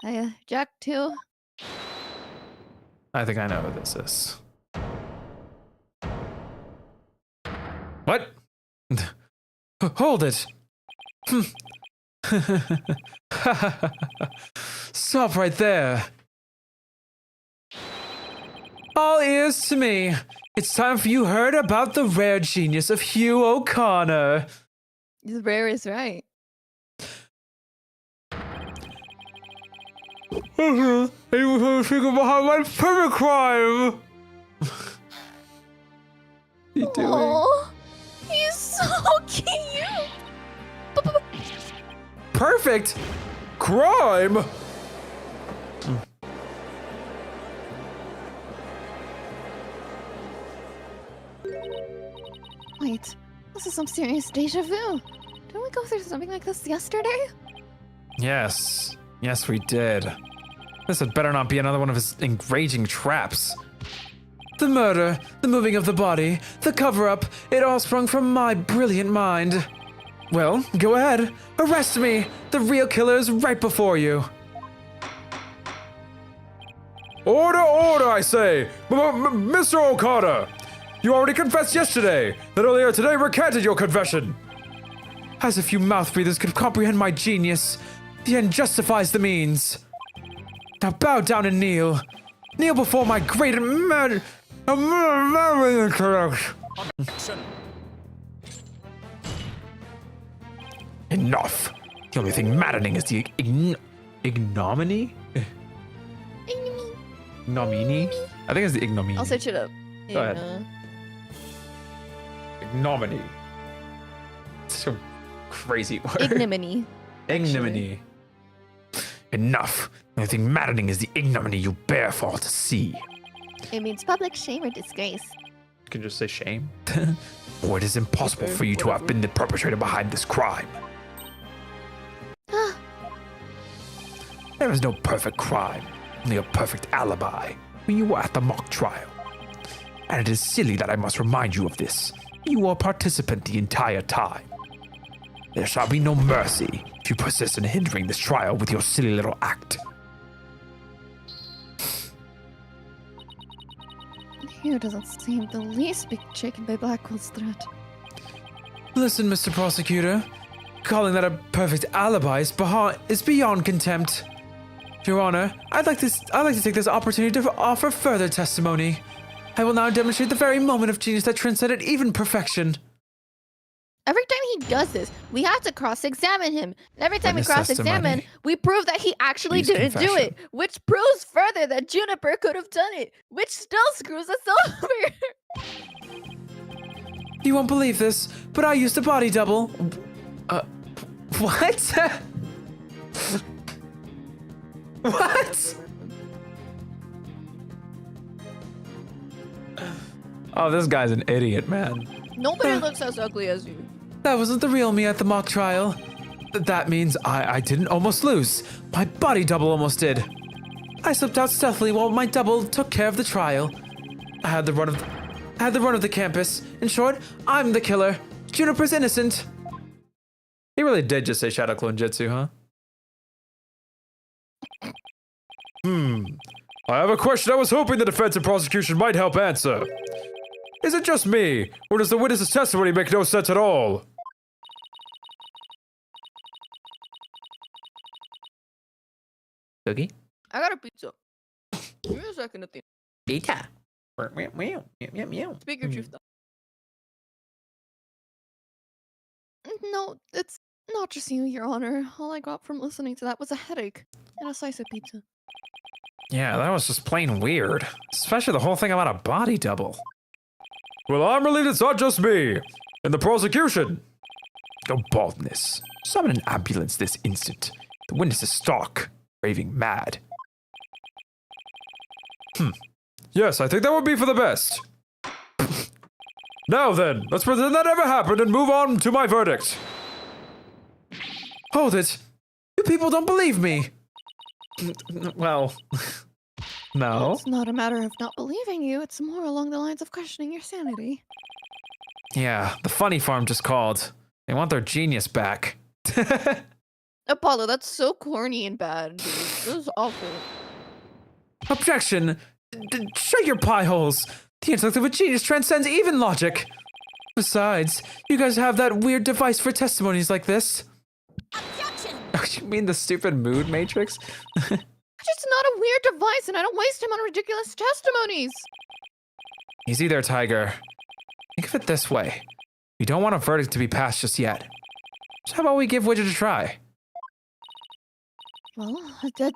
I object to... I think I know what this is. What? Hold it. Stop right there. All ears to me. It's time for you heard about the rare genius of Hugh O'Connor. The rare is right. You were thinking behind my perfect crime. What are you doing? Oh, he's so cute. Perfect crime. Wait, this is some serious deja vu. Didn't we go through something like this yesterday? Yes, we did. This had better not be another one of his enraging traps. The murder, the moving of the body, the cover-up, it all sprung from my brilliant mind. Well, go ahead, arrest me. The real killer is right before you. Order, order, I say! Mr. O'Connor! You already confessed yesterday, that earlier today recanted your confession. As if you mouth breathers could comprehend my genius, the end justifies the means. Now bow down and kneel. Kneel before my great and mad... Enough. The only thing maddening is the Ignominy? Ignominy? I think it's the ignominy. I'll search it up. Go ahead. Ignominy. Such a crazy word. Ignominy. Ignominy. enough. The only thing maddening is the ignominy you bear for all to see. It means public shame or disgrace. can just say shame. Or it is impossible for you to have been the perpetrator behind this crime. There is no perfect crime, only a perfect alibi when you were at the mock trial. And it is silly that I must remind you of this. You were a participant the entire time. There shall be no mercy if you persist in hindering this trial with your silly little act. Here doesn't seem the least bit shaken by Blackwell's threat. Listen, Mr. Prosecutor. Calling that a perfect alibi is beyond contempt. Your Honor, I'd like to take this opportunity to offer further testimony. I will now demonstrate the very moment of genius that transcended even perfection. Every time he does this, we have to cross-examine him. And every time we Witness cross-examine, testimony. we prove that he actually Use didn't do confession. it, which proves further that Juniper could have done it, which still screws us over. You won't believe this, but I used a body double. What? What? Oh, this guy's an idiot, man. Nobody looks as ugly as you. That wasn't the real me at the mock trial. That means I didn't almost lose. My body double almost did. I slipped out stealthily while my double took care of the trial. I had the run of the campus. In short, I'm the killer. Juniper's innocent. He really did just say Shadow Clone Jutsu, huh? I have a question I was hoping the defense and prosecution might help answer. Is it just me, or does the witness's testimony make no sense at all? Cookie? I got a pizza. Give me a second to think. Pizza. Speak your truth, though. No, it's not just you, Your Honor. All I got from listening to that was a headache and a slice of pizza. Yeah, that was just plain weird. Especially the whole thing about a body double. Well, I'm relieved it's not just me. And the prosecution. Your baldness. Summon an ambulance this instant. The witness is stark, raving mad. Yes, I think that would be for the best. Now then, let's pretend that never happened and move on to my verdict. Hold it. You people don't believe me. Well, no. It's not a matter of not believing you. It's more along the lines of questioning your sanity. Yeah, the funny farm just called. They want their genius back. Apollo, that's so corny and bad, dude. This is awful. Objection! Shut your pie holes! The intellect of a genius transcends even logic! Besides, you guys have that weird device for testimonies like this. Objection! Oh, you mean the stupid mood matrix? It's just not a weird device, and I don't waste him on ridiculous testimonies. Easy there, Tiger. Think of it this way. We don't want a verdict to be passed just yet. So how about we give Widget a try? Well,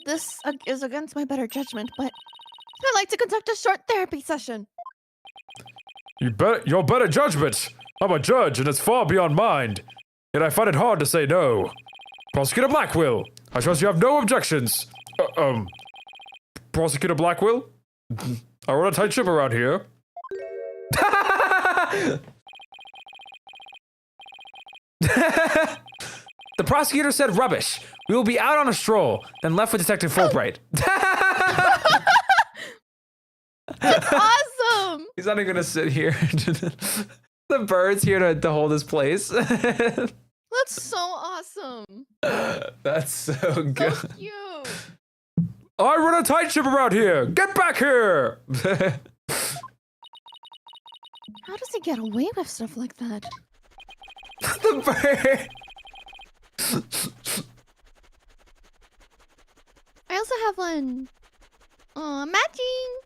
this is against my better judgment, but I'd like to conduct a short therapy session. Your better judgment. I'm a judge, and it's far beyond mine. Yet I find it hard to say no. Prosecutor Blackwell, I trust you have no objections. Prosecutor Blackwell? I run a tight ship around here. The prosecutor said rubbish. We will be out on a stroll, then left with Detective Fulbright. Awesome! He's not even gonna sit here. The bird's here to hold his place. That's so awesome. That's so So good. cute. I run a tight ship around here. Get back here. How does he get away with stuff like that? The bird. I also have one. Matching.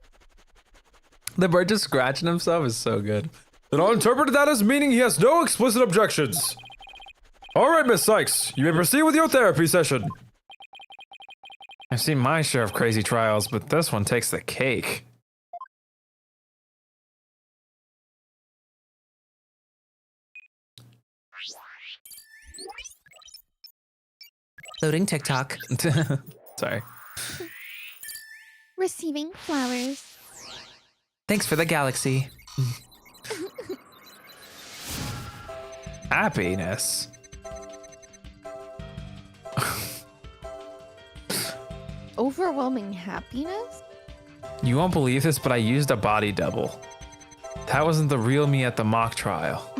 The bird just scratching himself is so good. Then I'll interpret that as meaning he has no explicit objections. All right, Miss Sykes, you may proceed with your therapy session. I've seen my share of crazy trials, but this one takes the cake. Loading TikTok. Sorry. Receiving flowers. Thanks for the galaxy. Happiness. Overwhelming happiness? You won't believe this, but I used a body double. That wasn't the real me at the mock trial.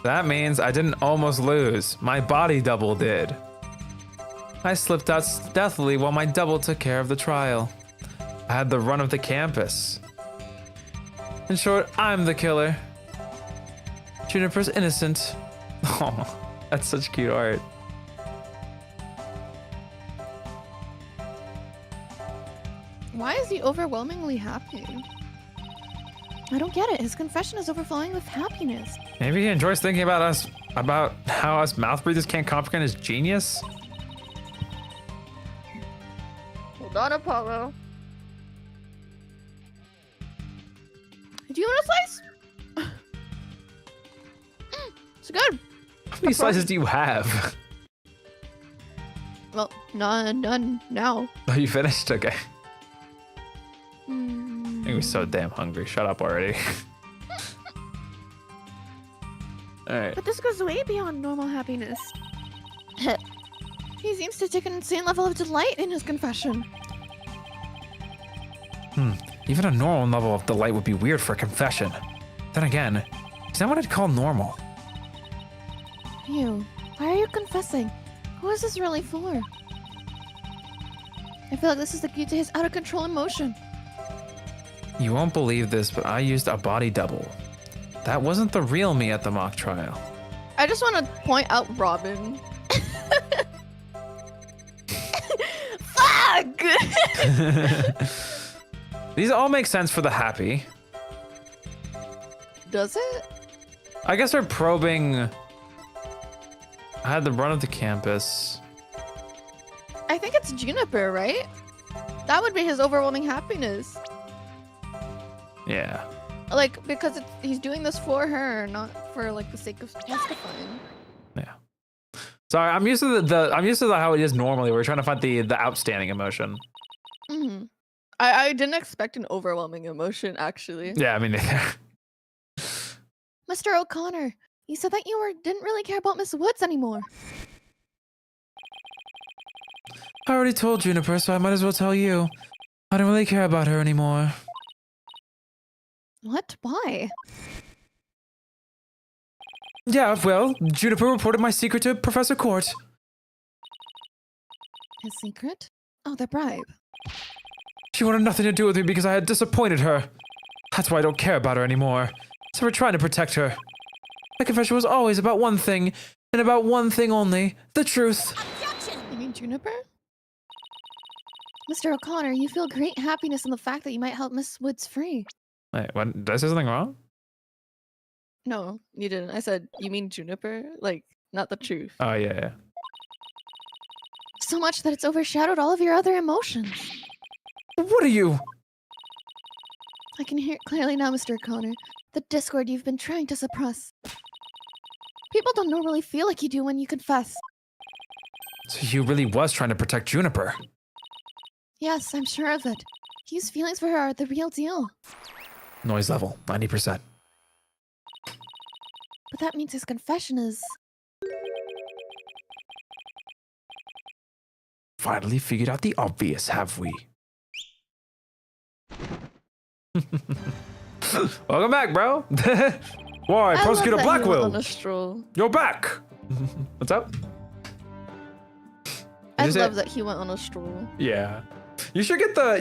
That means I didn't almost lose. My body double did. I slipped out stealthily while my double took care of the trial. I had the run of the campus. In short, I'm the killer. Juniper's innocent. Oh, that's such cute art. Why is he overwhelmingly happy? I don't get it. His confession is overflowing with happiness. Maybe he enjoys thinking about how us mouth breathers can't comprehend his genius. Hold on, Apollo. Do you want a slice? It's good. How many slices do you have? Well, none now. Oh, you finished? Okay. Mm. I think we're so damn hungry. Shut up already. Alright. But this goes way beyond normal happiness. He seems to take an insane level of delight in his confession. Even a normal level of delight would be weird for a confession. Then again, is that what I'd call normal? Ew. Why are you confessing? Who is this really for? I feel like this is the key to his out of control emotion. You won't believe this, but I used a body double. That wasn't the real me at the mock trial. I just want to point out Robin. Fuck! These all make sense for the happy. Does it? I guess they're probing. I had the run of the campus. I think it's Juniper, right? That would be his overwhelming happiness. Yeah. Like, because he's doing this for her, not for like the sake of testifying. Yeah. Sorry, I'm used to I'm used to how it is normally. We're trying to find the outstanding emotion. Mm-hmm. I didn't expect an overwhelming emotion, actually. Yeah, I mean, Mr. O'Connor, you said that you didn't really care about Miss Woods anymore. I already told Juniper, so I might as well tell you. I don't really care about her anymore. What? Why? Yeah, well, Juniper reported my secret to Professor Court. His secret? Oh, the bribe. She wanted nothing to do with me because I had disappointed her. That's why I don't care about her anymore. So we're trying to protect her. My confession was always about one thing, and about one thing only, the truth. You mean Juniper? Mr. O'Connor, you feel great happiness in the fact that you might help Miss Woods free. Wait, what? Did I say something wrong? No, you didn't. I said, you mean Juniper? Like, not the truth. Oh, yeah. So much that it's overshadowed all of your other emotions. What are you? I can hear it clearly now, Mr. O'Connor. The discord you've been trying to suppress. People don't normally feel like you do when you confess. So you really was trying to protect Juniper. Yes, I'm sure of it. Hugh's feelings for her are the real deal. Noise level, 90%. But that means his confession is... Finally figured out the obvious, have we? Welcome back, bro. Why, I Prosecutor love that he went Blackwell? on a stroll. You're back! What's up? I you say- love that he went on a stroll. Yeah. You should get the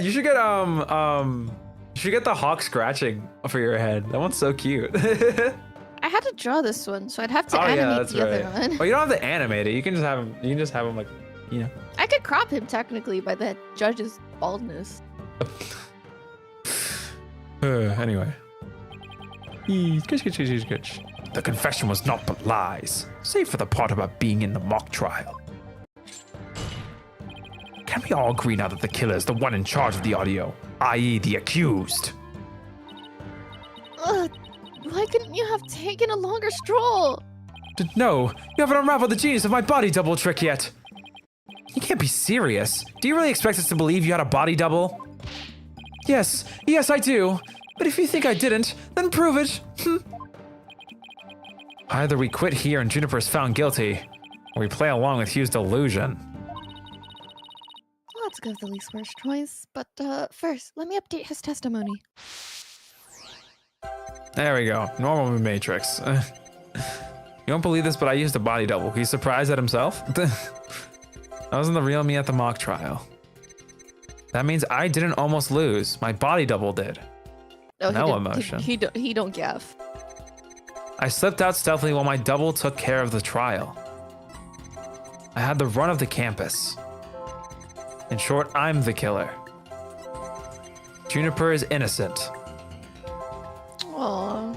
hawk scratching for your head. That one's so cute. I had to draw this one, so I'd have to Oh, yeah, animate that's the right. other one. Well, you don't have to animate it. You can just have him. You can just have him like, you know. I could crop him technically by the judge's baldness. Anyway. The confession was naught but lies, save for the part about being in the mock trial. Can we all agree now that the killer is the one in charge of the audio, i.e. the accused? Why couldn't you have taken a longer stroll? No, you haven't unraveled the genius of my body double trick yet. You can't be serious. Do you really expect us to believe you had a body double? Yes, I do. But if you think I didn't, then prove it. Either we quit here and Juniper is found guilty, or we play along with Hugh's delusion. Let's go with the least worst choice. But first, let me update his testimony. There we go. Normal Matrix. You won't believe this, but I used a body double. He's surprised at himself. That wasn't the real me at the mock trial. That means I didn't almost lose. My body double did. Oh, No emotion. He don't gaff. I slipped out stealthily while my double took care of the trial. I had the run of the campus. In short, I'm the killer. Juniper is innocent. Aww.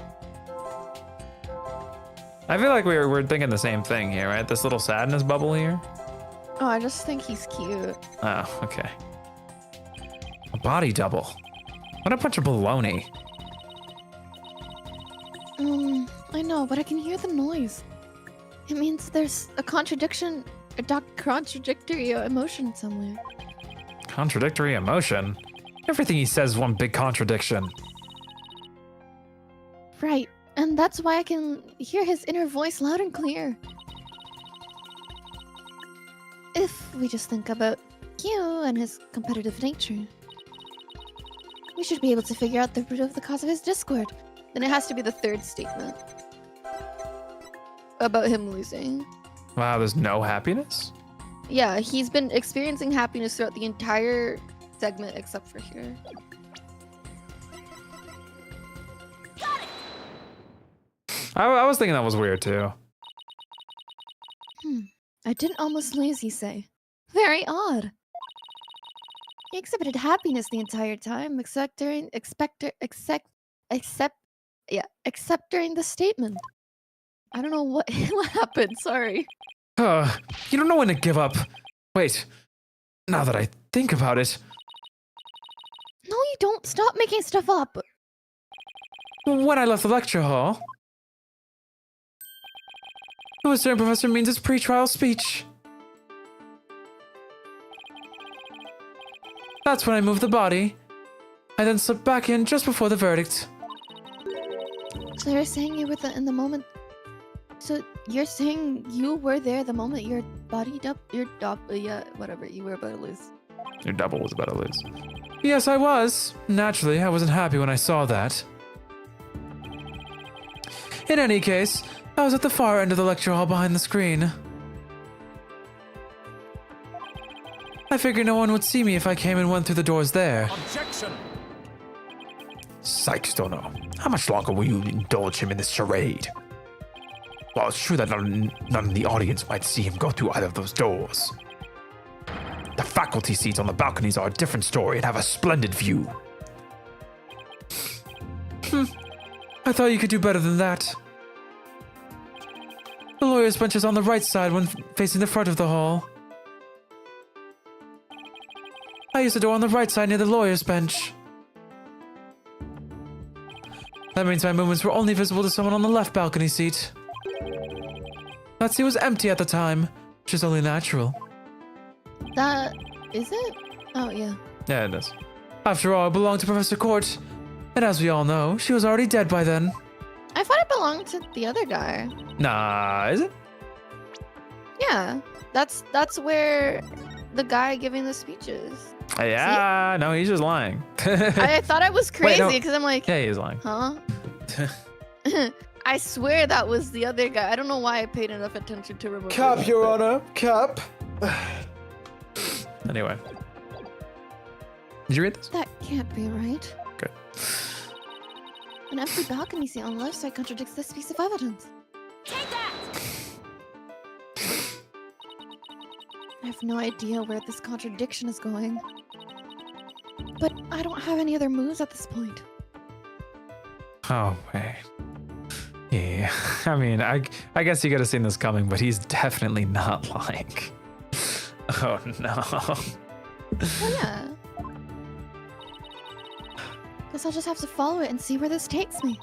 I feel like we're thinking the same thing here, right? This little sadness bubble here. Oh, I just think he's cute. Oh, okay. A body double. What a bunch of baloney. I know, but I can hear the noise. It means there's a contradictory emotion somewhere. Contradictory emotion? Everything he says is one big contradiction. Right, and that's why I can hear his inner voice loud and clear. If we just think about Q and his competitive nature, we should be able to figure out the root of the cause of his discord. Then it has to be the third statement about him losing. Wow, there's no happiness? Yeah, he's been experiencing happiness throughout the entire segment except for here. I was thinking that was weird too. I didn't almost lose, you say. Very odd. He exhibited happiness the entire time, except during the statement. I don't know what what happened. Sorry. You don't know when to give up. Wait, now that I think about it. No, you don't. Stop making stuff up. When I left the lecture hall, it was during Professor Means' pre-trial speech. That's when I moved the body. I then slipped back in just before the verdict. So you're saying you were in the moment. So you're saying you were there the moment your body whatever you were about to lose. Your double was about to lose. Yes, I was. Naturally, I wasn't happy when I saw that. In any case, I was at the far end of the lecture hall behind the screen. I figured no one would see me if I came and went through the doors there. Objection! Sykes don't know. How much longer will you indulge him in this charade? Well, it's true that none in the audience might see him go through either of those doors. The faculty seats on the balconies are a different story and have a splendid view. I thought you could do better than that. The lawyer's bench is on the right side when facing the front of the hall. I used the door on the right side near the lawyer's bench. That means my movements were only visible to someone on the left balcony seat. That seat was empty at the time, which is only natural. That is it? Oh yeah. Yeah, it is. After all, it belonged to Professor Court, and as we all know, she was already dead by then. I thought it belonged to the other guy. Nah, is it? Yeah, that's where the guy giving the speeches. Yeah, no, he's just lying. I thought I was Wait, no. crazy because I'm like, Yeah, he's lying. huh? I swear that was the other guy. I don't know why I paid enough attention to remember. Cap, Your Honor. Cap. Anyway. Did you read this? That can't be right. Good. An empty balcony seat on the left side contradicts this piece of evidence. Take that! I have no idea where this contradiction is going. But I don't have any other moves at this point. Oh, wait. Yeah, I mean, I guess you could have seen this coming, but he's definitely not lying. Oh, no. Well, yeah. Guess I'll just have to follow it and see where this takes me.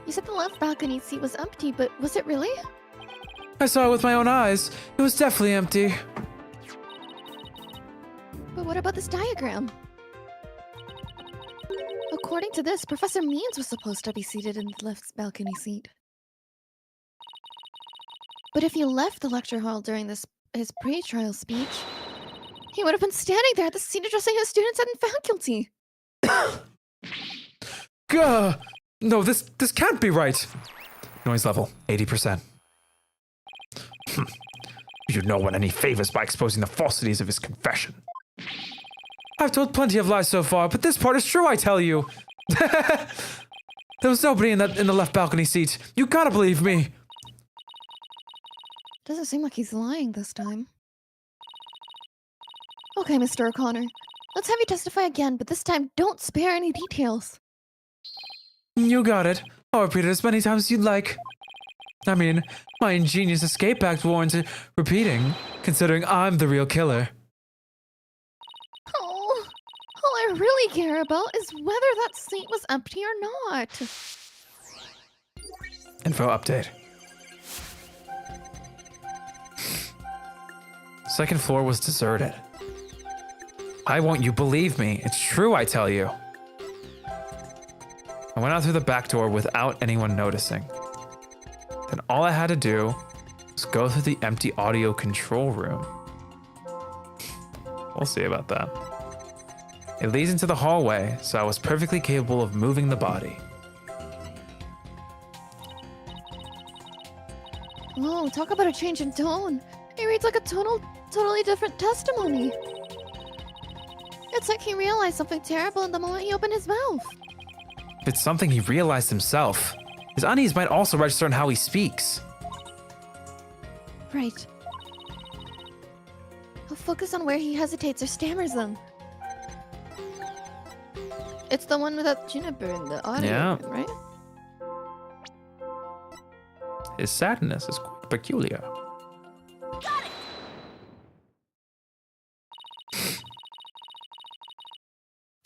You said the left balcony seat was empty, but was it really? I saw it with my own eyes. It was definitely empty. But what about this diagram? According to this, Professor Means was supposed to be seated in the left balcony seat. But if he left the lecture hall during his pre-trial speech, he would have been standing there at the scene addressing his students and faculty. Gah! No, this can't be right. Noise level, 80%. You do no one any favors by exposing the falsities of his confession. I've told plenty of lies so far, but this part is true, I tell you. There was nobody in the left balcony seat. You gotta believe me. Doesn't seem like he's lying this time. Okay, Mr. O'Connor. Let's have you testify again, but this time don't spare any details. You got it. I'll repeat it as many times as you'd like. I mean, my ingenious escape act warrants repeating, considering I'm the real killer. Oh, all I really care about is whether that seat was empty or not. Info update. Second floor was deserted. Why won't you believe me? It's true, I tell you. I went out through the back door without anyone noticing. Then all I had to do was go through the empty audio control room. We'll see about that. It leads into the hallway, so I was perfectly capable of moving the body. Whoa, talk about a change in tone. He reads like a totally different testimony. It's like he realized something terrible in the moment he opened his mouth. If it's something he realized himself, his unease might also register in how he speaks. Right. I'll focus on where he hesitates or stammers them. It's the one without Juniper in the audio room, right? His sadness is quite peculiar.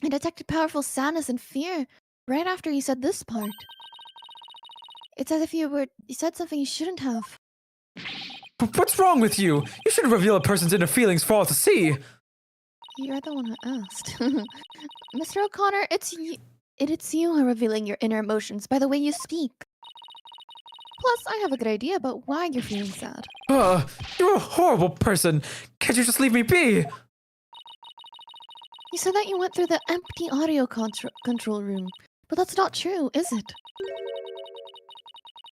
I detected powerful sadness and fear right after you said this part. It's as if you said something you shouldn't have. But what's wrong with you? You shouldn't reveal a person's inner feelings for all to see. You're the one who asked. Mr. O'Connor, it's you who are revealing your inner emotions by the way you speak. Plus, I have a good idea about why you're feeling sad. You're a horrible person. Can't you just leave me be? You said that you went through the empty audio control room, but that's not true, is it?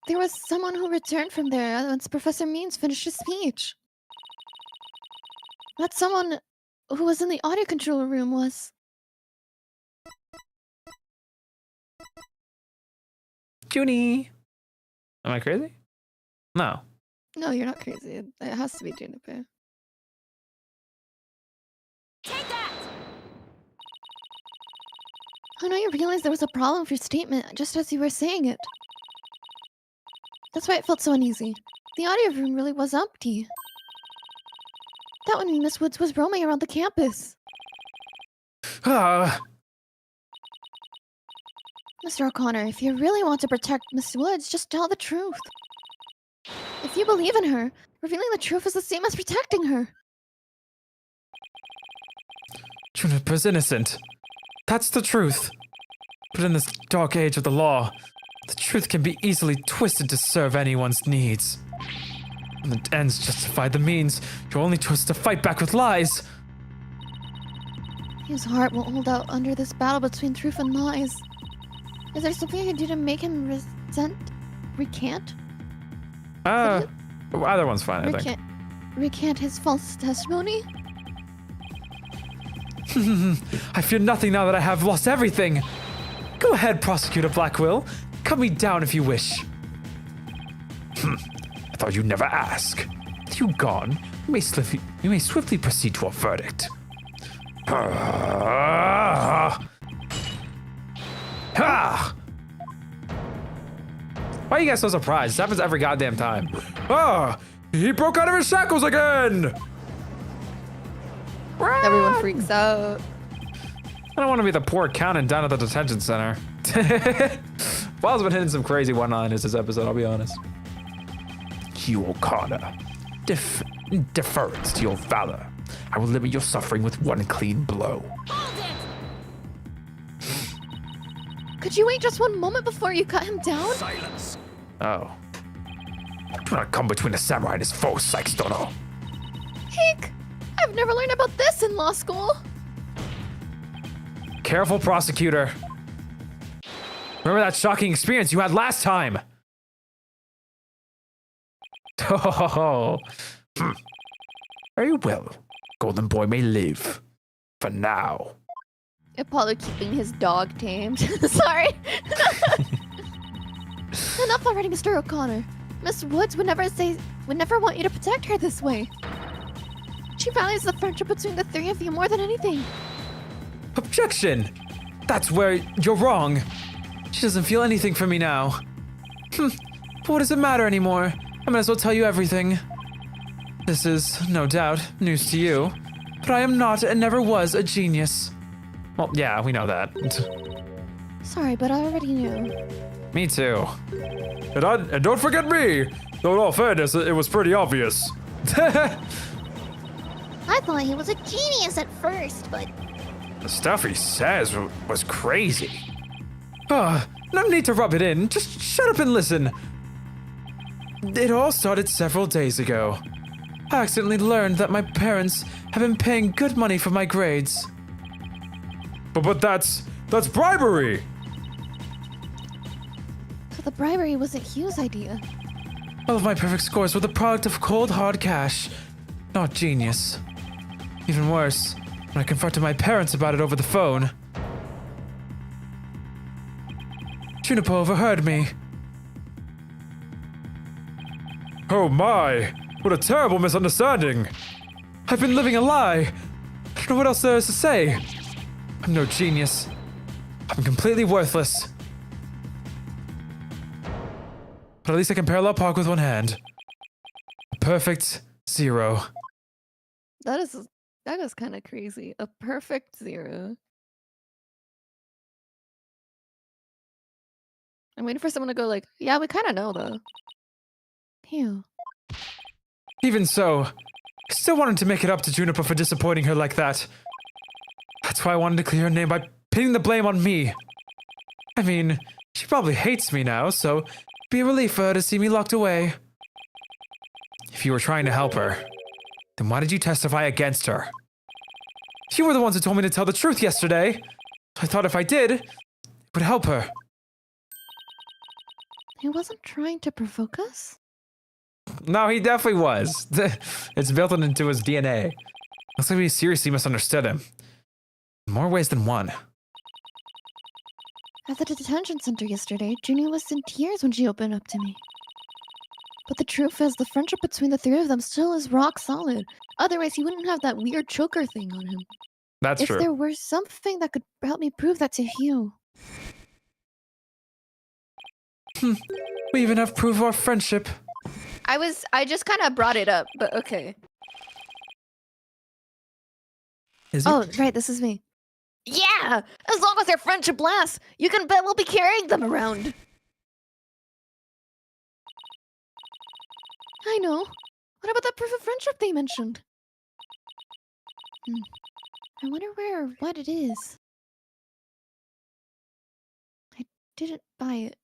There was someone who returned from there once Professor Means finished his speech. That someone who was in the audio control room was... Junie. Am I crazy? No. No, you're not crazy. It has to be Juniper. Take that! I know you realized there was a problem with your statement just as you were saying it. That's why it felt so uneasy. The audio room really was empty. That would mean Miss Woods was roaming around the campus. Mr. O'Connor, if you really want to protect Miss Woods, just tell the truth. If you believe in her, revealing the truth is the same as protecting her. Juniper's innocent. That's the truth. But in this dark age of the law, the truth can be easily twisted to serve anyone's needs. When the ends justify the means, your only choice is to fight back with lies. His heart won't hold out under this battle between truth and lies. Is there something I can do to make him recant? Either one's fine, I think. Recant his false testimony? I fear nothing now that I have lost everything. Go ahead, Prosecutor Blackwell. Cut me down if you wish. I thought you'd never ask. With you gone, you may swiftly proceed to a verdict. Why are you guys so surprised? This happens every goddamn time. He broke out of his shackles again! Everyone freaks out. I don't want to be the poor accountant down at the detention center. Ball's been hitting some crazy one-liners this episode, I'll be honest. You, O'Connor, deference to your valor. I will limit your suffering with one clean blow. Could you wait just one moment before you cut him down? Silence. Oh. Do not come between a samurai and his foe, Sykes-dono. Heck! I've never learned about this in law school. Careful, prosecutor. Remember that shocking experience you had last time? Oh, Very well. Golden Boy may live. For now. Apollo keeping his dog tamed. Sorry. Enough already, Mr. O'Connor. Miss Woods would never want you to protect her this way. She values the friendship between the three of you more than anything. objection! That's where you're wrong. She doesn't feel anything for me now. But what does it matter anymore? I might as well tell you everything. This is, no doubt, news to you. But I am not and never was a genius. Well, yeah, we know that. Sorry, but I already knew. Me too. And don't forget me! Though in all fairness, it was pretty obvious. I thought he was a genius at first, but The stuff he says was crazy. No need to rub it in. Just shut up and listen. It all started several days ago. I accidentally learned that my parents have been paying good money for my grades. But that's bribery! So the bribery wasn't Hugh's idea. All of my perfect scores were the product of cold, hard cash, not genius. Even worse, when I confronted my parents about it over the phone, Juniper overheard me. Oh my! What a terrible misunderstanding! I've been living a lie. I don't know what else there is to say. I'm no genius. I'm completely worthless. But at least I can parallel park with one hand. A perfect 0. That is kind of crazy. A perfect 0. I'm waiting for someone to go like, yeah, we kind of know though. Ew. Even so, I still wanted to make it up to Juniper for disappointing her like that. That's why I wanted to clear her name by pinning the blame on me. I mean, she probably hates me now, so it'd be a relief for her to see me locked away. If you were trying to help her, then why did you testify against her? You were the ones who told me to tell the truth yesterday. I thought if I did, it would help her. He wasn't trying to provoke us? No, he definitely was. It's built into his DNA. Looks like we seriously misunderstood him. In more ways than one. At the detention center yesterday, Junie was in tears when she opened up to me. But the truth is, the friendship between the three of them still is rock solid. Otherwise, he wouldn't have that weird choker thing on him. That's true. If there were something that could help me prove that to Hugh. We even have proof of our friendship. I just kind of brought it up, but okay. Is it? Oh, right, this is me. Yeah! As long as their friendship lasts, you can bet we'll be carrying them around. I know. What about that proof of friendship they mentioned? I wonder where or what it is. I didn't buy it.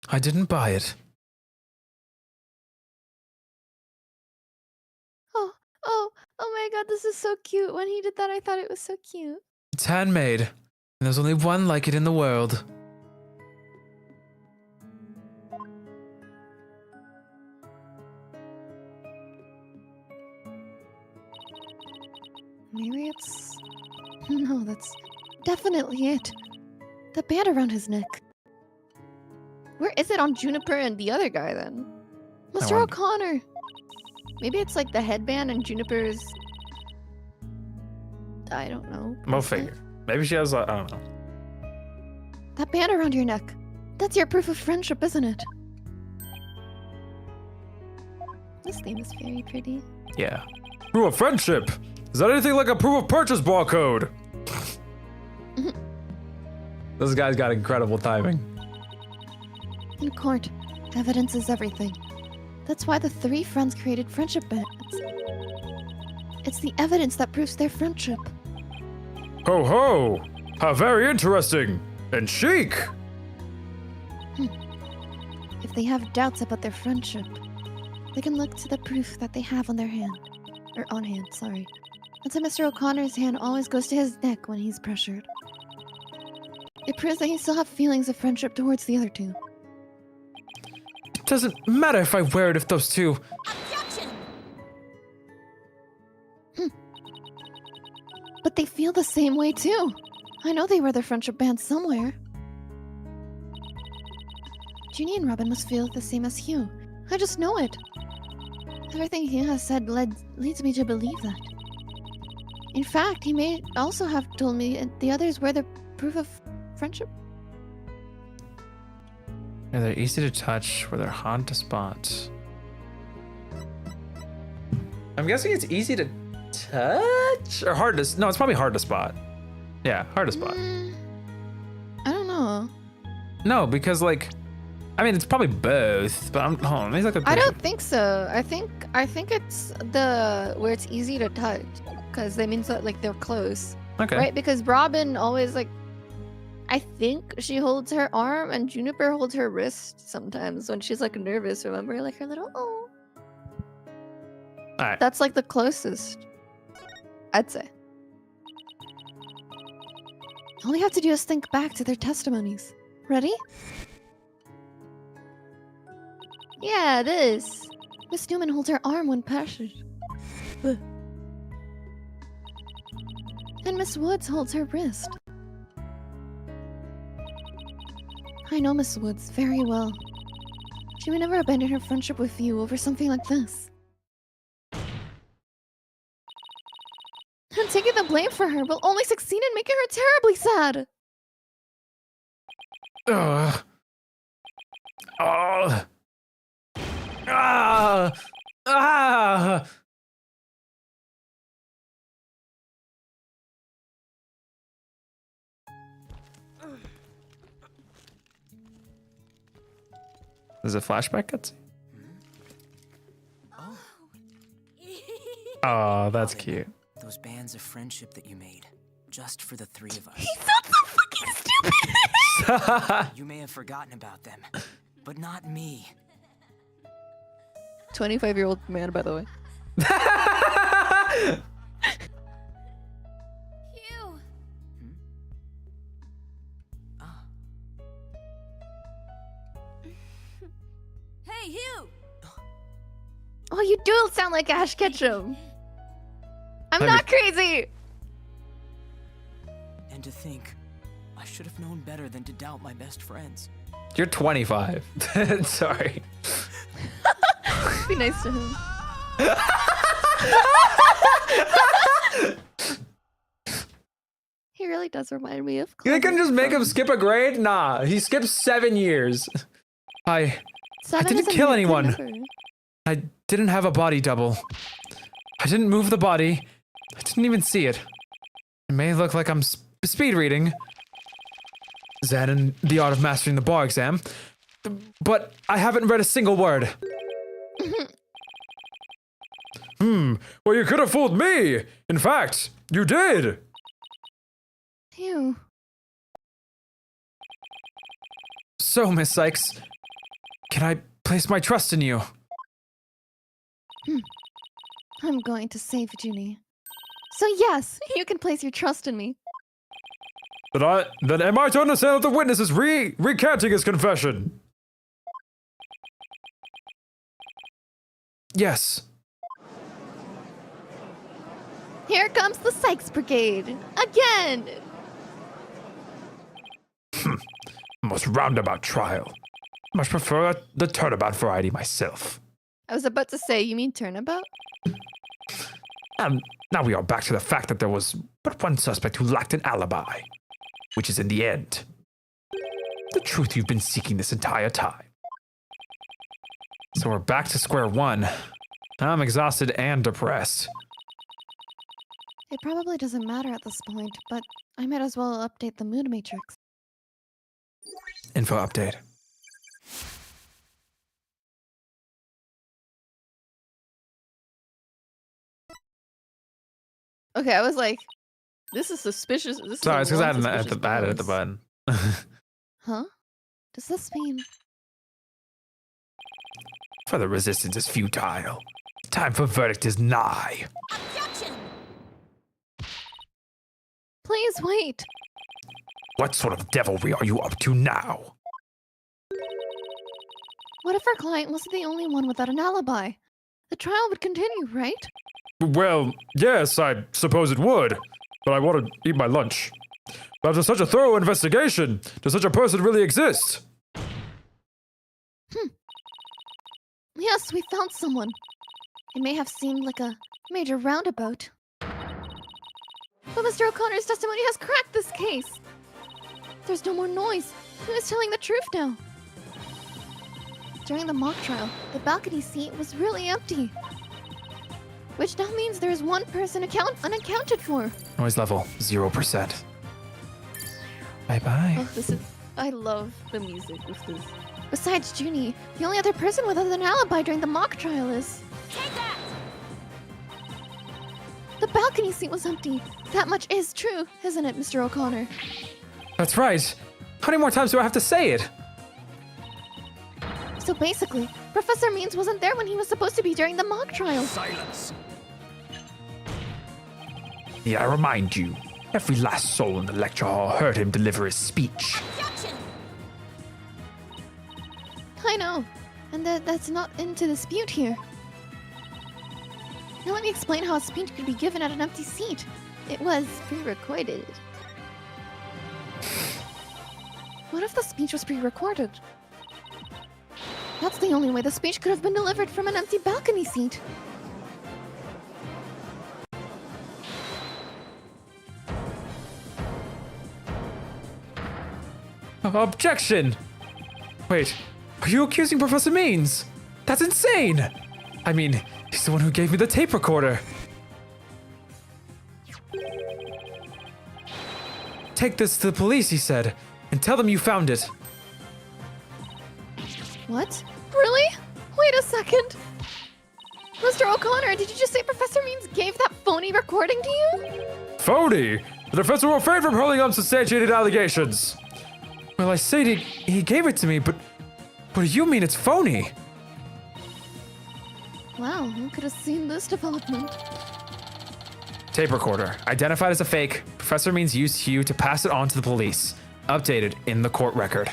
I didn't buy it. Oh my god, this is so cute. When he did that, I thought it was so cute. It's handmade, and there's only one like it in the world. Maybe it's... No, that's definitely it. The band around his neck. Where is it on Juniper and the other guy then? Mr. wonder. O'Connor! Maybe it's like the headband and Juniper's... I don't know. We'll bracelet? figure. Maybe she has, I don't know. That band around your neck. That's your proof of friendship, isn't it? This theme is very pretty. Yeah. Proof of friendship! Is that anything like a proof of purchase barcode? This guy's got incredible timing. In court, evidence is everything. That's why the three friends created friendship bets. It's the evidence that proves their friendship. Ho ho! How very interesting! And chic! If they have doubts about their friendship, they can look to the proof that they have on their hand. Or on hand, sorry. That's why Mr. O'Connor's hand always goes to his neck when he's pressured. It proves that he still have feelings of friendship towards the other two. It doesn't matter if I wear it if those two. Objection! But they feel the same way too. I know they wear their friendship band somewhere. Junie and Robin must feel the same as Hugh. I just know it. Everything Hugh has said leads me to believe that. In fact, he may also have told me the others wear the proof of friendship. Yeah, they're easy to touch, where they're hard to spot. I'm guessing it's easy to touch? Or hard to... No, it's probably hard to spot. Yeah, hard to spot. I don't know. No, because like... I mean, it's probably both, but hold on, let me look at I don't think so. I think it's the where it's easy to touch, because that means that like they're close, Okay. right? Because Robin always like, I think she holds her arm, and Juniper holds her wrist sometimes when she's like nervous. Remember, like her little oh. Alright. That's like the closest, I'd say. All you have to do is think back to their testimonies. Ready? Yeah, this. Miss Newman holds her arm when pressured. Ugh. And Miss Woods holds her wrist. I know Miss Woods very well. She would never abandon her friendship with you over something like this. And taking the blame for her will only succeed in making her terribly sad. Ugh. Oh. Ah! Ah! Is it flashback cutscene? Oh, that's cute. Those bands of friendship that you made, just for the three of us. He sounds so fucking stupid! You may have forgotten about them, but not me. 25-year-old man, by the way. Hugh! Ah. Hey, Hugh! Oh, you do sound like Ash Ketchum. I'm Let not crazy. And to think, I should have known better than to doubt my best friends. You're 25. Sorry. Be nice to him. He really does remind me of. You can just make him from- skip a grade? Nah, he skipped 7 years. I Seven didn't is a kill good anyone. number. I didn't have a body double. I didn't move the body. I didn't even see it. It may look like I'm speed reading Zen and the Art of Mastering the Bar exam, but I haven't read a single word. Well, you could have fooled me. In fact, you did. Ew. So, Miss Sykes, can I place my trust in you? I'm going to save Junie. So yes, you can place your trust in me. Then am I to understand that the witness is recanting his confession? Yes. Here comes the Sykes Brigade. Again! Most roundabout trial. Much prefer the turnabout variety myself. I was about to say, you mean turnabout? And now we are back to the fact that there was but one suspect who lacked an alibi, which is in the end the truth you've been seeking this entire time. So we're back to square one. I'm exhausted and depressed. It probably doesn't matter at this point, but I might as well update the mood matrix. Info update. Okay, I was like, this is suspicious. This Sorry, is it's because I one hadn't suspicious added at the pause. button. Huh? Does this mean Further resistance is futile. Time for verdict is nigh. Objection! Please wait. What sort of devilry are you up to now? What if our client wasn't the only one without an alibi? The trial would continue, right? Well, yes, I suppose it would, but I want to eat my lunch. After such a thorough investigation, does such a person really exist? Yes, we found someone. It may have seemed like a major roundabout. But Mr. O'Connor's testimony has cracked this case. There's no more noise. Who is telling the truth now? During the mock trial, the balcony seat was really empty. Which now means there is one person unaccounted for. Noise level 0%. Bye-bye. Oh, I love the music with this. Besides Junie, the only other person without an alibi during the mock trial is... Take that! The balcony seat was empty. That much is true, isn't it, Mr. O'Connor? That's right. How many more times do I have to say it? So basically, Professor Means wasn't there when he was supposed to be during the mock trial. Silence. May I remind you, every last soul in the lecture hall heard him deliver his speech. Objection! I know, and that's not into dispute here. Now let me explain how a speech could be given at an empty seat. It was pre-recorded. What if the speech was pre-recorded? That's the only way the speech could have been delivered from an empty balcony seat. Objection! Wait, are you accusing Professor Means? That's insane! I mean, he's the one who gave me the tape recorder. Take this to the police, he said, and tell them you found it. What? Really? Wait a second. Mr. O'Connor, did you just say Professor Means gave that phony recording to you? Phony! The defense will refrain from hurling unsubstantiated allegations. Well, I said he gave it to me, but what do you mean it's phony? Wow, who could have seen this development? Tape recorder. Identified as a fake. Professor Means used you to pass it on to the police. Updated in the court record.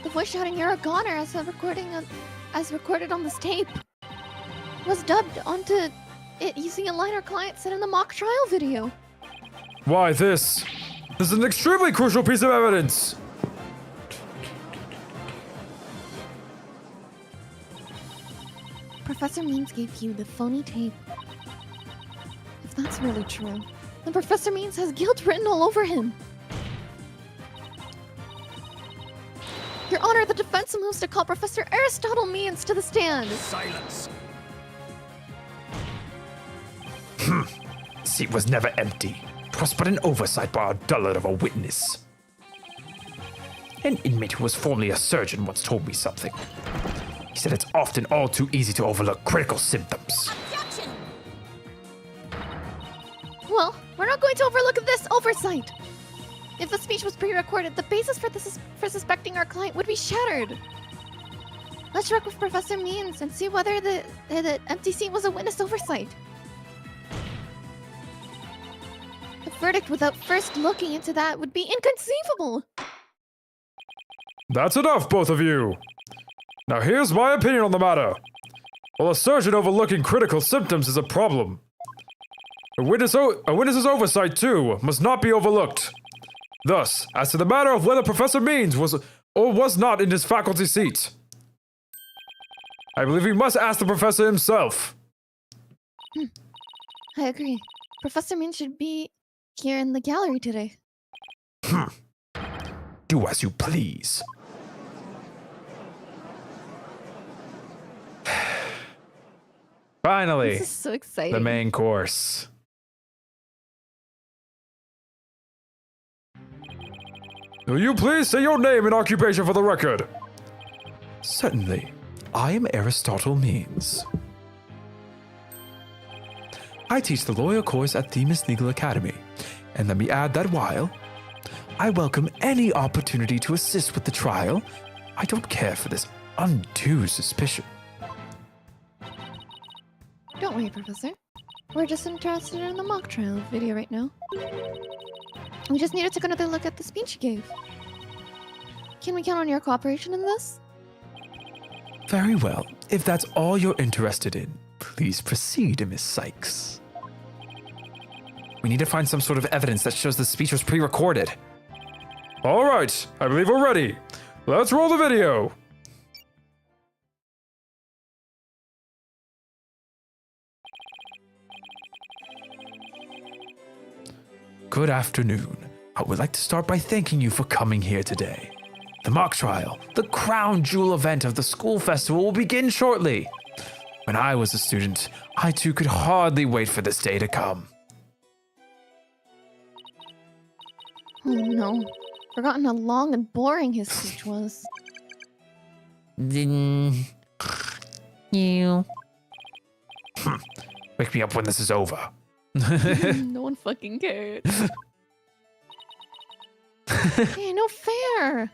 The voice shouting "You're a goner" as recorded on this tape was dubbed onto it using a line our client said in the mock trial video. Why this? This is an extremely crucial piece of evidence. Professor Means gave you the phony tape. If that's really true, then Professor Means has guilt written all over him. Your Honor, the defense moves to call Professor Aristotle Means to the stand. Silence. Seat was never empty. 'Twas but an oversight by our dullard of a witness. An inmate who was formerly a surgeon once told me something. He said it's often all too easy to overlook critical symptoms. Objection! Well, we're not going to overlook this oversight. If the speech was pre-recorded, the basis for suspecting our client would be shattered. Let's check with Professor Means and see whether the empty seat was a witness oversight. The verdict without first looking into that would be inconceivable. That's enough, both of you. Now here's my opinion on the matter. While a surgeon overlooking critical symptoms is a problem, a witness's oversight, too, must not be overlooked. Thus, as to the matter of whether Professor Means was or was not in his faculty seat, I believe we must ask the professor himself. I agree. Professor Means should be here in the gallery today. Do as you please. Finally, This is so exciting. the main course. Will you please say your name and occupation for the record? Certainly. I am Aristotle Means. I teach the lawyer course at Themis Legal Academy, and let me add that while I welcome any opportunity to assist with the trial, I don't care for this undue suspicion. Don't worry, Professor. We're just interested in the mock trial video right now. We just needed to take another look at the speech you gave. Can we count on your cooperation in this? Very well. If that's all you're interested in, please proceed, Miss Sykes. We need to find some sort of evidence that shows the speech was pre-recorded. All right, I believe we're ready. Let's roll the video. Good afternoon. I would like to start by thanking you for coming here today. The mock trial, the crown jewel event of the school festival, will begin shortly. When I was a student, I too could hardly wait for this day to come. Oh no. Forgotten how long and boring his speech was. Wake me up when this is over. No one fucking cared. Hey, no fair!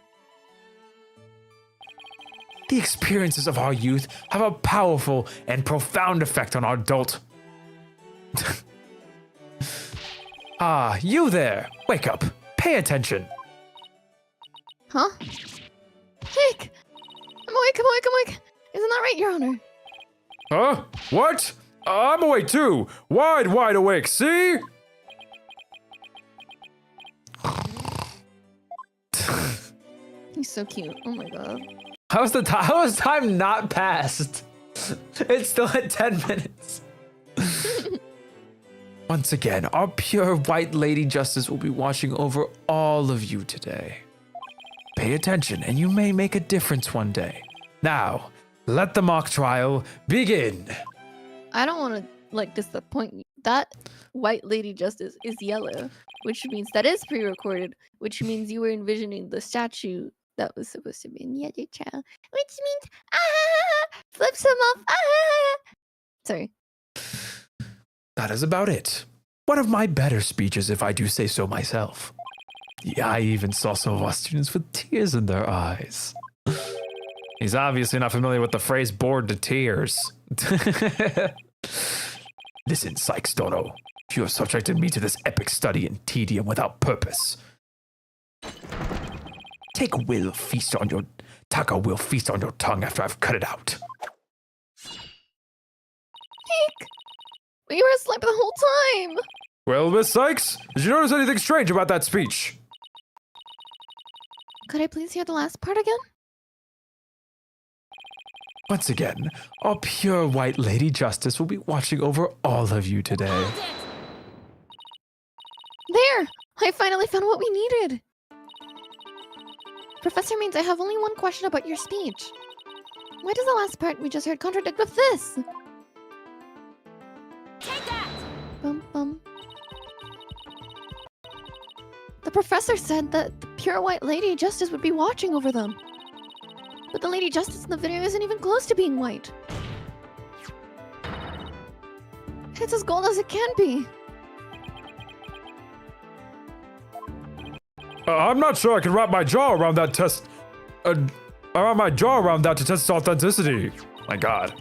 The experiences of our youth have a powerful and profound effect on our adult. Ah, you there! Wake up! Pay attention! Huh? Jake! I'm awake! Isn't that right, Your Honor? Huh? What? I'm awake too. Wide awake. See? He's so cute. Oh my god. How is time not passed? It's still at 10 minutes. Once again, our pure white lady justice will be watching over all of you today. Pay attention and you may make a difference one day. Now, let the mock trial begin. I don't want to like disappoint you. That white lady justice is yellow, which means that is pre-recorded, which means you were envisioning the statue that was supposed to be in the other child, which means flips him off. Sorry. That is about it. One of my better speeches, if I do say so myself. Yeah, I even saw some of our students with tears in their eyes. He's obviously not familiar with the phrase bored to tears. Listen, Sykes Dono, you have subjected me to this epic study in tedium without purpose. Taka will feast on your tongue after I've cut it out. Hank, we were asleep the whole time. Well, Miss Sykes, did you notice anything strange about that speech? Could I please hear the last part again? Once again, our pure white lady justice will be watching over all of you today. There! I finally found what we needed! Professor means I have only one question about your speech. Why does the last part we just heard contradict with this? Take that! Bum bum. The professor said that the pure white lady justice would be watching over them. But the lady justice in the video isn't even close to being white. It's as gold as it can be. I'm not sure I can wrap my jaw around that test. Around my jaw around that to test its authenticity. My God.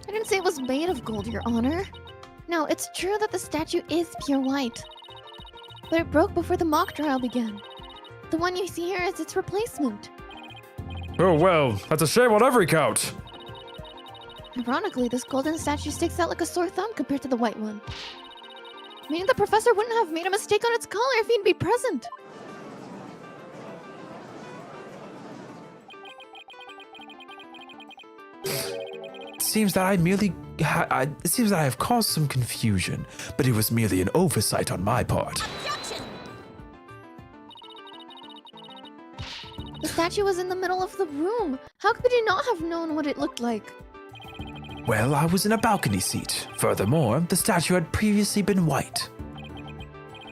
I didn't say it was made of gold, Your Honor. No, it's true that the statue is pure white. But it broke before the mock trial began. The one you see here is its replacement. Oh well, that's a shame on every count. Ironically, this golden statue sticks out like a sore thumb compared to the white one. Meaning the professor wouldn't have made a mistake on its color if he'd be present. It seems that I have caused some confusion, but it was merely an oversight on my part. The statue was in the middle of the room. How could you not have known what it looked like? Well, I was in a balcony seat. Furthermore, the statue had previously been white.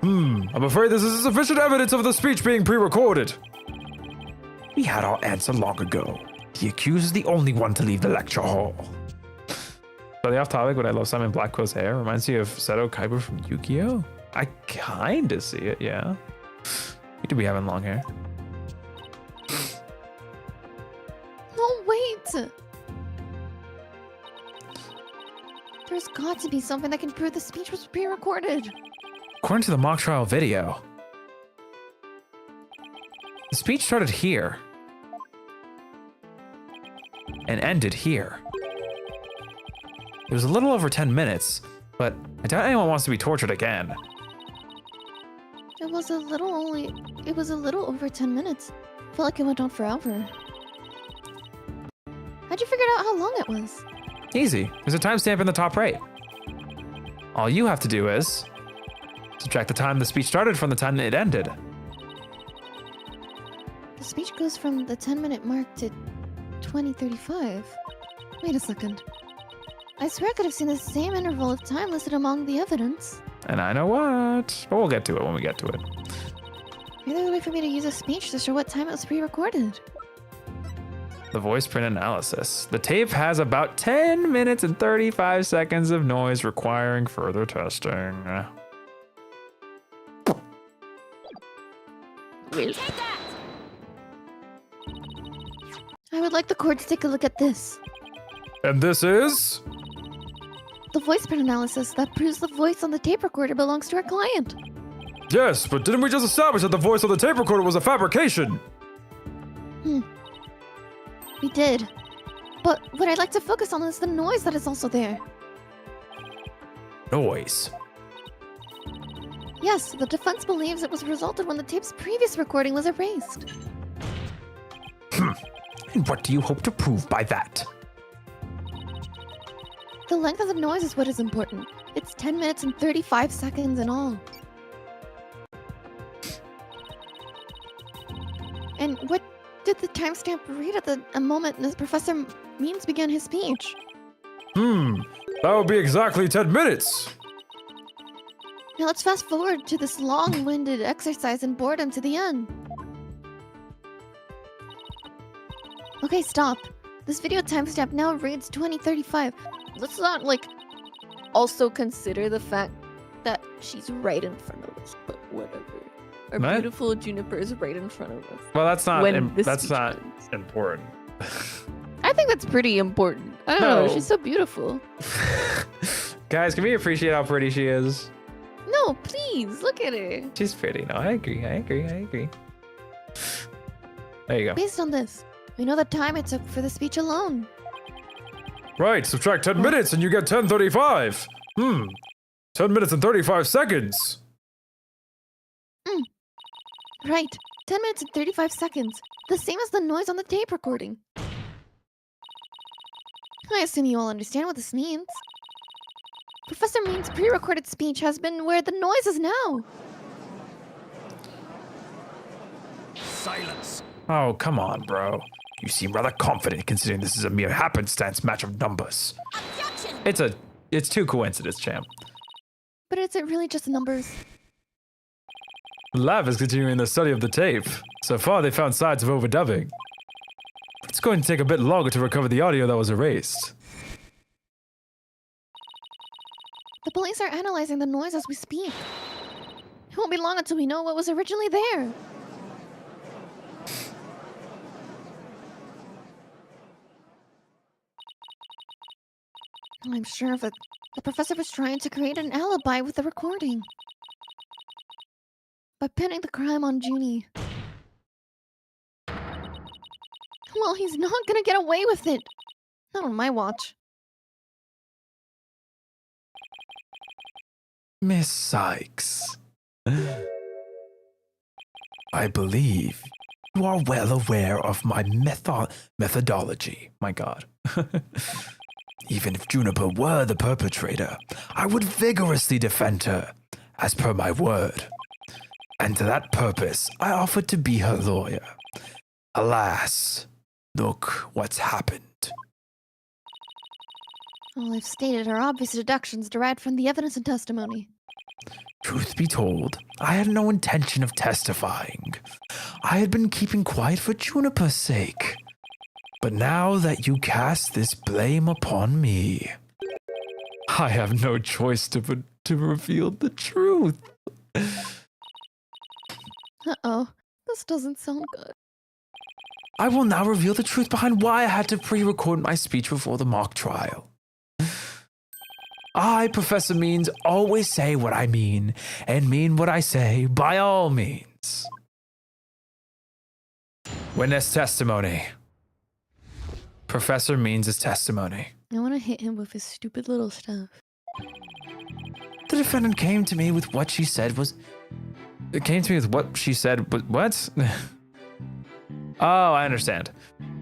I'm afraid this is sufficient evidence of the speech being pre-recorded. We had our answer long ago. The accused is the only one to leave the lecture hall. Really off topic, but I love Simon Blackwell's hair. Reminds me of Seto Kaiba from Yu-Gi-Oh! I kinda see it, yeah. He do be having long hair. supports it. There's got to be something that can prove the speech was pre-recorded. According to the mock trial video, the speech started here and ended here. It was a little over 10 minutes, but I doubt anyone wants to be tortured again. It was a little over 10 minutes. Felt like it went on forever. How'd you figure out how long it was? Easy. There's a timestamp in the top right. All you have to do is subtract the time the speech started from the time that it ended. The speech goes from the 10-minute mark to 20:35. Wait a second. I swear I could have seen the same interval of time listed among the evidence. And I know what, but we'll get to it when we get to it. Maybe there's a way for me to use a speech to show what time it was pre-recorded. The voice print analysis. The tape has about 10 minutes and 35 seconds of noise requiring further testing. I would like the court to take a look at this. And this is? The voice print analysis that proves the voice on the tape recorder belongs to our client. Yes, but didn't we just establish that the voice on the tape recorder was a fabrication? We did. But what I'd like to focus on is the noise that is also there. Noise. Yes, the defense believes it was resulted when the tape's previous recording was erased. And what do you hope to prove by that? The length of the noise is what is important. It's 10 minutes and 35 seconds in all. And what did the timestamp read at a moment as Professor Means began his speech? That would be exactly 10 minutes. Now let's fast forward to this long-winded exercise in boredom to the end. Okay, stop. This video timestamp now reads 20:35. Let's not, like, also consider the fact that she's right in front of us, but whatever. Our What? beautiful Juniper is right in front of us. Well, that's not When the that's speech not ends. important. I think that's pretty important. I don't know. No. She's so beautiful. Guys, can we appreciate how pretty she is? No, please look at her. She's pretty. No, I agree. There you go. Based on this, we know the time it took for the speech alone. Right, subtract 10 minutes and you get 10:35. 10 minutes and 35 seconds. Right, 10 minutes and 35 seconds. The same as the noise on the tape recording. I assume you all understand what this means. Professor Mean's pre-recorded speech has been where the noise is now. Silence. Oh, come on, bro. You seem rather confident considering this is a mere happenstance match of numbers. It's too coincidence, champ. But is it really just numbers? The lab is continuing the study of the tape. So far, they found signs of overdubbing. It's going to take a bit longer to recover the audio that was erased. The police are analyzing the noise as we speak. It won't be long until we know what was originally there. I'm sure of it. The professor was trying to create an alibi with the recording. By pinning the crime on Junie. Well, he's not gonna get away with it. Not on my watch. Miss Sykes, I believe you are well aware of my methodology. My God. Even if Juniper were the perpetrator, I would vigorously defend her, as per my word. And to that purpose, I offered to be her lawyer. Alas, look what's happened. All I've stated are obvious deductions derived from the evidence and testimony. Truth be told, I had no intention of testifying. I had been keeping quiet for Juniper's sake. But now that you cast this blame upon me, I have no choice to reveal the truth. Uh-oh, this doesn't sound good. I will now reveal the truth behind why I had to pre-record my speech before the mock trial. I, Professor Means, always say what I mean, and mean what I say by all means. Witness testimony. Professor Means' testimony. I want to hit him with his stupid little stuff. The defendant came to me with what she said was... What? Oh, I understand.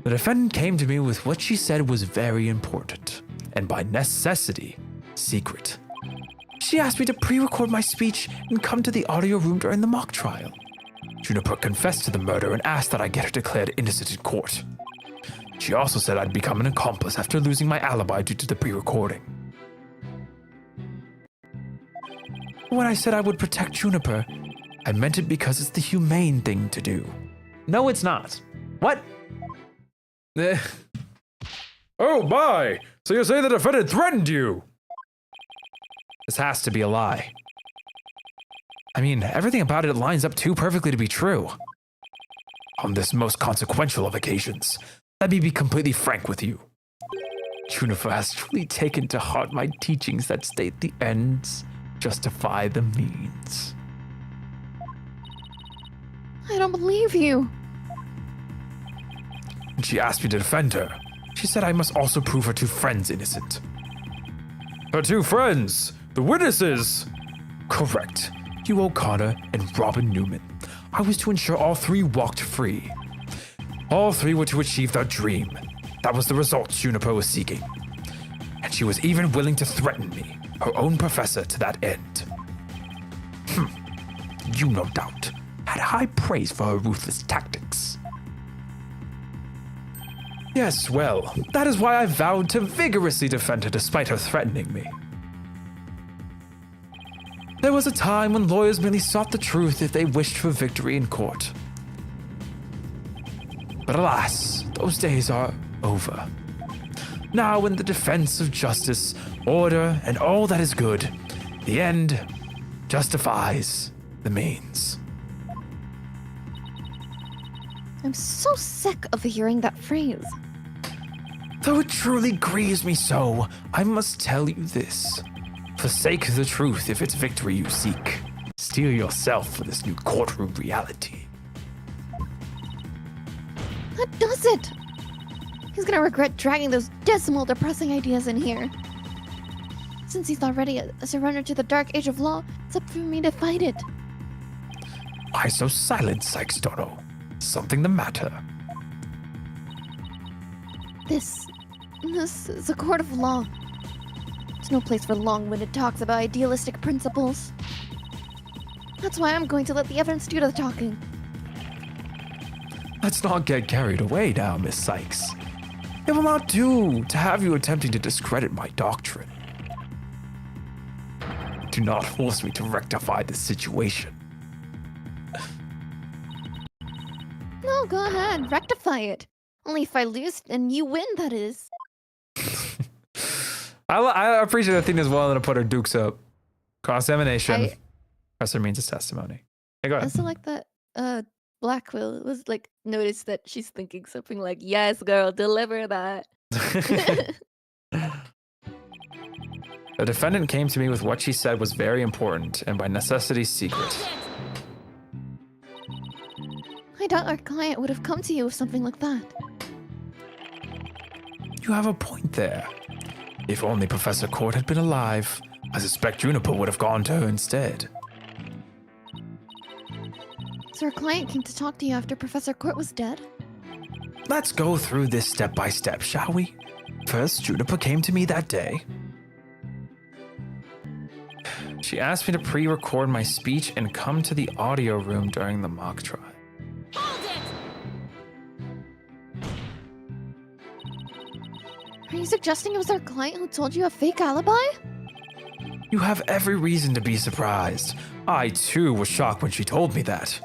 The defendant came to me with what she said was very important, and by necessity, secret. She asked me to pre-record my speech and come to the audio room during the mock trial. Juniper confessed to the murder and asked that I get her declared innocent in court. She also said I'd become an accomplice after losing my alibi due to the pre-recording. When I said I would protect Juniper, I meant it because it's the humane thing to do. No, it's not. What? Oh my! So you say the defendant threatened you? This has to be a lie. I mean, everything about it lines up too perfectly to be true. On this most consequential of occasions, let me be completely frank with you. Juniper has truly taken to heart my teachings that state the ends justify the means. I don't believe you. When she asked me to defend her, she said I must also prove her two friends innocent. Her two friends, the witnesses. Correct. Hugh O'Connor and Robin Newman. I was to ensure all three walked free. All three were to achieve their dream. That was the result Juniper was seeking. And she was even willing to threaten me, her own professor, to that end. You, no doubt, had high praise for her ruthless tactics. Yes, well, that is why I vowed to vigorously defend her despite her threatening me. There was a time when lawyers merely sought the truth if they wished for victory in court. But alas, those days are over. Now in the defense of justice, order, and all that is good, the end justifies the means. I'm so sick of hearing that phrase. Though it truly grieves me so, I must tell you this. Forsake the truth if it's victory you seek. Steel yourself for this new courtroom reality. That does it! He's gonna regret dragging those dismal, depressing ideas in here. Since he's already a surrender to the dark age of law, it's up for me to fight it. Why so silent, Sykes-Dono? Something the matter? This is a court of law. There's no place for long-winded talks about idealistic principles. That's why I'm going to let the evidence do the talking. Let's not get carried away now, Miss Sykes. It will not do to have you attempting to discredit my doctrine. Do not force me to rectify this situation. No, go ahead, rectify it. Only if I lose and you win, that is. I appreciate that thing as well. I'm gonna put her dukes up. Cross-examination. Professor Means his testimony. Hey, go ahead. I still like that Blackwell was like notice that she's thinking something like, yes, girl, deliver that. The defendant came to me with what she said was very important and by necessity secret. I doubt our client would have come to you with something like that. You have a point there. If only Professor Court had been alive, I suspect Juniper would have gone to her instead. So our client came to talk to you after Professor Court was dead? Let's go through this step by step, shall we? First, Juniper came to me that day. She asked me to pre-record my speech and come to the audio room during the mock trial. Are you suggesting it was our client who told you a fake alibi? You have every reason to be surprised. I, too, was shocked when she told me that.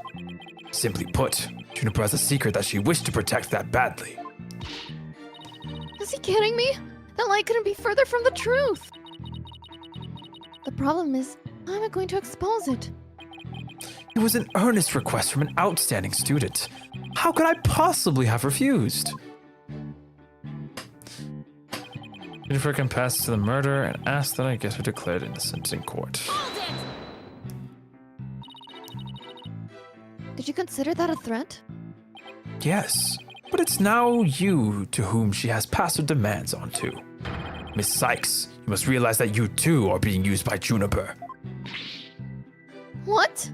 Simply put, Juniper has a secret that she wished to protect that badly. Is he kidding me? That lie couldn't be further from the truth. The problem is, how am I going to expose it? It was an earnest request from an outstanding student. How could I possibly have refused? Jennifer confessed to the murder and asked that I get her declared innocent in court. Did you consider that a threat? Yes, but it's now you to whom she has passed her demands on to. Miss Sykes, you must realize that you too are being used by Juniper. What?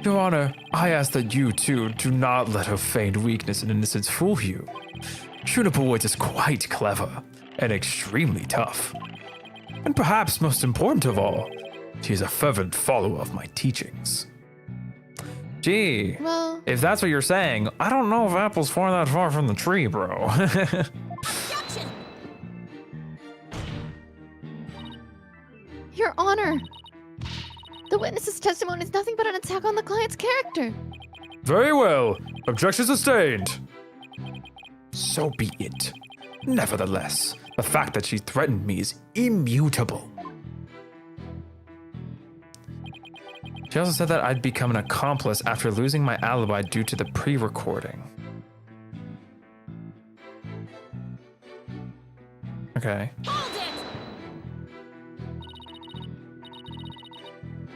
Your Honor, I ask that you too do not let her feigned weakness and innocence fool you. Juniper Woods is quite clever and extremely tough. And perhaps most important of all, she is a fervent follower of my teachings. Gee, Well, if that's what you're saying, I don't know if apples fall that far from the tree, bro. Your Honor, the witness's testimony is nothing but an attack on the client's character. Very well. Objection sustained. So be it. Nevertheless, the fact that she threatened me is immutable. She also said that I'd become an accomplice after losing my alibi due to the pre-recording. Okay.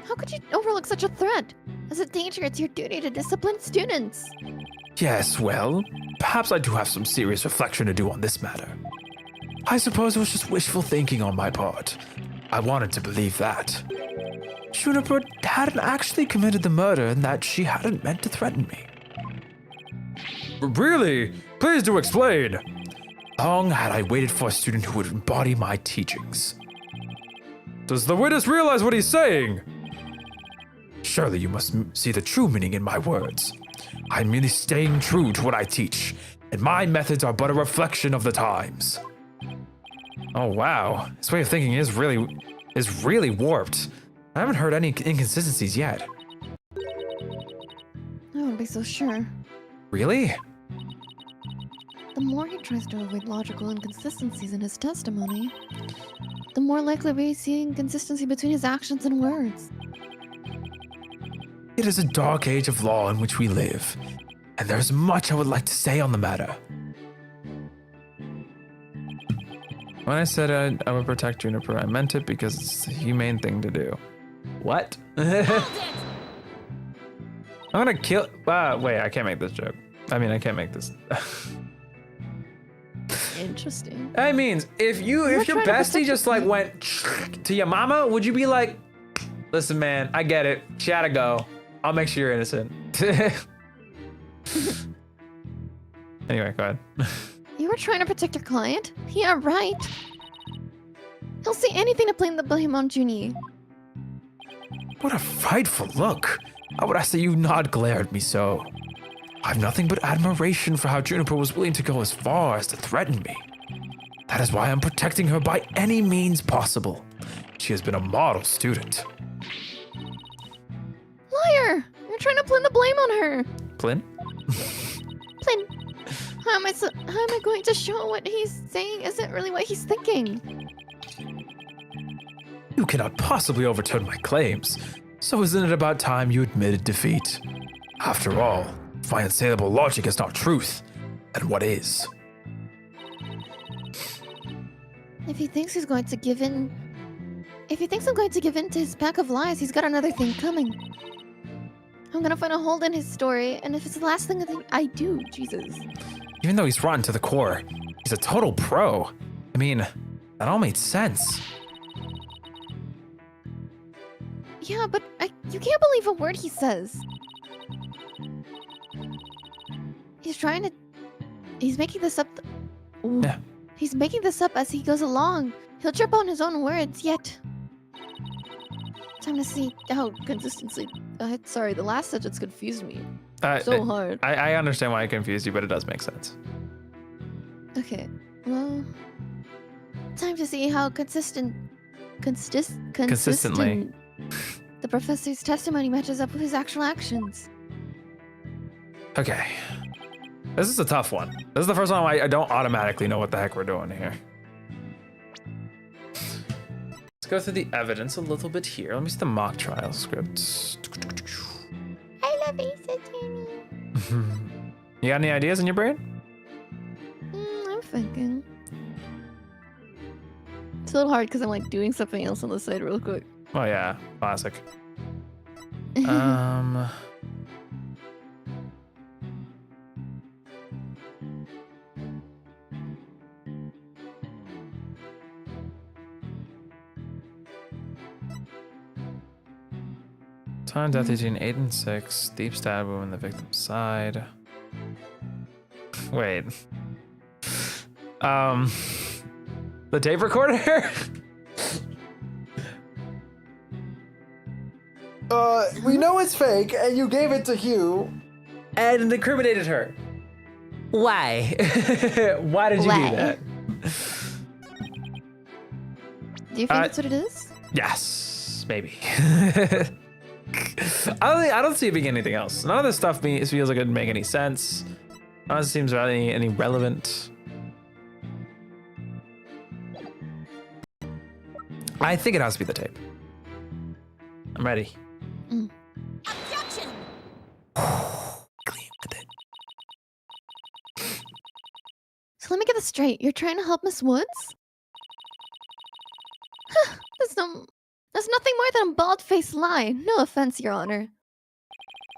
How could you overlook such a threat? As a teacher, it's your duty to discipline students. Yes, well, perhaps I do have some serious reflection to do on this matter. I suppose it was just wishful thinking on my part. I wanted to believe that Juniper hadn't actually committed the murder and that she hadn't meant to threaten me. Really? Please do explain. Long had I waited for a student who would embody my teachings. Does the witness realize what he's saying? Surely you must see the true meaning in my words. I'm merely staying true to what I teach, and my methods are but a reflection of the times. Oh wow, this way of thinking is really warped. I haven't heard any inconsistencies yet. I wouldn't be so sure. Really? The more he tries to avoid logical inconsistencies in his testimony, the more likely we see inconsistency between his actions and words. It is a dark age of law in which we live, and there's much I would like to say on the matter. When I said I would protect Juniper, I meant it because it's the humane thing to do. What? I'm gonna kill. Wait, I can't make this joke. I mean, I can't make this. Interesting. That means if your bestie just like went to your mama, would you be like, listen, man, I get it. She had to go. I'll make sure you're innocent. Anyway, go ahead. You were trying to protect your client? Yeah, right. He'll say anything to blame the blame on Junie. What a frightful look. I would ask that you not glare at me so. I've nothing but admiration for how Juniper was willing to go as far as to threaten me. That is why I'm protecting her by any means possible. She has been a model student. Liar! You're trying to pin the blame on her. Plin? Plin. How am I going to show what he's saying isn't really what he's thinking? You cannot possibly overturn my claims, so isn't it about time you admitted defeat? After all, if my unsayable logic is not truth, then what is? If he thinks he's going to give in... If he thinks I'm going to give in to his pack of lies, he's got another thing coming. I'm gonna find a hole in his story, and if it's the last thing I do, Jesus. Even though he's rotten to the core, he's a total pro. I mean, that all made sense. Yeah, but you can't believe a word he says. He's making this up. Ooh. Yeah. He's making this up as he goes along. He'll trip on his own words, yet. Time to see how consistency. Sorry, the last sentence confused me. Hard. I understand why I confused you, but it does make sense. Okay, well. Time to see how consistently the professor's testimony matches up with his actual actions. Okay. This is a tough one. This is the first one I don't automatically know what the heck we're doing here. It's Let's go through the evidence a little bit here. Let me see the mock trial script. I love Ace Attorney. You got any ideas in your brain? I'm thinking. It's a little hard because I'm like doing something else on the side real quick. Oh yeah, classic. Time death between 8 and 6. Deep stab wound in the victim's side. Wait. The tape recorder? We know it's fake, and you gave it to Hugh. And incriminated her. Why? Why did you Why? do that? Do you think that's what it is? Yes, maybe. I don't see it being anything else. None of this stuff feels like it would make any sense. None of it seems really any relevant. I think it has to be the tape. I'm ready. Objection! Clean with it. So let me get this straight. You're trying to help Miss Woods? That's nothing more than a bald-faced lie. No offense, Your Honor.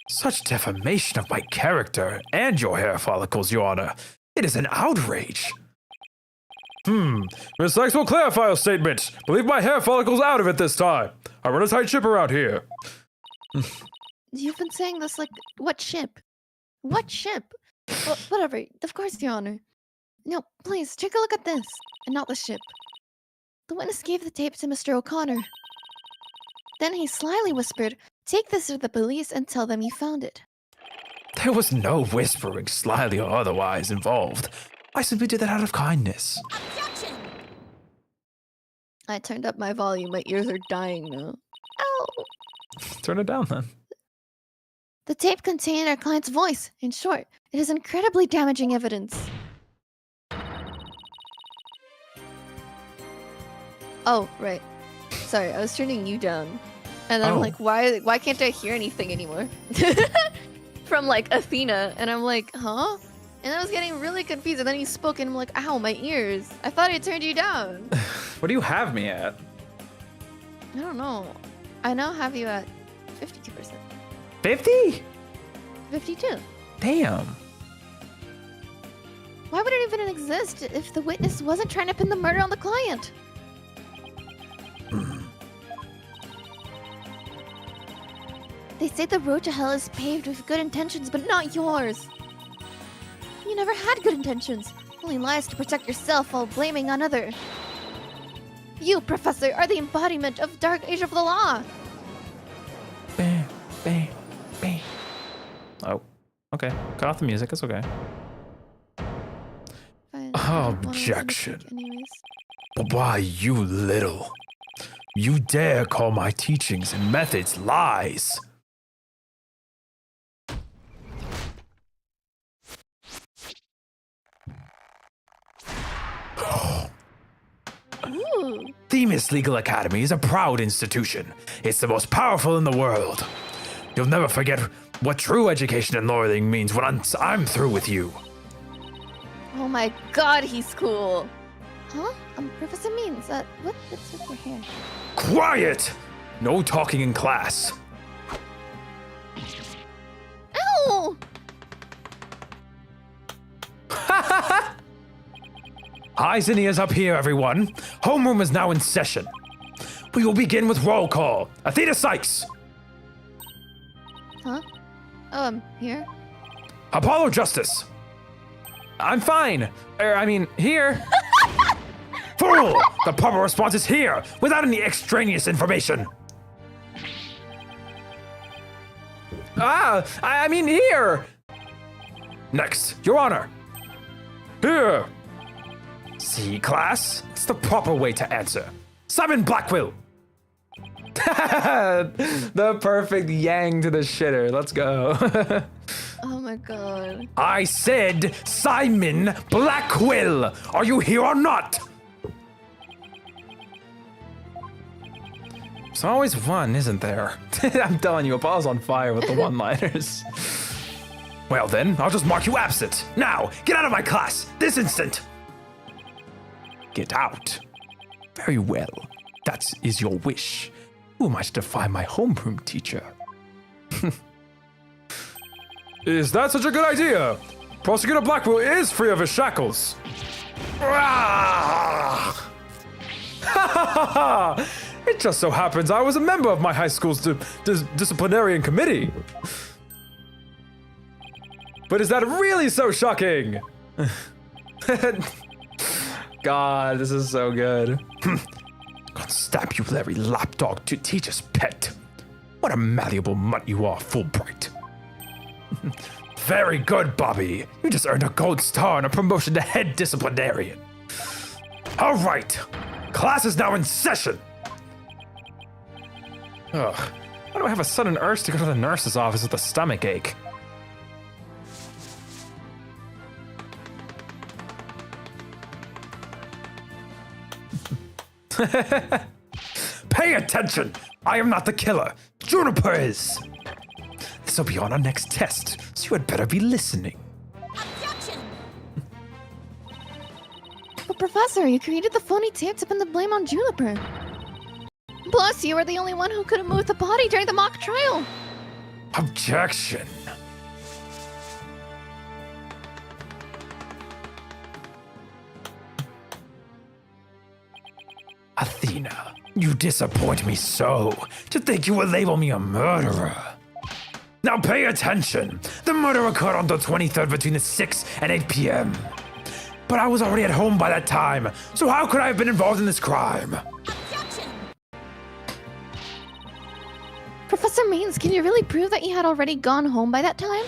Such defamation of my character and your hair follicles, Your Honor. It is an outrage. Miss X will clarify a statement. But leave my hair follicles out of it this time. I run a tight ship around here. You've been saying this like, what ship? What ship? Well, whatever. Of course, Your Honor. No, please, take a look at this. And not the ship. The witness gave the tape to Mr. O'Connor. Then he slyly whispered, "Take this to the police and tell them you found it." There was no whispering, slyly or otherwise, involved. I simply did that out of kindness. Objection! I turned up my volume. My ears are dying now. Ow! Turn it down then. The tape contained our client's voice. In short, it is incredibly damaging evidence. Oh, right. Sorry, I was turning you down. And then I'm like, why can't I hear anything anymore? From like Athena. And I'm like, huh? And I was getting really confused. And then you spoke and I'm like, ow, my ears. I thought I turned you down. What do you have me at? I don't know. I now have you at 52%. 50? 52. Damn. Why would it even exist if the witness wasn't trying to pin the murder on the client? They say the road to hell is paved with good intentions, but not yours. You never had good intentions. Only lies to protect yourself while blaming another. You, Professor, are the embodiment of dark age of the law. Bam, bam, bam. Oh, okay. Cut off the music. It's okay. Fine, I don't wanna listen to Objection. music anyways. Why, you little. You dare call my teachings and methods lies. Ooh. Themis Legal Academy is a proud institution. It's the most powerful in the world. You'll never forget what true education and lawyering means when I'm through with you. Oh my god, he's cool. Huh? Professor Means, what's with your hair? Quiet! No talking in class. Ow! Eyes and ears up here, everyone. Homeroom is now in session. We will begin with roll call. Athena Sykes. Huh? Oh, I'm here? Apollo Justice. I'm fine. Here. Fool! The proper response is here, without any extraneous information. Here. Next, Your Honor. Here. See, class? It's the proper way to answer. Simon Blackwell. The perfect yang to the shitter. Let's go. Oh my god. I said Simon Blackwell. Are you here or not? There's always one, isn't there? I'm telling you, Apollo's on fire with the one-liners. Well then, I'll just mark you absent. Now, get out of my class, this instant. Get out. Very well. That is your wish. Who am I to defy my homeroom teacher? Is that such a good idea? Prosecutor Blackwell is free of his shackles. It just so happens I was a member of my high school's disciplinarian committee. But is that really so shocking? God, this is so good. Constabulary lapdog to teacher's pet. What a malleable mutt you are, Fulbright. Very good, Bobby. You just earned a gold star and a promotion to head disciplinarian. All right, class is now in session. Ugh. Why do I have a sudden urge to go to the nurse's office with a stomach ache? Pay attention. I am not the killer. Juniper is. This will be on our next test, so you had better be listening. Objection! But Professor, you created the phony tape to pin the blame on Juniper. Plus, you were the only one who could have moved the body during the mock trial. Objection. Athena, you disappoint me so. To think you would label me a murderer. Now pay attention. The murder occurred on the 23rd between the 6 and 8 p.m. But I was already at home by that time, so how could I have been involved in this crime? Objection! Professor Means, can you really prove that you had already gone home by that time?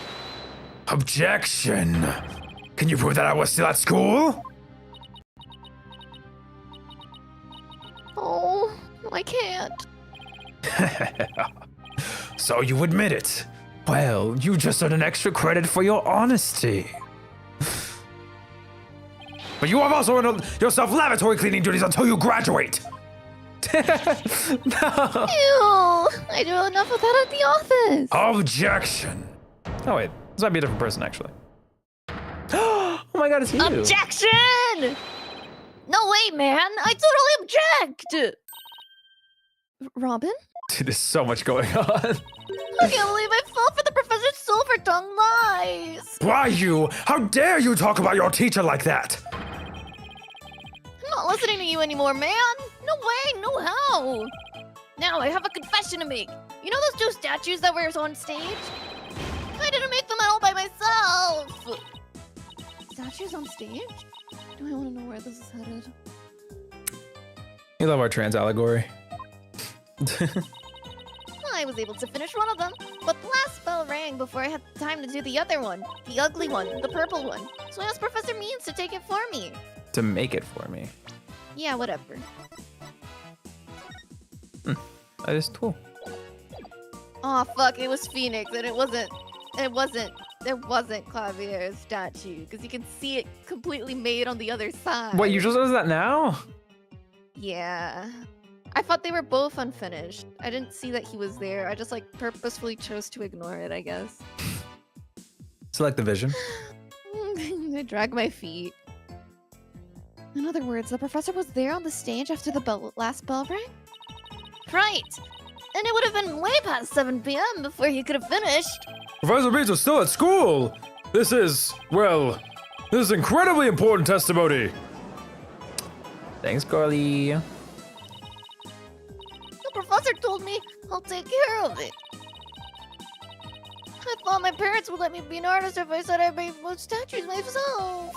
Objection. Can you prove that I was still at school? Oh, I can't. So you admit it. Well, you just earned an extra credit for your honesty. But you have also earned yourself lavatory cleaning duties until you graduate. Ew, I do enough of that at the office. Objection. Oh wait, this might be a different person actually. Oh my god, it's you. Objection! No way, man! I totally object! Robin? Dude, there's so much going on. I can't believe I fell for the Professor's silver tongue lies! Why you? How dare you talk about your teacher like that? I'm not listening to you anymore, man! No way, no how! Now I have a confession to make. You know those two statues that were on stage? I didn't make them at all by myself! Statues on stage? Do I want to know where this is headed? You love our trans allegory. I was able to finish one of them, but the last bell rang before I had time to do the other one. The ugly one, the purple one. So I asked Professor Means to take it for me. To make it for me. Yeah, whatever. That is cool. Aw, fuck, it was Phoenix, and it wasn't Clavier's statue, because you can see it completely made on the other side. Wait, you just noticed that now? Yeah. I thought they were both unfinished. I didn't see that he was there. I just, like, purposefully chose to ignore it, I guess. Select the vision. I drag my feet. In other words, the professor was there on the stage after the last bell rang? Right! And it would have been way past 7 p.m. before he could have finished. Professor Beats was still at school. This is incredibly important testimony. Thanks, Carly. The professor told me I'll take care of it. I thought my parents would let me be an artist if I said I made most statues myself.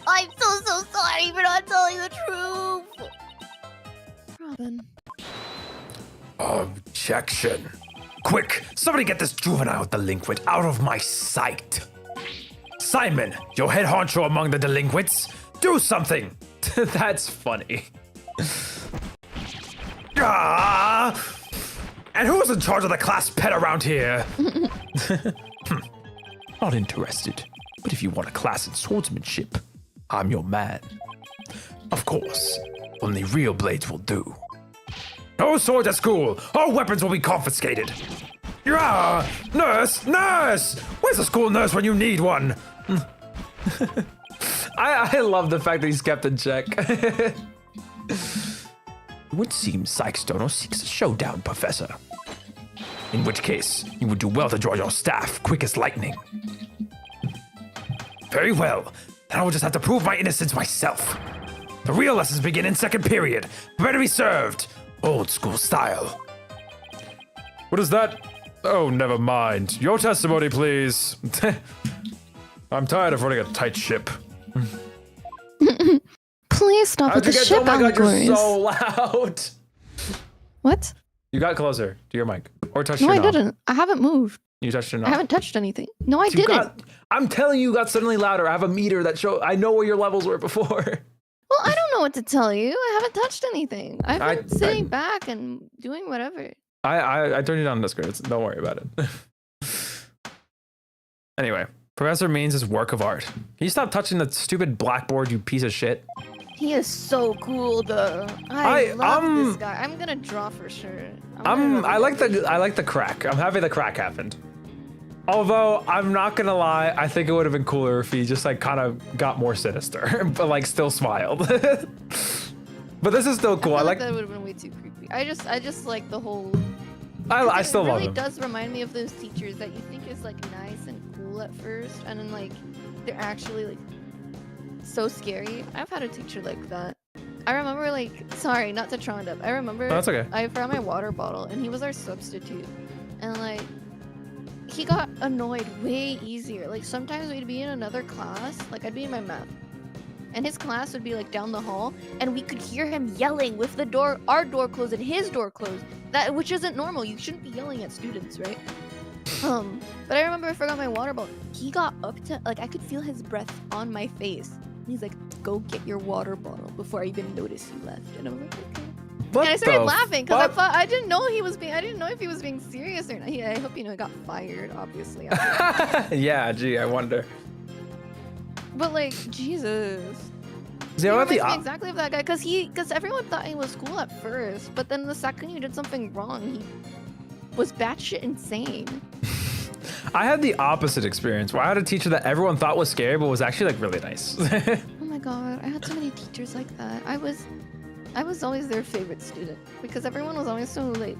I'm so sorry for not telling the truth. Robin. Objection. Quick, somebody get this juvenile delinquent out of my sight. Simon, your head honcho among the delinquents, do something. That's funny. And who's in charge of the class pet around here? Not interested. But if you want a class in swordsmanship, I'm your man. Of course, only real blades will do. No swords at school. All weapons will be confiscated. Yeah, nurse, nurse. Where's the school nurse when you need one? I love the fact that he's kept in check. It would seem Sykes-Dono seeks a showdown, Professor. In which case, you would do well to draw your staff quick as lightning. Very well. Then I will just have to prove my innocence myself. The real lessons begin in second period. Prepare to be served. Old school style. What is that? Oh, never mind. Your testimony, please. I'm tired of running a tight ship. Please stop with the ship Oh my god, allegories. you're so loud. What? You got closer to your mic. Or touched No, your I knob. didn't. I haven't moved. You touched your knob. I haven't touched anything. No, I You didn't. I'm telling you, you got suddenly louder. I have a meter that show. I know where your levels were before. Well, I don't know what to tell you. I haven't touched anything. I've been I- sitting back and doing whatever. I turned you down on Discord. Don't worry about it. Anyway, Professor Means is work of art. Can you stop touching the stupid blackboard, you piece of shit? He is so cool, though. I love this guy. I'm gonna draw for sure. I like the crack. I'm happy the crack happened. Although I'm not gonna lie, I think it would have been cooler if he just like kind of got more sinister, but like still smiled. But this is still cool. I like. That would have been way too creepy. I just like the whole. I still love him. It really does remind me of those teachers that you think is like nice and cool at first, and then like they're actually like so scary. I've had a teacher like that. I remember like, sorry, not to trond up. I remember No, that's okay. I forgot my water bottle, and he was our substitute, and like he got annoyed way easier. Like sometimes we'd be in another class, like I'd be in my math, and his class would be like down the hall, and we could hear him yelling with our door closed and his door closed. Which isn't normal. You shouldn't be yelling at students, right? But I remember I forgot my water bottle. He got up to like I could feel his breath on my face. He's like, "Go get your water bottle before I even noticed you left." And I was like, "Okay." And I started laughing because I didn't know he was being. I didn't know if he was being serious or not. I hope he got fired, obviously. Yeah, gee, I wonder. But like, Jesus. See, He I'm at reminds the me exactly of that guy because everyone thought he was cool at first, but then the second you did something wrong, he was batshit insane. I had the opposite experience where I had a teacher that everyone thought was scary, but was actually like really nice. Oh my god, I had so many teachers like that. I was always their favorite student because everyone was always so like,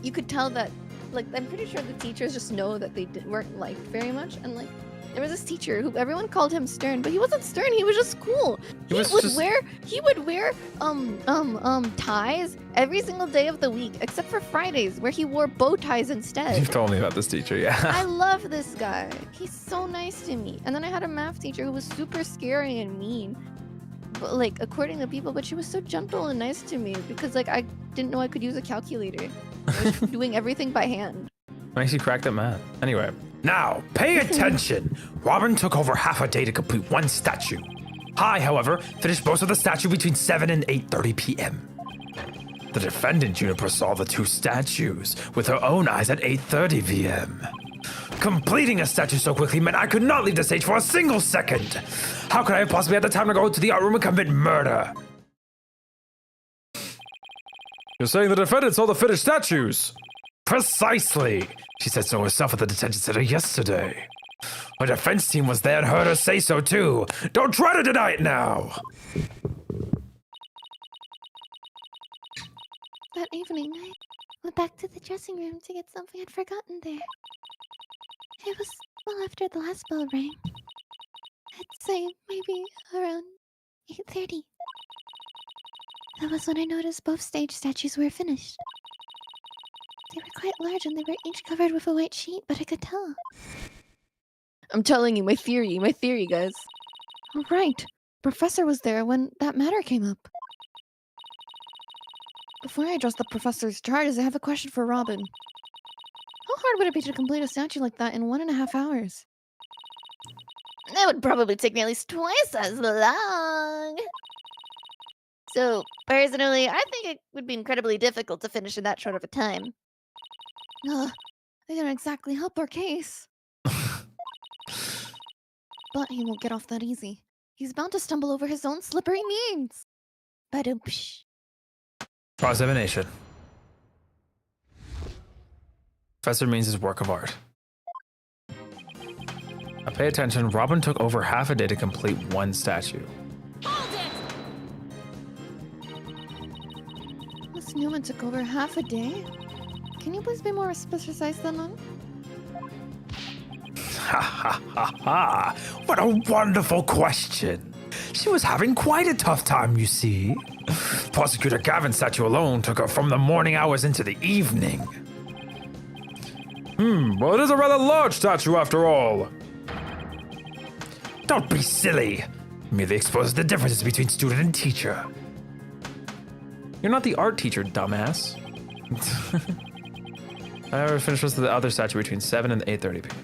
you could tell that, like, I'm pretty sure the teachers just know that they weren't liked very much, and like, there was this teacher who everyone called him stern, but he wasn't stern. He was just cool. He would wear ties every single day of the week, except for Fridays, where he wore bow ties instead. You've told me about this teacher, yeah. I love this guy. He's so nice to me. And then I had a math teacher who was super scary and mean, but like according to people. But she was so gentle and nice to me because like I didn't know I could use a calculator. I was doing everything by hand. Makes you crack that math. Anyway. Now, pay attention. Robin took over half a day to complete one statue. I, however, finished most of the statue between 7 and 8:30 p.m. The defendant, Juniper, saw the two statues with her own eyes at 8:30 p.m. Completing a statue so quickly meant I could not leave the stage for a single second. How could I have possibly had the time to go to the art room and commit murder? You're saying the defendant saw the finished statues? Precisely. She said so herself at the detention center yesterday. Her defense team was there and heard her say so too. Don't try to deny it now. That evening, I went back to the dressing room to get something I'd forgotten there. It was well after the last bell rang. I'd say maybe around 8:30. That was when I noticed both stage statues were finished. They were quite large and they were each covered with a white sheet, but I could tell. I'm telling you, my theory, guys. All right. Professor was there when that matter came up. Before I address the professor's charges, I have a question for Robin. How hard would it be to complete a statue like that in 1.5 hours? That would probably take me at least twice as long. So, personally, I think it would be incredibly difficult to finish in that short of a time. Ugh, they don't exactly help our case. But he won't get off that easy. He's bound to stumble over his own slippery means. Ba-dum-psh. Cross-examination. Professor means his work of art. Now pay attention, Robin took over half a day to complete one statue. Miss Newman took over half a day? Can you please be more precise than that? Ha ha ha ha! What a wonderful question! She was having quite a tough time, you see. Prosecutor Gavin's statue alone took her from the morning hours into the evening. Well, it is a rather large statue after all. Don't be silly. Merely exposes the differences between student and teacher. You're not the art teacher, dumbass. I never finished with the other statue between 7 and 8:30 p.m.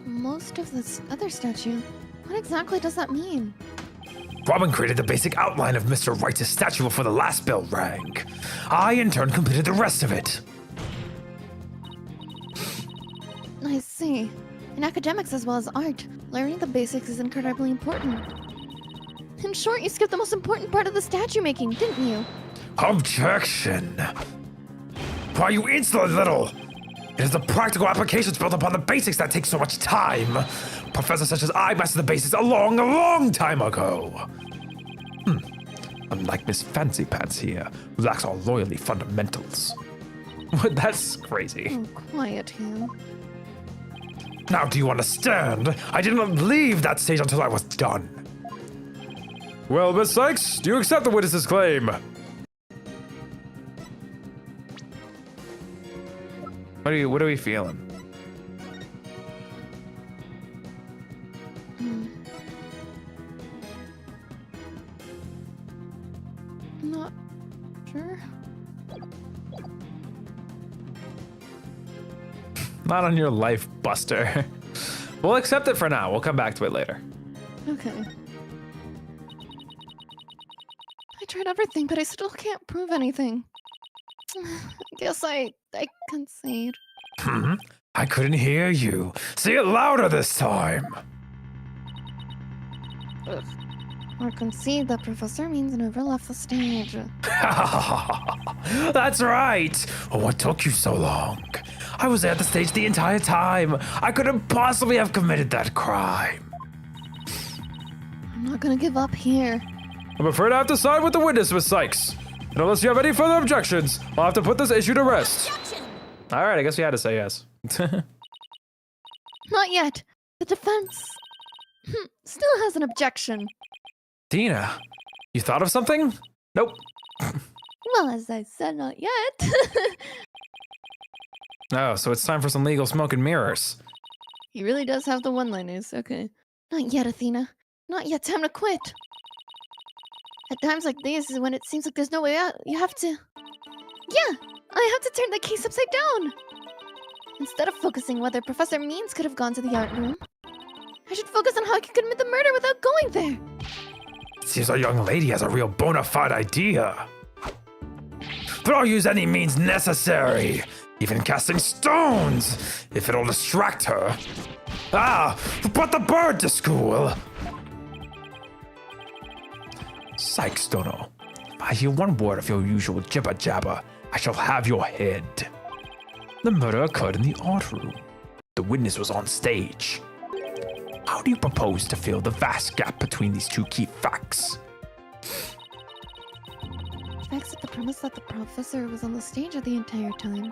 Most of this other statue? What exactly does that mean? Robin created the basic outline of Mr. Wright's statue before the last bell rang. I, in turn, completed the rest of it. I see. In academics as well as art, learning the basics is incredibly important. In short, you skipped the most important part of the statue making, didn't you? Objection! Why, you insolent little! It is the practical applications built upon the basics that take so much time. Professors such as I mastered the basics a long time ago. Unlike Miss Fancy Pants here, who lacks all loyally fundamentals. That's crazy. Oh, quiet, Hugh. Now do you understand? I did not leave that stage until I was done. Well, Miss Sykes, do you accept the witness's claim? What are we feeling? Not sure. Not on your life, Buster. We'll accept it for now. We'll come back to it later. Okay. I tried everything, but I still can't prove anything. I guess I concede. I couldn't hear you. Say it louder this time. Ugh. Or concede that Professor Means never left the stage. That's right. What took you so long? I was at the stage the entire time. I couldn't possibly have committed that crime. I'm not gonna give up here. I'm afraid I have to side with the witness, Miss Sykes. And unless you have any further objections, I'll have to put this issue to rest. All right, I guess we had to say yes. Not yet. The defense still has an objection. Dina, you thought of something? Nope. Well, as I said, not yet. Oh, so it's time for some legal smoke and mirrors. He really does have the one-liners. Okay. Not yet, Athena. Not yet. Time to quit. At times like these is when it seems like there's no way out. You have to... Yeah! I have to turn the case upside down! Instead of focusing whether Professor Means could have gone to the art room, I should focus on how he could commit the murder without going there! Seems our young lady has a real bona fide idea. But I'll use any means necessary, even casting stones, if it'll distract her. Ah, put the bird to school! Sykes, Dono. If I hear one word of your usual jibber-jabber, I shall have your head. The murder occurred in the art room. The witness was on stage. How do you propose to fill the vast gap between these two key facts? I accept the premise that the professor was on the stage the entire time.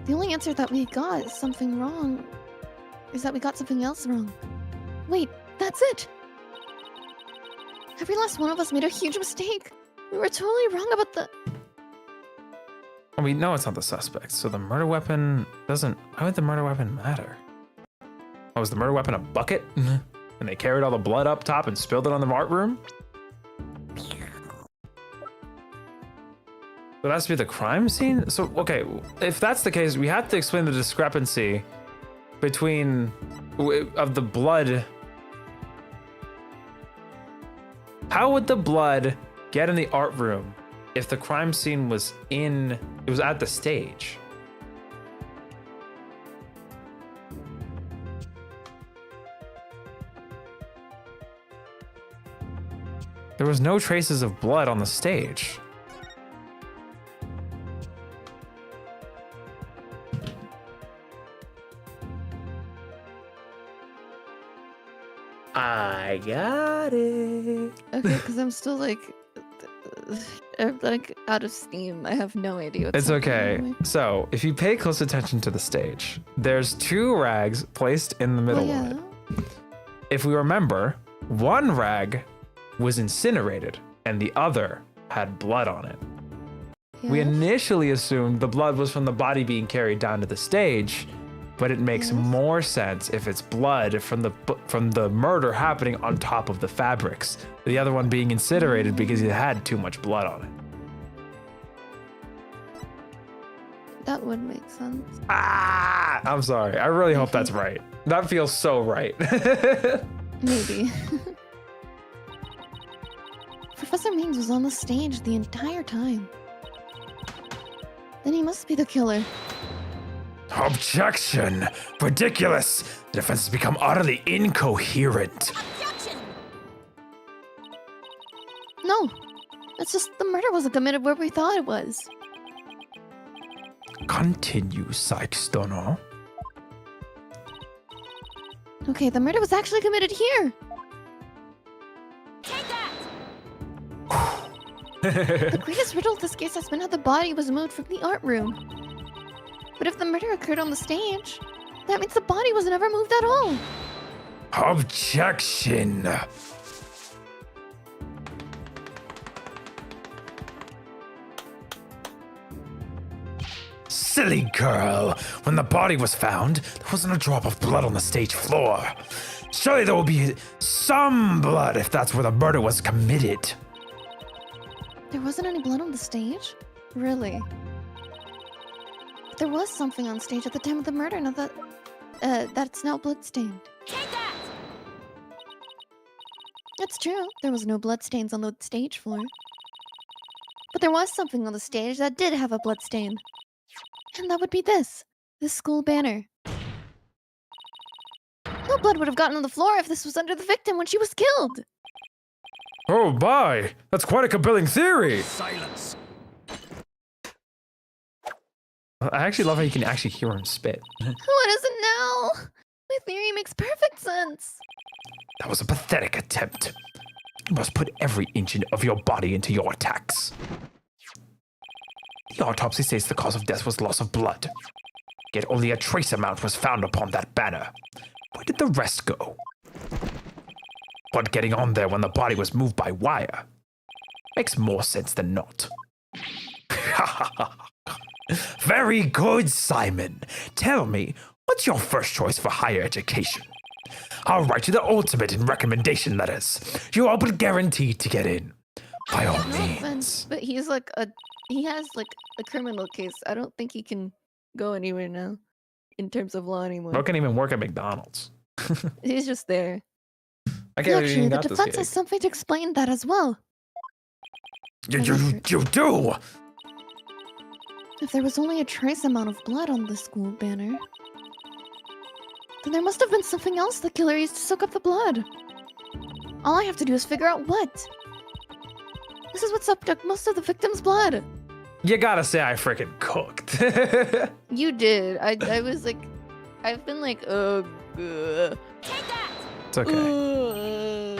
The only answer that we got is something wrong. Is that we got something else wrong. Wait, that's it! Every last one of us made a huge mistake. We were totally wrong about the... Well, we know it's not the suspect, so the murder weapon doesn't... Why would the murder weapon matter? Oh, was the murder weapon a bucket? And they carried all the blood up top and spilled it on the art room? But that has to be the crime scene? So, okay, if that's the case, we have to explain the discrepancy between... of the blood... How would the blood get in the art room if the crime scene was in... It was at the stage? There was no traces of blood on the stage. I got it. Okay, because I'm still like out of steam. I have no idea what's It's okay. happening. So, if you pay close attention to the stage, there's 2 rags placed in the middle Well, of it. If we remember, one rag was incinerated and the other had blood on it. We Yes. initially assumed the blood was from the body being carried down to the stage, but it makes Yes. more sense if it's blood from the murder happening on top of the fabrics. The other one being incinerated because it had too much blood on it. That would make sense. Ah! I'm sorry. I really hope that's right. That feels so right. Maybe. Professor Means was on the stage the entire time. Then he must be the killer. Objection! Ridiculous! The defense has become utterly incoherent. Objection! No, it's just the murder wasn't committed where we thought it was. Continue, Sykes-Stono. Okay, the murder was actually committed here. Take that! The greatest riddle of this case has been how the body was moved from the art room. But if the murder occurred on the stage, that means the body was never moved at all. Objection! Silly girl! When the body was found, there wasn't a drop of blood on the stage floor. Surely there will be some blood if that's where the murder was committed. There wasn't any blood on the stage? Really? But there was something on stage at the time of the murder, now that's now bloodstained. Take that! It's true, there was no bloodstains on the stage floor. But there was something on the stage that did have a bloodstain. And that would be this school banner. No blood would have gotten on the floor if this was under the victim when she was killed. Oh my! That's quite a compelling theory! Silence. I actually love how you can actually hear him spit. What is it now? My theory makes perfect sense. That was a pathetic attempt. You must put every inch of your body into your attacks. The autopsy states the cause of death was loss of blood. Yet only a trace amount was found upon that banner. Where did the rest go? Blood getting on there when the body was moved by wire. Makes more sense than not. Very good, Simon. Tell me, what's your first choice for higher education? I'll write you the ultimate in recommendation letters. You're all but guaranteed to get in. By all No means. offense, but he has like a criminal case. I don't think he can go anywhere now in terms of law anymore. Bro can't even work at McDonald's. He's just there. I can't believe he Actually, even the got this defense gig. has something to explain that as well. You do? If there was only a trace amount of blood on the school banner, then there must have been something else the killer used to soak up the blood. All I have to do is figure out what. This is what soaked up most of the victim's blood. You gotta say I freaking cooked. You did. I was like, I've been like, oh, Take that! It's okay.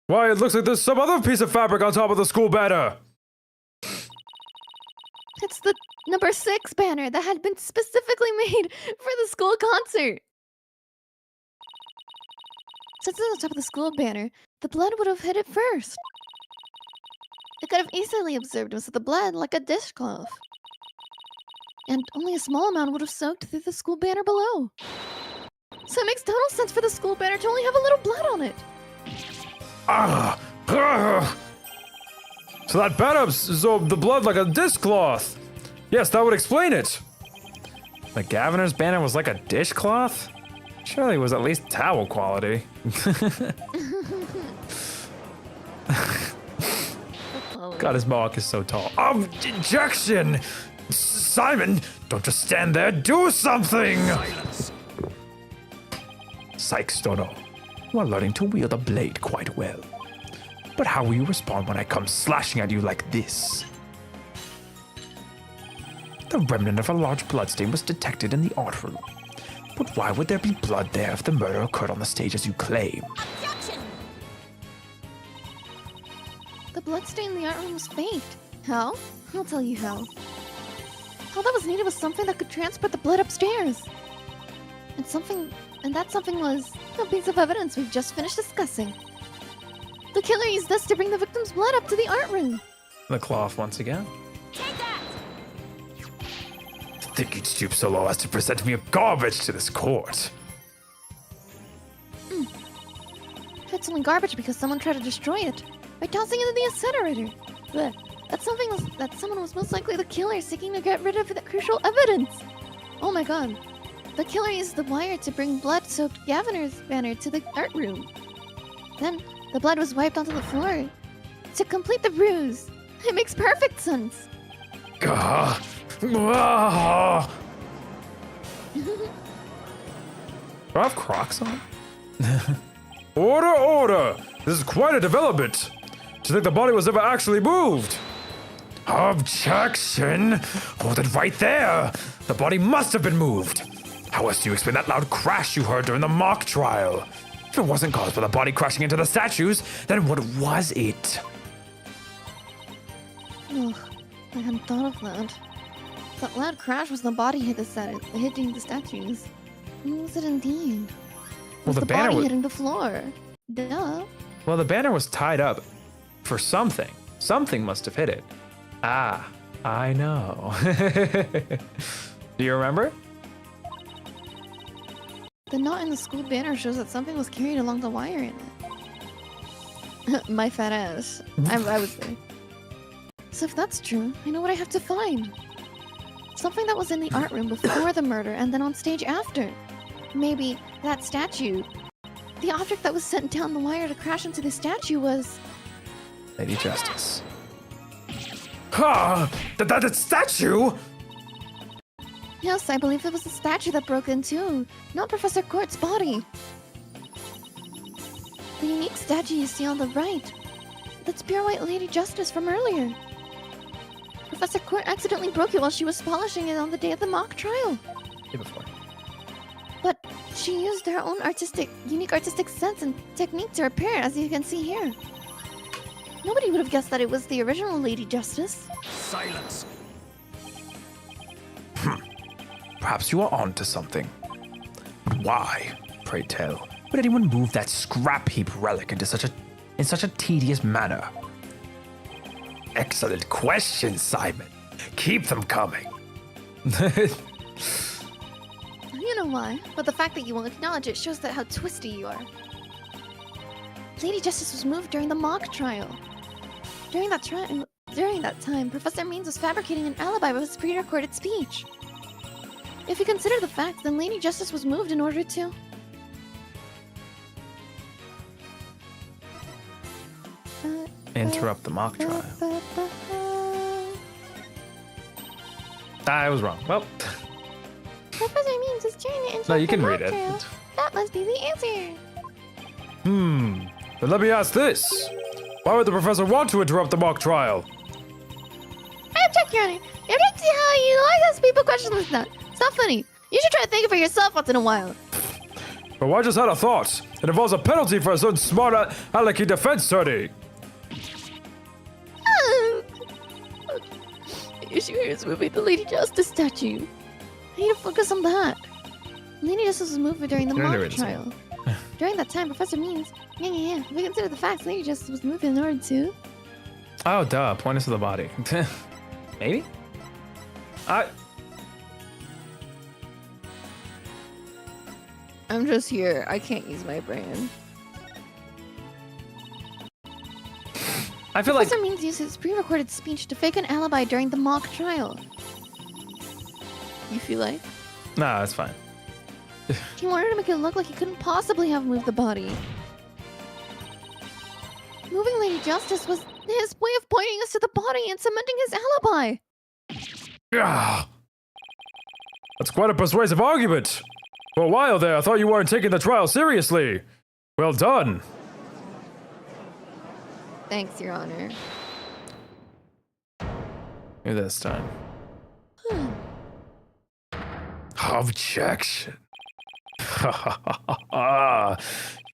Why, it looks like there's some other piece of fabric on top of the school banner. It's the number 6 banner that had been specifically made for the school concert. Since it's on top of the school banner, the blood would have hit it first. It could have easily absorbed most of the blood like a dishcloth. And only a small amount would have soaked through the school banner below. So it makes total sense for the school banner to only have a little blood on it. So that banner absorbed the blood like a dishcloth. Yes, that would explain it. The governor's banner was like a dishcloth? Surely it was at least towel quality. God, his mohawk is so tall. Objection! Simon, don't just stand there, do something! Silence. Sykes-Stono, you are learning to wield a blade quite well. But how will you respond when I come slashing at you like this? The remnant of a large bloodstain was detected in the art room. But why would there be blood there if the murder occurred on the stage as you claim? Objection! The bloodstain in the art room was faked. How? I'll tell you how. All that was needed was something that could transport the blood upstairs. And that something was a piece of evidence we've just finished discussing. The killer used this to bring the victim's blood up to the art room. The cloth once again. Take that! Think you'd stoop so low as to present me a garbage to this court? It's only garbage because someone tried to destroy it by tossing it in the incinerator. Blech. That someone was most likely the killer seeking to get rid of the crucial evidence. Oh my god. The killer used the wire to bring blood-soaked Gaviner's banner to the art room. Then, the blood was wiped onto the floor to complete the ruse. It makes perfect sense. Gah. Ah. Do I have Crocs on? Order, order! This is quite a development. Do you think the body was ever actually moved? Objection! Hold it right there! The body must have been moved! How else do you explain that loud crash you heard during the mock trial? If it wasn't caused by the body crashing into the statues, then what was it? Ugh, I hadn't thought of that. That loud crash was the body hitting the statues. What was it indeed? Well, Was the the banner body was. hitting the floor? Duh. Well, the banner was tied up for something. Something must have hit it. Ah, I know. Do you remember? The knot in the school banner shows that something was carried along the wire in it. My fat ass. I was there. So if that's true, I know what I have to find. Something that was in the art room before the murder and then on stage after. Maybe that statue. The object that was sent down the wire to crash into the statue was... Lady Justice. Ha! That statue? Yes, I believe it was the statue that broke in too, not Professor Court's body. The unique statue you see on the right. That's pure white Lady Justice from earlier. Professor Court accidentally broke it while she was polishing it on the day of the mock trial. Day before. But she used her own unique artistic sense and technique to repair it, as you can see here. Nobody would have guessed that it was the original Lady Justice. Silence. Perhaps you are onto something. But why, pray tell, would anyone move that scrap heap relic in such a tedious manner? Excellent question, Simon. Keep them coming. You know why, but the fact that you won't acknowledge it shows that how twisty you are. Lady Justice was moved during the mock trial. During that time, Professor Means was fabricating an alibi with his pre-recorded speech. If you consider the facts, then Lady Justice was moved in order to... Interrupt the mock trial. I was wrong. Well, Professor Means is trying to interrupt no, you can the read mock it. trial. That must be the answer. Then let me ask this. Why would the professor want to interrupt the mock trial? I object, Your Honor. I object to how you always ask people questions like that. It's not funny. You should try to think for yourself once in a while. But I just had a thought. It involves a penalty for a certain smart alecky defense attorney. The issue here is moving the Lady Justice statue. I need to focus on that. Lady Justice was moved during the You're mock under it, trial. During that time, Professor Means... Yeah. If we consider the facts, Lady Justice was moved in order to... oh, duh. Point us to the body. Maybe? I'm just here. I can't use my brain. I feel like Professor Means used his pre-recorded speech to fake an alibi during the mock trial. You feel like? no, it's fine. He wanted to make it look like he couldn't possibly have moved the body. Moving Lady Justice was his way of pointing us to the body and cementing his alibi. Ah, that's quite a persuasive argument. For a while there, I thought you weren't taking the trial seriously. Well done. Thanks, Your Honor. Maybe this time. Objection.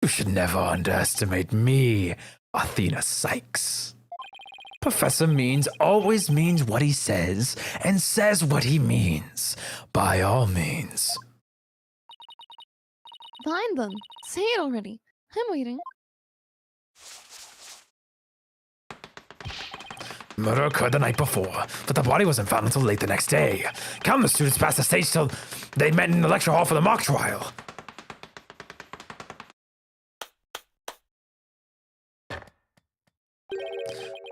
You should never underestimate me, Athena Sykes. Professor Means always means what he says and says what he means, by all means. Fine then. Say it already. I'm waiting. Murder occurred the night before, but the body wasn't found until late the next day. Countless students passed the stage till they met in the lecture hall for the mock trial.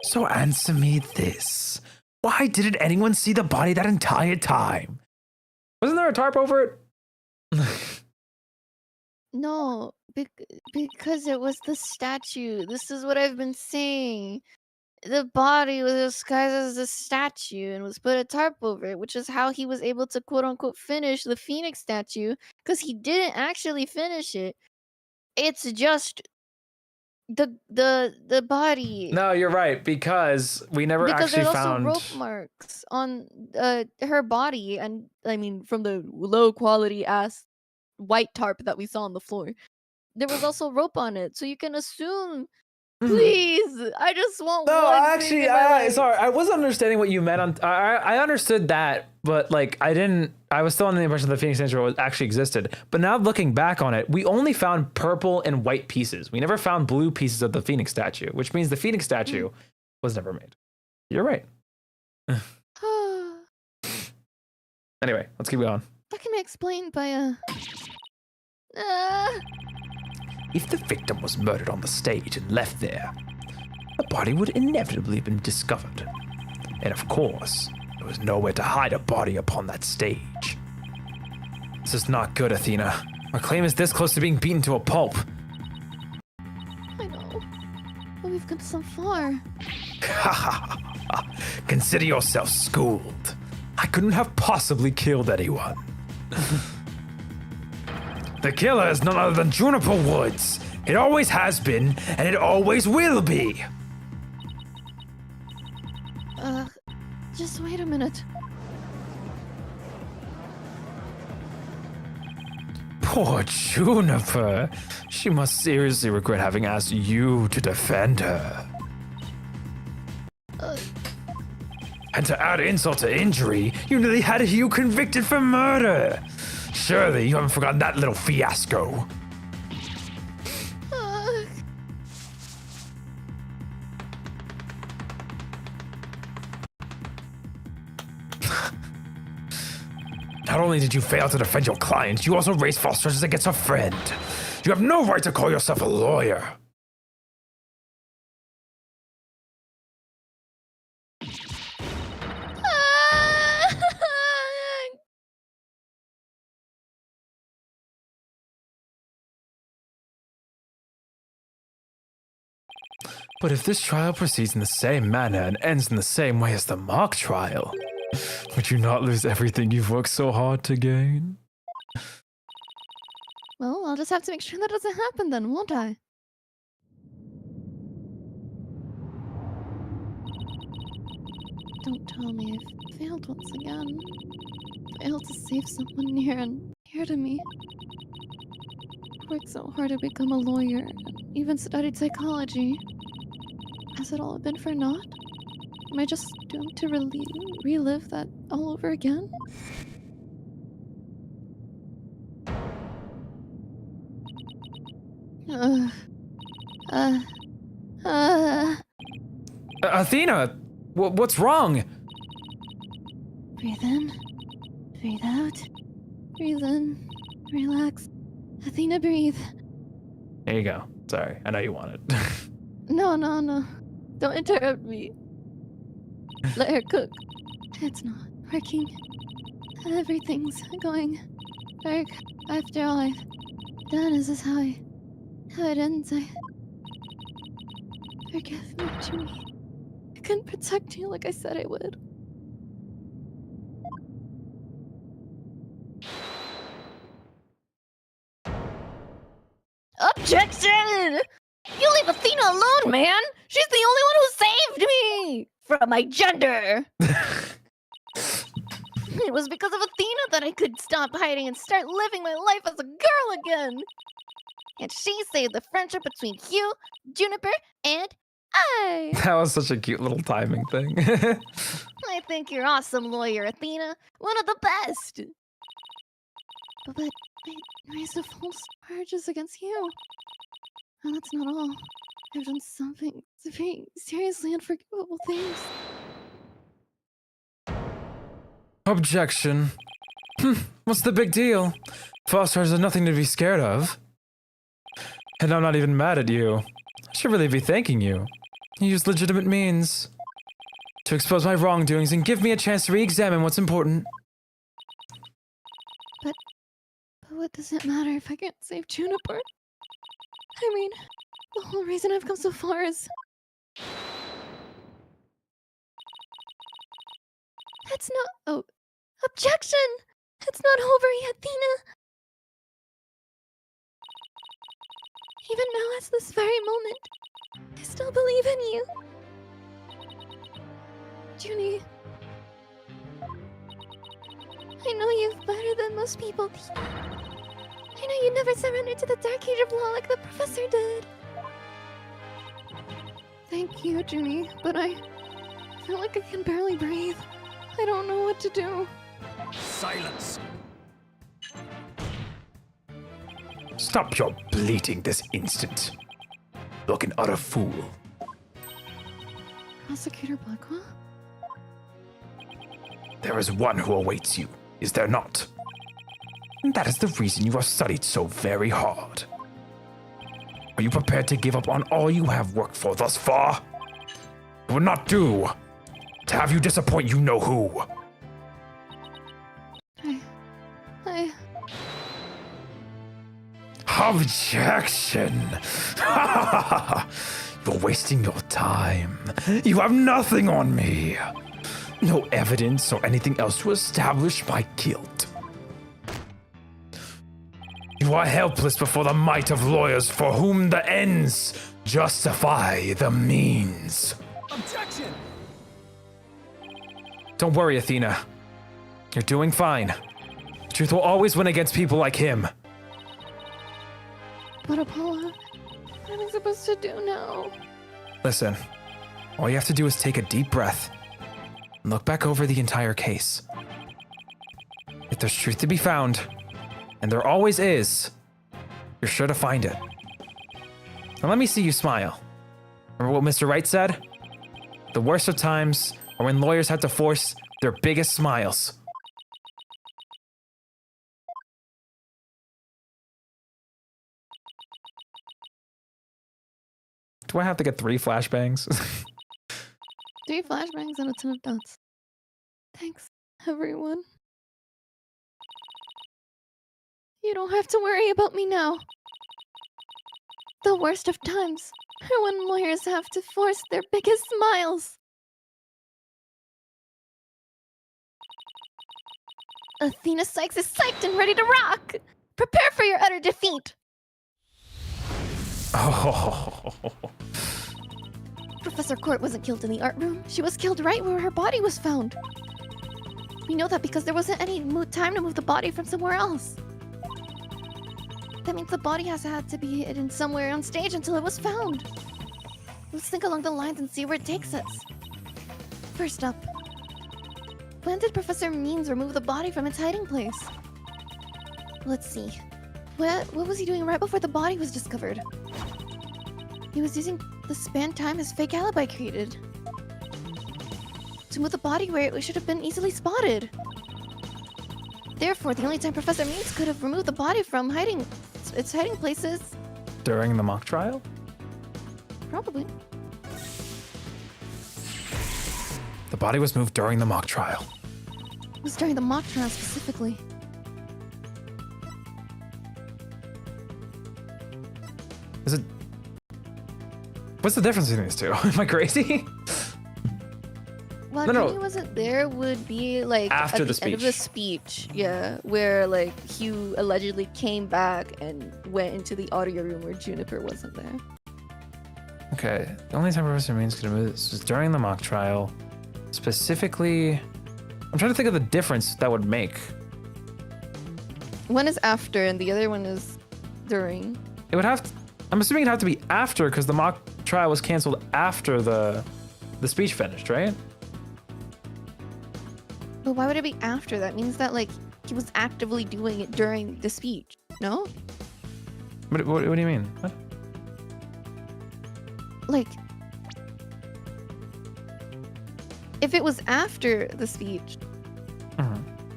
So answer me this. Why didn't anyone see the body that entire time? Wasn't there a tarp over it? No, because it was the statue. This is what I've been saying. The body was disguised as a statue and was put a tarp over it, which is how he was able to quote unquote finish the Phoenix statue, because he didn't actually finish it. It's just the body. No, you're right, because we never Because actually there's found also rope marks on her body, and I mean from the low quality ass white tarp that we saw on the floor, there was also rope on it, so you can assume. Please, I just want No, one actually, thing in my life. sorry, I wasn't understanding what you meant. I understood that, but like I didn't. I was still under the impression that the Phoenix Statue actually existed. But now looking back on it, we only found purple and white pieces. We never found blue pieces of the Phoenix Statue, which means the Phoenix Statue was never made. You're right. Anyway, let's keep going. That can be explained by If the victim was murdered on the stage and left there, the body would inevitably have been discovered. And of course, there was nowhere to hide a body upon that stage. This is not good, Athena. Our claim is this close to being beaten to a pulp. I know, but we've come so far. Consider yourself schooled. I couldn't have possibly killed anyone. The killer is none other than Juniper Woods. It always has been, and it always will be. Just wait a minute. Poor Juniper. She must seriously regret having asked you to defend her. And to add insult to injury, you nearly had you convicted for murder. Surely you haven't forgotten that little fiasco. Not only did you fail to defend your client, you also raised false charges against a friend. You have no right to call yourself a lawyer. But if this trial proceeds in the same manner and ends in the same way as the mock trial, would you not lose everything you've worked so hard to gain? Well, I'll just have to make sure that doesn't happen then, won't I? Don't tell me I've failed once again. Failed to save someone near and dear to me. Worked so hard to become a lawyer, even studied psychology. Has it all been for naught? Am I just doomed to relive that all over again? Athena, what's wrong? Breathe in, breathe out, breathe in, relax. Athena, breathe. There you go. Sorry, I know you want it. No. Don't interrupt me. Let her cook. It's not working. Everything's going dark. After all I've done, is this how it ends? Forgive me, Jimmy. I couldn't protect you like I said I would. Objection! You leave Leave Athena alone, man! She's the only one who saved me from my gender! It was because of Athena that I could stop hiding and start living my life as a girl again! And she saved the friendship between Hugh, Juniper, and I! That was such a cute little timing thing. I think you're awesome, lawyer Athena. One of the best! But I raised a false charges against you. And that's not all. I've done something very seriously unforgivable things. Objection. What's the big deal? Fosters are nothing to be scared of. And I'm not even mad at you. I should really be thanking you. You used legitimate means to expose my wrongdoings and give me a chance to re-examine what's important. But what does it matter if I can't save Juniper? I mean, the whole reason I've come so far is... It's not... Oh, objection! It's not over yet, Athena! Even now, at this very moment, I still believe in you. Junie, I know you better than most people, Tina. I know you never surrendered to the dark age of law like the professor did. Thank you, Junie, but I feel like I can barely breathe. I don't know what to do. Silence! Stop your bleating this instant. Look an utter fool. Prosecutor Blackwell? There is one who awaits you, is there not? And that is the reason you have studied so very hard. Are you prepared to give up on all you have worked for thus far? It would not do to have you disappoint you know who. I... Objection! You're wasting your time. You have nothing on me. No evidence or anything else to establish my guilt. You are helpless before the might of lawyers for whom the ends justify the means. Objection! Don't worry, Athena. You're doing fine. Truth will always win against people like him. But Apollo, what am I supposed to do now? Listen, all you have to do is take a deep breath and look back over the entire case. If there's truth to be found, and there always is, you're sure to find it. Now let me see you smile. Remember what Mr. Wright said? The worst of times are when lawyers have to force their biggest smiles. Do I have to get 3 flashbangs? 3 flashbangs and a ton of dots. Thanks, everyone. You don't have to worry about me now. The worst of times are when lawyers have to force their biggest smiles. Athena Sykes is psyched and ready to rock! Prepare for your utter defeat! Oh. Professor Court wasn't killed in the art room. She was killed right where her body was found. We know that because there wasn't any time to move the body from somewhere else. That means the body has had to be hidden somewhere on stage until it was found. Let's think along the lines and see where it takes us. First up, when did Professor Means remove the body from its hiding place? Let's see. What was he doing right before the body was discovered? He was using the span time his fake alibi created to move the body where it should have been easily spotted. Therefore, the only time Professor Means could have removed the body from its hiding places... During the mock trial? Probably. The body was moved during the mock trial. It was during the mock trial specifically. Is it... What's the difference between these two? Am I crazy? Well, No, no. Jimmy wasn't there would be like After at the end of the speech. speech, yeah, where like Hugh allegedly came back and went into the audio room where Juniper wasn't there. Okay, the only time Professor Means could move this was during the mock trial. Specifically, I'm trying to think of the difference that would make. One is after, and the other one is during. It would have to, I'm assuming it'd have to be after, because the mock trial was canceled after the speech finished, right? But why would it be after? That means that, like, he was actively doing it during the speech, no? What do you mean? What? Like, if it was after the speech,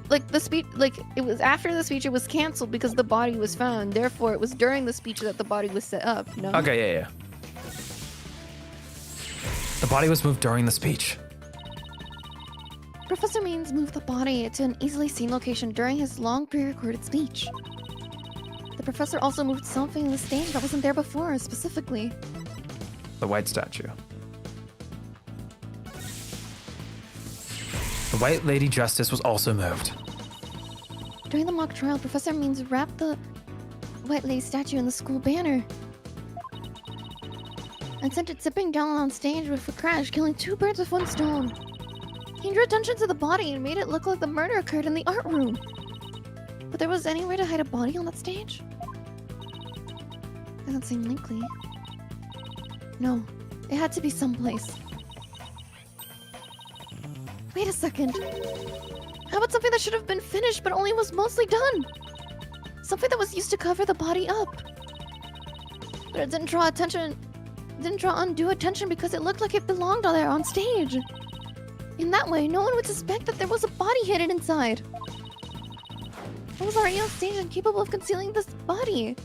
like the speech, like it was after the speech, it was canceled because the body was found. Therefore, it was during the speech that the body was set up. No. Okay, yeah. The body was moved during the speech. Professor Means moved the body to an easily seen location during his long pre-recorded speech. The professor also moved something in the stage that wasn't there before, specifically. The white statue. The White Lady Justice was also moved. During the mock trial, Professor Means wrapped the White Lady statue in the school banner and sent it zipping down on stage with a crash, killing 2 birds with 1 stone. He drew attention to the body and made it look like the murder occurred in the art room. But there was anywhere to hide a body on that stage? Doesn't seem likely. No, it had to be someplace. Wait a second. How about something that should have been finished but only was mostly done? Something that was used to cover the body up. But it didn't draw undue attention because it looked like it belonged there on stage. In that way, no one would suspect that there was a body hidden inside. It was already on stage and capable of concealing this body.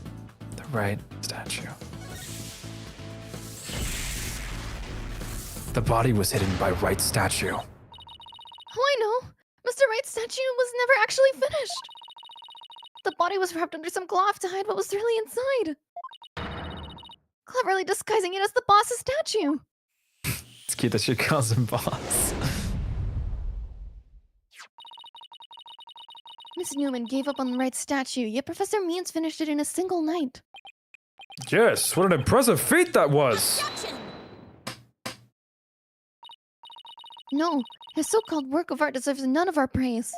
The right statue. The body was hidden by right statue. Oh, I know. Mr. Wright's statue was never actually finished. The body was wrapped under some cloth to hide what was really inside. Cleverly disguising it as the boss's statue. It's cute that she calls him boss. Miss Newman gave up on the Wright's statue, yet Professor Means finished it in a single night. Yes, what an impressive feat that was! No, his so-called work of art deserves none of our praise.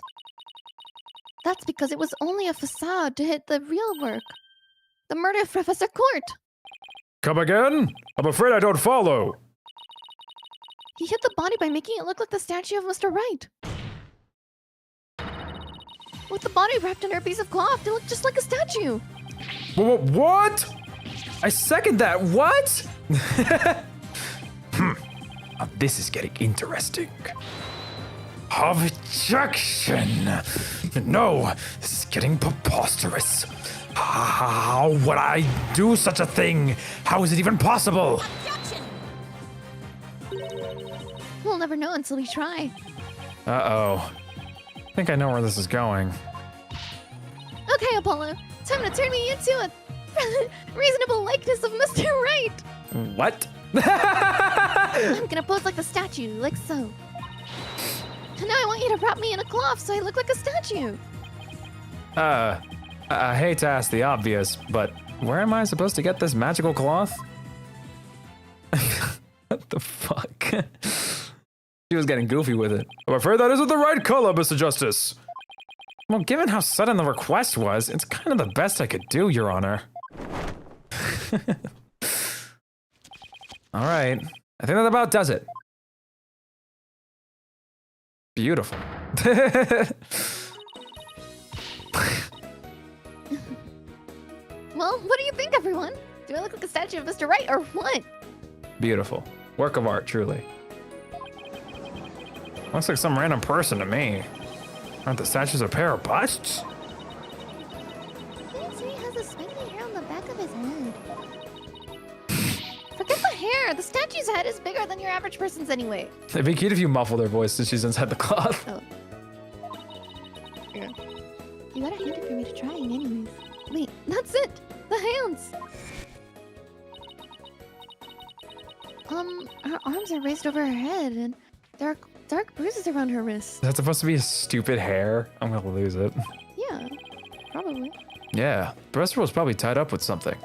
That's because it was only a facade to hit the real work. The murder of Professor Court. Come again? I'm afraid I don't follow. He hit the body by making it look like the statue of Mr. Wright. With the body wrapped under a piece of cloth, it looked just like a statue. What? I second that. What? Now this is getting interesting. Objection! No, this is getting preposterous. How would I do such a thing? How is it even possible? We'll never know until we try. Uh-oh. I think I know where this is going. Okay, Apollo. Time to turn me into a reasonable likeness of Mr. Wright. What? I'm gonna pose like the statue, like so. And now I want you to wrap me in a cloth so I look like a statue. I hate to ask the obvious, but where am I supposed to get this magical cloth? What the fuck? She was getting goofy with it. I'm afraid that isn't the right color, Mr. Justice. Well, given how sudden the request was, it's kind of the best I could do, Your Honor. All right. I think that about does it. Beautiful. Well, what do you think, everyone? Do I look like a statue of Mr. Wright or what? Beautiful. Work of art, truly. Looks like some random person to me. Aren't the statues a pair of busts? He has a spiky hair on the back of his head. Forget the hair. The statue's head is bigger than your average person's anyway. It'd be cute if you muffle their voice since she's inside the cloth. Oh. Yeah. You gotta hand it for me to try anyways. Wait, that's it. The hands. Her arms are raised over her head, and there are dark bruises around her wrists. Is that supposed to be a stupid hair? I'm gonna lose it. Yeah, probably. Yeah, the rest was probably tied up with something.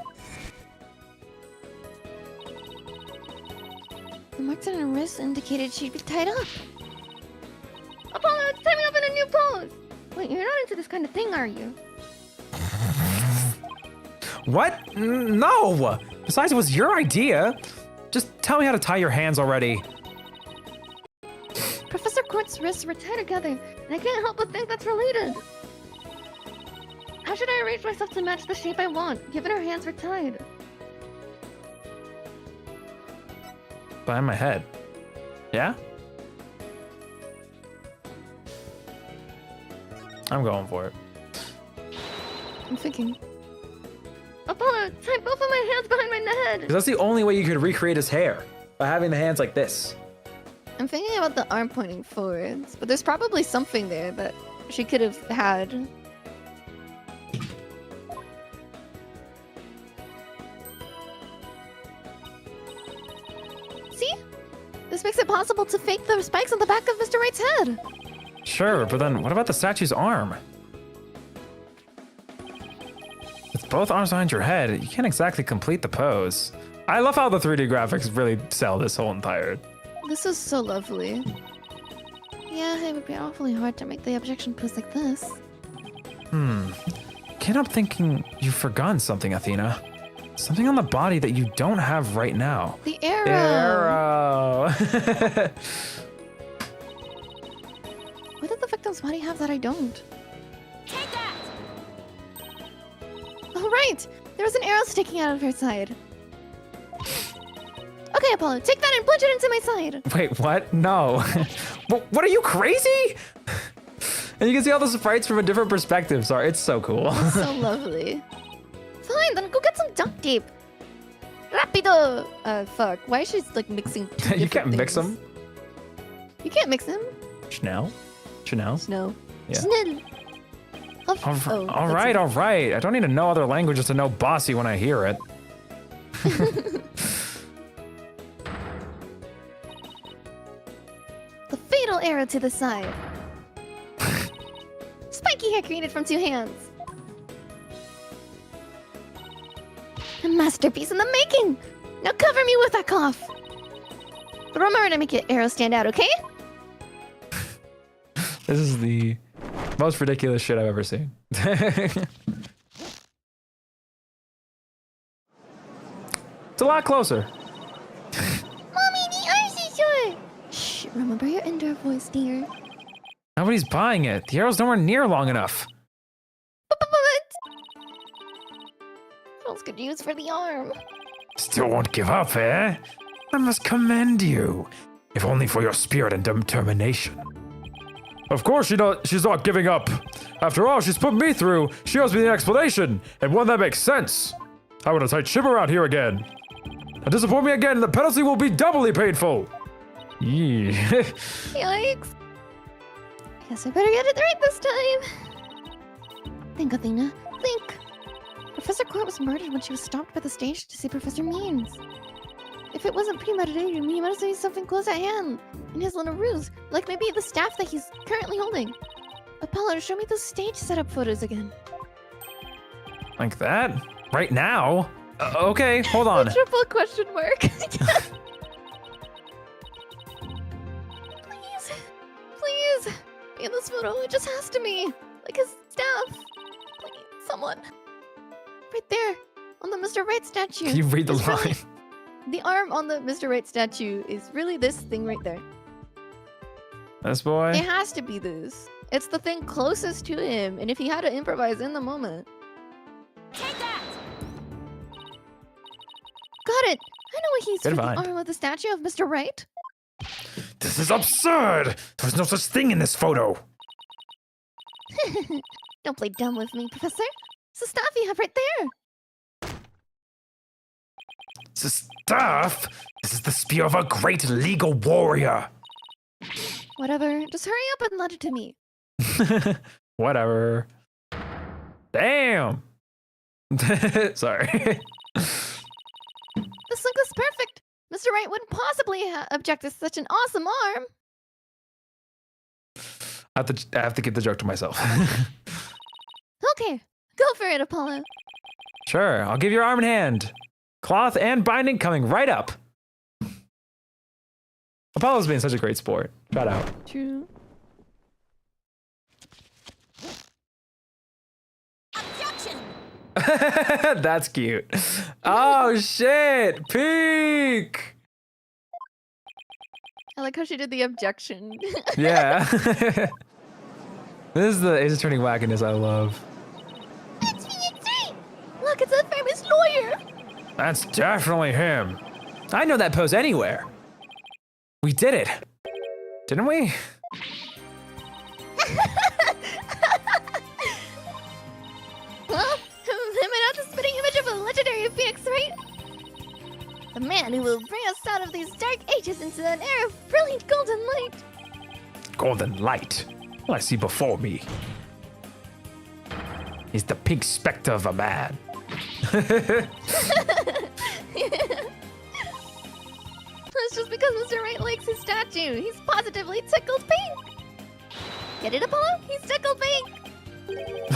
marks on her wrist indicated she'd be tied up. Apollo, tie me up in a new pose! Wait, you're not into this kind of thing, are you? What? No! Besides, it was your idea. Just tell me how to tie your hands already. Professor Court's wrists were tied together, and I can't help but think that's related. How should I arrange myself to match the shape I want, given her hands were tied? Behind my head. Yeah? I'm going for it. I'm thinking. Apollo, tie both of my hands behind my head! Because that's the only way you could recreate his hair. By having the hands like this. I'm thinking about the arm pointing forwards, but there's probably something there that she could have had. See? This makes it possible to fake the spikes on the back of Mr. Wright's head. Sure, but then what about the statue's arm? With both arms behind your head, you can't exactly complete the pose. I love how the 3D graphics really sell this whole entire. This is so lovely. Yeah, it would be awfully hard to make the objection pose like this. Can't help thinking you've forgotten something, Athena. Something on the body that you don't have right now. The arrow! Arrow! What did the victim's body have that I don't? Take that! Oh, right! There was an arrow sticking out of her side. Okay, Apollo, take that and plunge it into my side. Wait, what? No. What are you, crazy? And you can see all the sprites from a different perspective. Sorry, it's so cool. So lovely. Fine, then go get some duct tape. Rapido! Fuck. Why is she like mixing two You can't different mix things? them. You can't mix them. Chanel? Snow. Yeah. Snell. All right. I don't need to know other languages to know bossy when I hear it. The fatal arrow to the side. Spiky hair created from two hands. A masterpiece in the making! Now cover me with that cloth! But remember to make your arrow stand out, okay? This is the most ridiculous shit I've ever seen. It's a lot closer. Mommy, the arms is short! Shh, remember your indoor voice, dear. Nobody's buying it. The arrow's nowhere near long enough. What else could you use for the arm? Still won't give up, eh? I must commend you, if only for your spirit and determination. Of course she's not giving up. After all she's put me through, she owes me an explanation, and one that makes sense. I want a tight ship around here again. And disappoint me again, the penalty will be doubly painful. Yee. Yikes. Guess I better get it right this time. Think, Athena. Think. Professor Court was murdered when she was stopped by the stage to see Professor Means. If it wasn't premeditated, he must have used something close at hand in his little ruse, like maybe the staff that he's currently holding. Apollo, show me those stage setup photos again. Like that? Right now? Okay, hold on. Triple question mark. Please. Be in this photo. It just has to be. Like his staff. Please, someone. Right there. On the Mr. Right statue. Can you read the It's line? really- the arm on the Mr. Right statue is really this thing right there. This boy? It has to be this. It's the thing closest to him, and if he had to improvise in the moment. Take that! Got it! I know what he's for Good the find. arm of the statue of Mr. Right. This is absurd! There's no such thing in this photo! Don't play dumb with me, Professor. It's the staff you have right there. The staff? This is the spear of a great legal warrior! Whatever. Just hurry up and lend it to me. Whatever. Damn. Sorry. This look is perfect. Mr. Wright wouldn't possibly object to such an awesome arm. I have to keep the joke to myself. Okay, go for it, Apollo. Sure, I'll give you your arm and hand. Cloth and binding coming right up. Apollo's being such a great sport. Shout out. True. Objection! That's cute. Oh shit! Peek! I like how she did the objection. Yeah. This is the Ace Attorney wackiness I love. XP3! Look, it's a famous lawyer! That's definitely him. I know that pose anywhere. We did it. Didn't we? Well, am I not the spitting image of a legendary phoenix, right? The man who will bring us out of these dark ages into an era of brilliant golden light. Golden light. What I see before me is the pink specter of a man. That's just because Mr. Wright likes his statue. He's positively tickled pink. Get it, Apollo? He's tickled pink.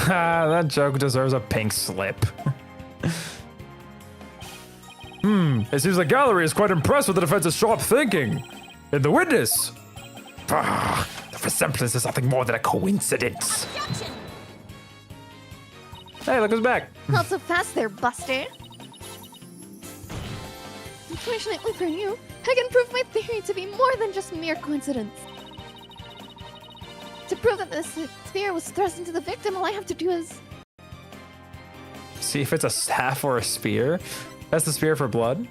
That joke deserves a pink slip. It seems the gallery is quite impressed with the defense's sharp thinking. In the witness. The resemblance is nothing more than a coincidence. Objection! Hey, look who's back. Not so fast there, Buster. Information I offer you, I can prove my theory to be more than just mere coincidence. To prove that this spear was thrust into the victim, all I have to do is... See if it's a staff or a spear. That's the spear for blood.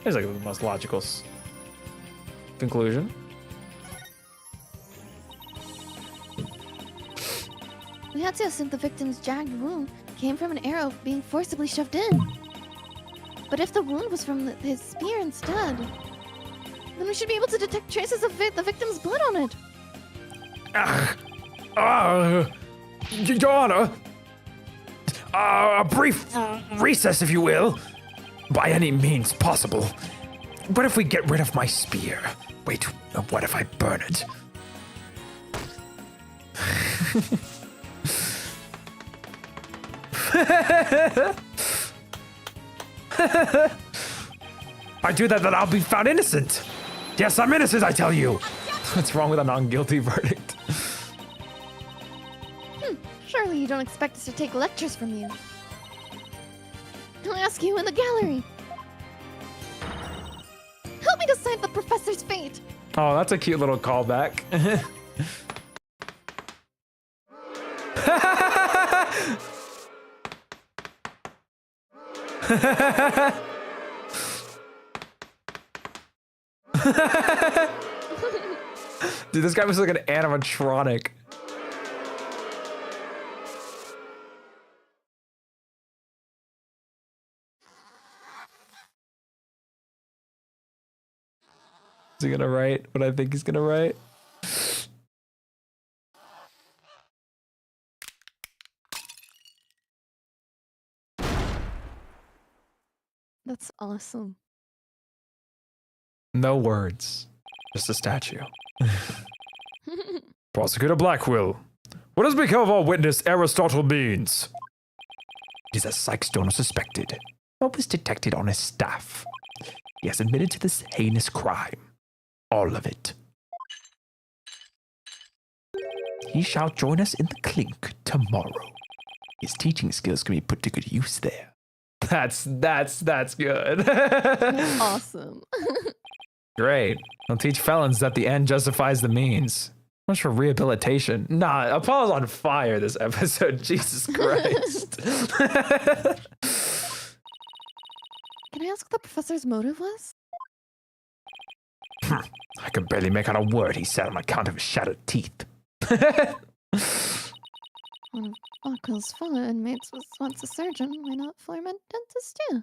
It's like the most logical conclusion. We had to assume the victim's jagged wound came from an arrow being forcibly shoved in. But if the wound was from his spear instead, then we should be able to detect traces of the victim's blood on it. Your Honor, a brief recess, if you will, by any means possible. What if we get rid of my spear? Wait, what if I burn it? I do that, then I'll be found innocent. Yes, I'm innocent, I tell you. What's wrong with a non-guilty verdict? Surely you don't expect us to take lectures from you. I'll ask you in the gallery. Help me decide the professor's fate. Oh, that's a cute little callback. Dude, this guy was like an animatronic. Is he gonna write what I think he's gonna write? That's awesome. No words, just a statue. Prosecutor Blackwell, what has become of our witness Aristotle Beans? It is as Sykes Donor suspected. What was detected on his staff? He has admitted to this heinous crime. All of it. He shall join us in the clink tomorrow. His teaching skills can be put to good use there. That's good. Awesome. Great. I'll teach felons that the end justifies the means. Much for rehabilitation. Nah, Apollo's on fire this episode. Jesus Christ. Can I ask what the professor's motive was? I could barely make out a word he said on account of his shattered teeth. One of Blackwell's fellow inmates was once a surgeon. Why not form a dentist too?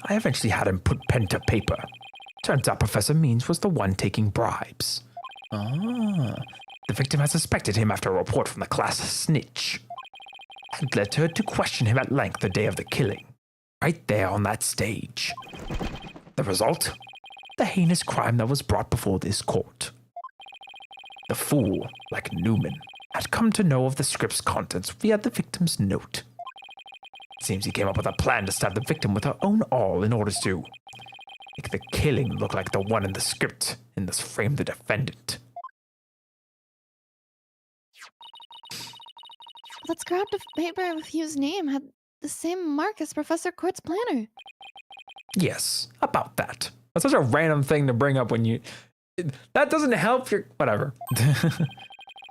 I eventually had him put pen to paper. Turns out Professor Means was the one taking bribes. The victim had suspected him after a report from the class snitch. Had led her to question him at length the day of the killing. Right there on that stage. The result? The heinous crime that was brought before this court. The fool, like Newman, had come to know of the script's contents via the victim's note. It seems he came up with a plan to stab the victim with her own awl in order to Make the killing look like the one in the script and thus frame the defendant. That scrap of paper with Hugh's name had the same mark as Professor Court's planner. Yes, about that. That's such a random thing to bring up when you. That doesn't help your. Whatever.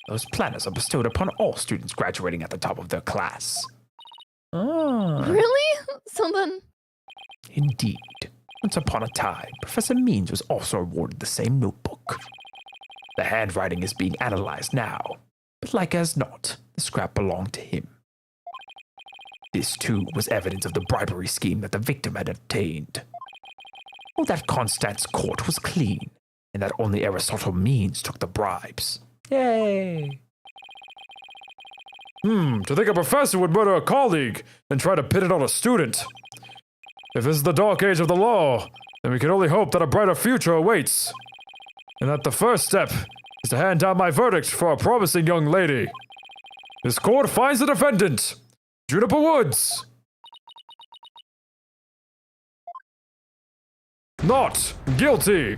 Those planners are bestowed upon all students graduating at the top of their class. Oh. Really? So then... Indeed. Once upon a time, Professor Means was also awarded the same notebook. The handwriting is being analyzed now, but like as not, the scrap belonged to him. This, too, was evidence of the bribery scheme that the victim had obtained. Oh, that Constance Court was clean, and that only Aristotle Means took the bribes. Yay. To think a professor would murder a colleague and try to pin it on a student. If this is the dark age of the law, then we can only hope that a brighter future awaits. And that the first step is to hand down my verdict for a promising young lady. This court finds the defendant, Juniper Woods, not guilty.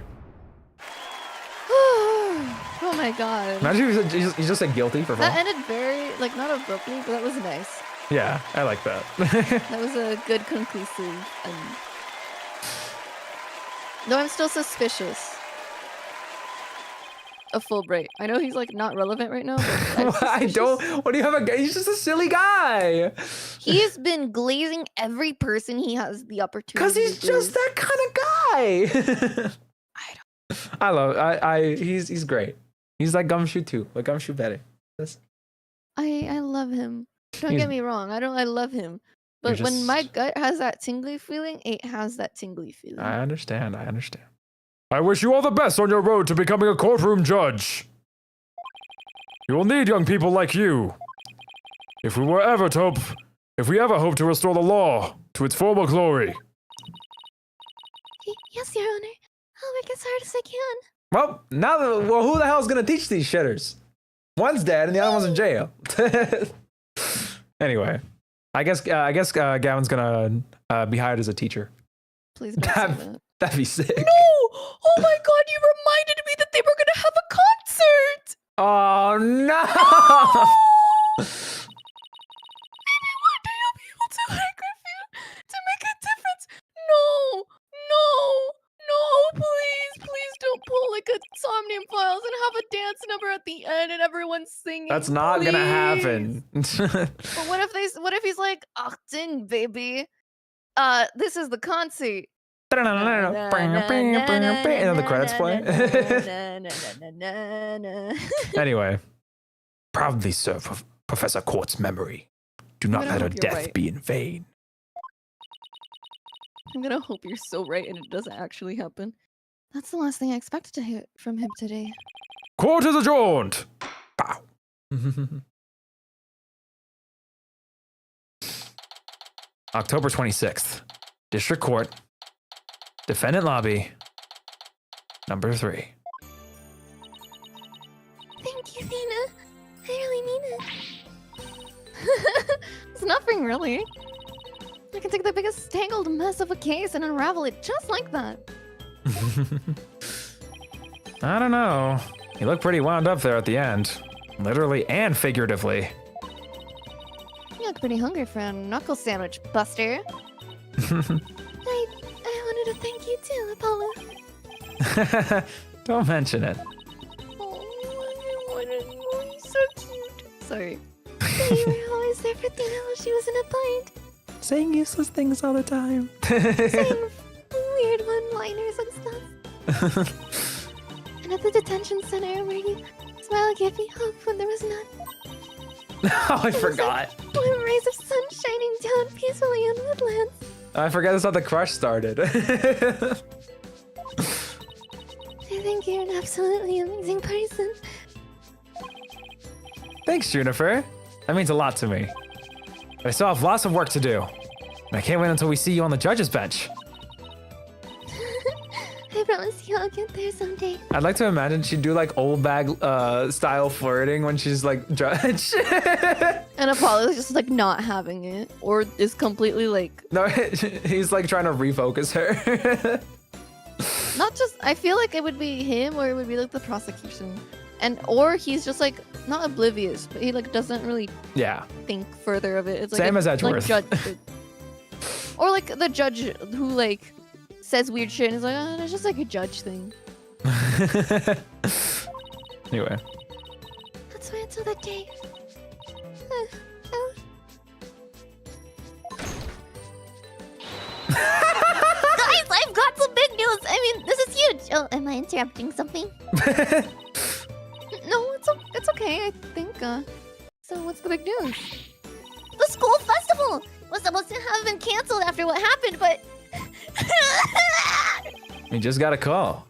Oh my god. Imagine he just said guilty for fun. That ended very, like, not abruptly, but that was nice. Yeah, I like that. That was a good conclusive. Though I'm still suspicious of Fulbright. I know he's, like, not relevant right now, but I don't. What do you have a guy? He's just a silly guy. He's been glazing every person he has the opportunity. Because he's just that kind of guy. I love. He's great. He's like Gumshoe too, like Gumshoe Betty. I love him. Don't get me wrong. I love him. But when my gut has that tingly feeling, it has that tingly feeling. I understand. I wish you all the best on your road to becoming a courtroom judge. You will need young people like you. If we ever hope to restore the law to its former glory. Yes, Your Honor. I'll work as hard as I can. Well, who the hell's gonna teach these shitters? One's dead and the other one's in jail. Anyway, I guess Gavin's gonna be hired as a teacher. Please don't say that. That'd be sick. No! Oh my god, you reminded me that they were gonna have a concert! Oh no! Maybe one day I'll be able to choreograph you to make a difference. No! Please don't pull like a Somnium Files and have a dance number at the end and everyone's singing. That's not gonna happen. But what if he's like, Achtung, baby. This is the concert. And then the credits play. Anyway, proudly serve Professor Court's memory. Do not let her death be in vain. I'm gonna hope you're so right and it doesn't actually happen. That's the last thing I expected to hear from him today. Court is adjourned. Bow. October 26th. District Court. Defendant Lobby. Number 3. Thank you, Thena. I really mean it. It's nothing really. I can take the biggest tangled mess of a case and unravel it just like that. I don't know. You look pretty wound up there at the end. Literally and figuratively. You look pretty hungry for a knuckle sandwich, Buster. I wanted to thank you too, Apollo. Don't mention it. Oh, he's so cute. Sorry. You were always there for Thena while she was in a bind. Saying useless things all the time. Saying weird one-liners and stuff. And at the detention center where you smile gave me hope when there was none. Oh, I forgot. Blue rays of sun shining down peacefully on woodlands. I forgot that's how the crush started. I think you're an absolutely amazing person. Thanks, Juniper. That means a lot to me. But I still have lots of work to do. And I can't wait until we see you on the judge's bench. I promise you I'll get there someday. I'd like to imagine she'd do like old bag style flirting when she's like judge. And Apollo's just like not having it. Or is completely like... No, he's like trying to refocus her. Not just, I feel like it would be him or it would be like the prosecution. Or he's just like, not oblivious, but he like doesn't really Yeah. think further of it. It's like Same as Edgeworth. Like or like the judge who like says weird shit and is like, oh, it's just like a judge thing. Anyway. Let's wait until that day. Guys, I've got some big news. I mean, this is huge. Oh, am I interrupting something? No, it's okay. I think. So what's the big news? The school festival was supposed to have been canceled after what happened, but We just got a call.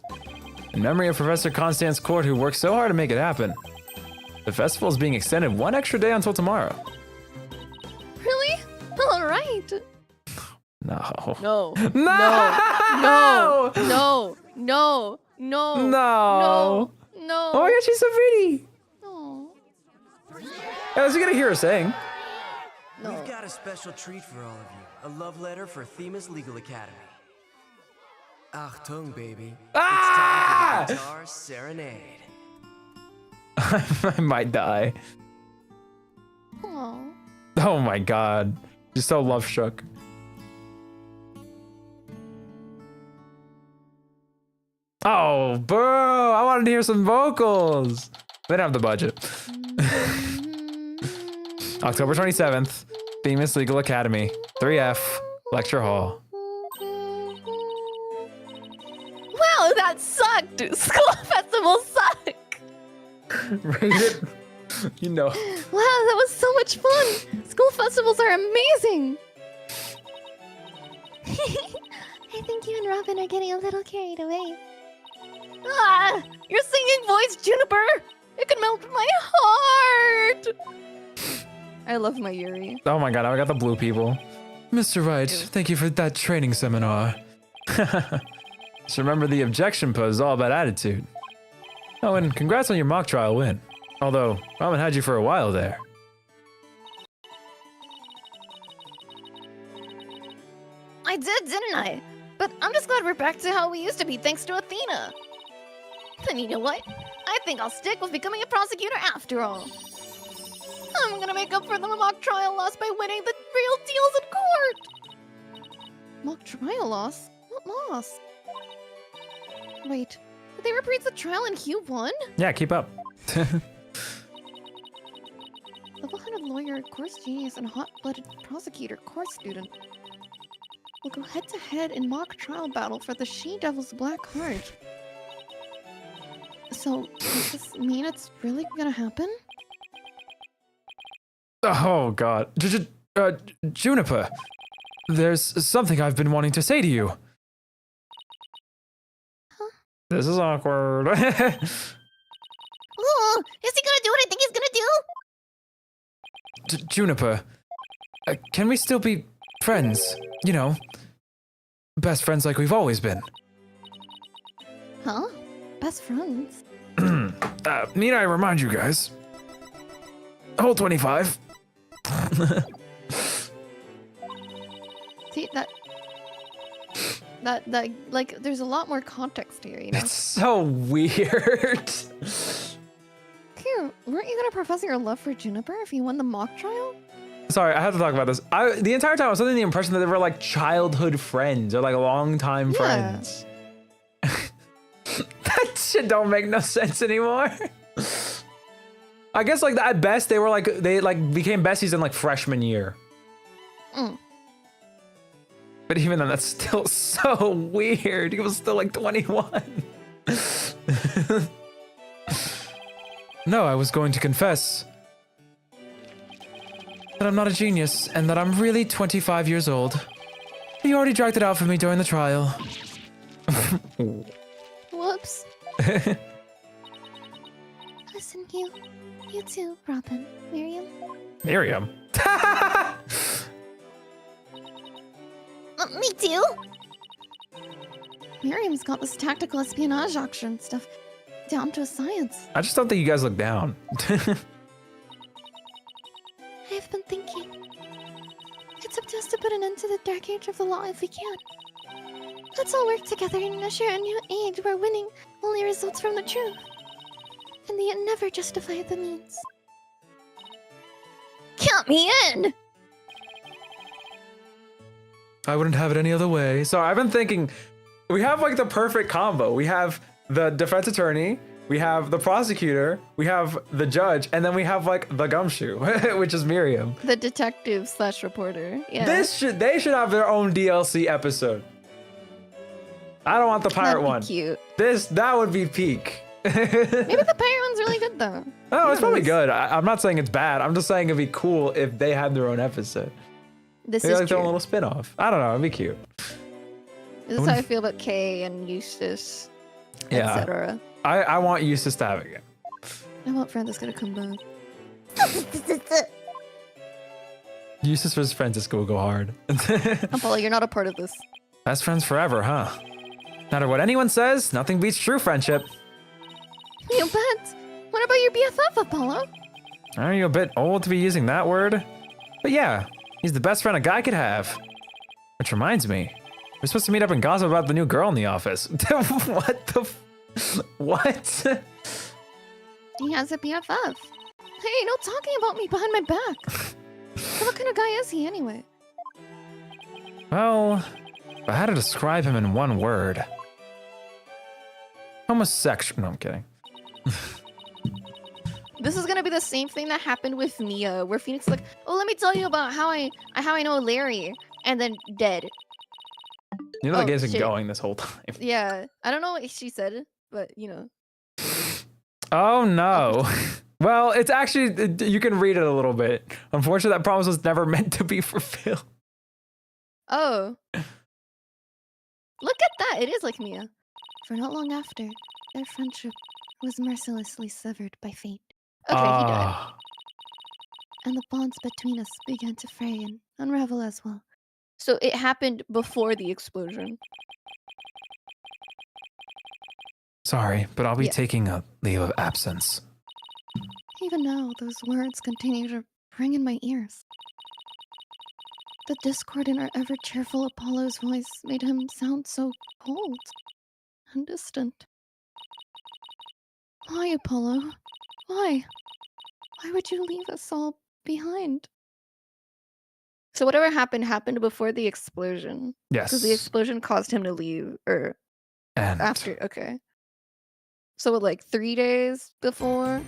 In memory of Professor Constance Court, who worked so hard to make it happen. The festival is being extended 1 extra day until tomorrow. Really? All right. No. No. No! No. No. No. No. No! No. Oh my god, she's so pretty! No. I was gonna hear her sing. No. We've got a special treat for all of you. A love letter for Themis Legal Academy. Achtung, baby. Ah! It's time for the guitar serenade. I might die. Aw. Oh my god. She's so love struck. Oh, bro, I wanted to hear some vocals. They don't have the budget. October 27th, Themis Legal Academy, 3F, Lecture Hall. Wow, that sucked. School festival sucked. Rate it. You know. Wow, that was so much fun. School festivals are amazing. I think you and Robin are getting a little carried away. Ah, your singing voice, Juniper. It can melt my heart. I love my Yuri. Oh my god, I got the blue people. Mr. Wright, thank you for that training seminar. Just remember the objection pose is all about attitude. Oh, and congrats on your mock trial win. Although, Ramen had you for a while there. I did, didn't I? But I'm just glad we're back to how we used to be thanks to Athena. Then you know what? I think I'll stick with becoming a prosecutor after all. I'm gonna make up for the mock trial loss by winning the real deals in court. Mock trial loss? What loss? Wait, did they reprise the trial and Hugh won? Yeah, keep up. Level-headed lawyer, course genius, and hot-blooded prosecutor, course student will go head-to-head in mock trial battle for the She-Devil's Black Heart. So, does this mean it's really gonna happen? Oh god. Juniper, there's something I've been wanting to say to you. Huh? This is awkward. Oh, is he gonna do what I think he's gonna do? Juniper, can we still be friends? You know, best friends like we've always been. Huh? Best friends? Need I remind you guys? Hole 25. See, that, like, there's a lot more context here, you know? It's so weird. Here, weren't you gonna profess your love for Juniper if you won the mock trial? Sorry, I have to talk about this. The entire time I was under the impression that they were like childhood friends or like longtime friends. That shit don't make no sense anymore. I guess like at best they became besties in like freshman year. Mm. But even then, that's still so weird. He was still like 21. No, I was going to confess that I'm not a genius and that I'm really 25 years old. You already dragged it out for me during the trial. Whoops. Listen, you too, Robin, Miriam. Miriam? Me too. Miriam's got this tactical espionage action stuff down to a science. I just don't think you guys look down. I've been thinking. It's up to us to put an end to the dark age of the law if we can. Let's all work together and usher a new age where winning only results from the truth. And the end never justify the means. Count me in! I wouldn't have it any other way. So I've been thinking, we have like the perfect combo. We have the defense attorney, we have the prosecutor, we have the judge, and then we have like the gumshoe, which is Miriam. The detective slash reporter. Yeah. They should have their own DLC episode. I don't want the pirate That'd be one. cute. That would be peak. Maybe the pirate one's really good though. Oh, it's probably Yes. good. I'm not saying it's bad. I'm just saying it'd be cool if they had their own episode. This Maybe is like their own true. little spin-off. I don't know. It'd be cute. This is how I feel about Kay and Eustace, Yeah. etc. I want Eustace to have it again. I want Francisca to come back. Eustace versus Francisco will go hard. Apollo, you're not a part of this. Best friends forever, huh? No matter what anyone says, nothing beats true friendship. You bet. What about your BFF, Apollo? Aren't you a bit old to be using that word? But yeah, he's the best friend a guy could have. Which reminds me, we're supposed to meet up and gossip about the new girl in the office. What the what? He has a BFF. Hey, no talking about me behind my back. So what kind of guy is he anyway? Well, if I had to describe him in one word. Homosexual. No, I'm kidding. This is gonna be the same thing that happened with Mia, where Phoenix is like, "Oh, let me tell you about how I know Larry," and then dead. You know the Oh, game's been shit. going this whole time. Yeah, I don't know what she said, but you know. Oh no. Well, it's actually, you can read it a little bit. Unfortunately, that promise was never meant to be fulfilled. Oh. Look at that! It is like Mia. For not long after, their friendship was mercilessly severed by fate, Okay, he died. Ah. and the bonds between us began to fray and unravel as well. So it happened before the explosion. Sorry, but I'll be Yeah. taking a leave of absence. Even now, those words continue to ring in my ears. The discord in our ever-cheerful Apollo's voice made him sound so cold and distant. Why, Apollo? Why? Why would you leave us all behind? So whatever happened before the explosion. Yes. Because the explosion caused him to leave, or And after. Okay. So what, like 3 days before?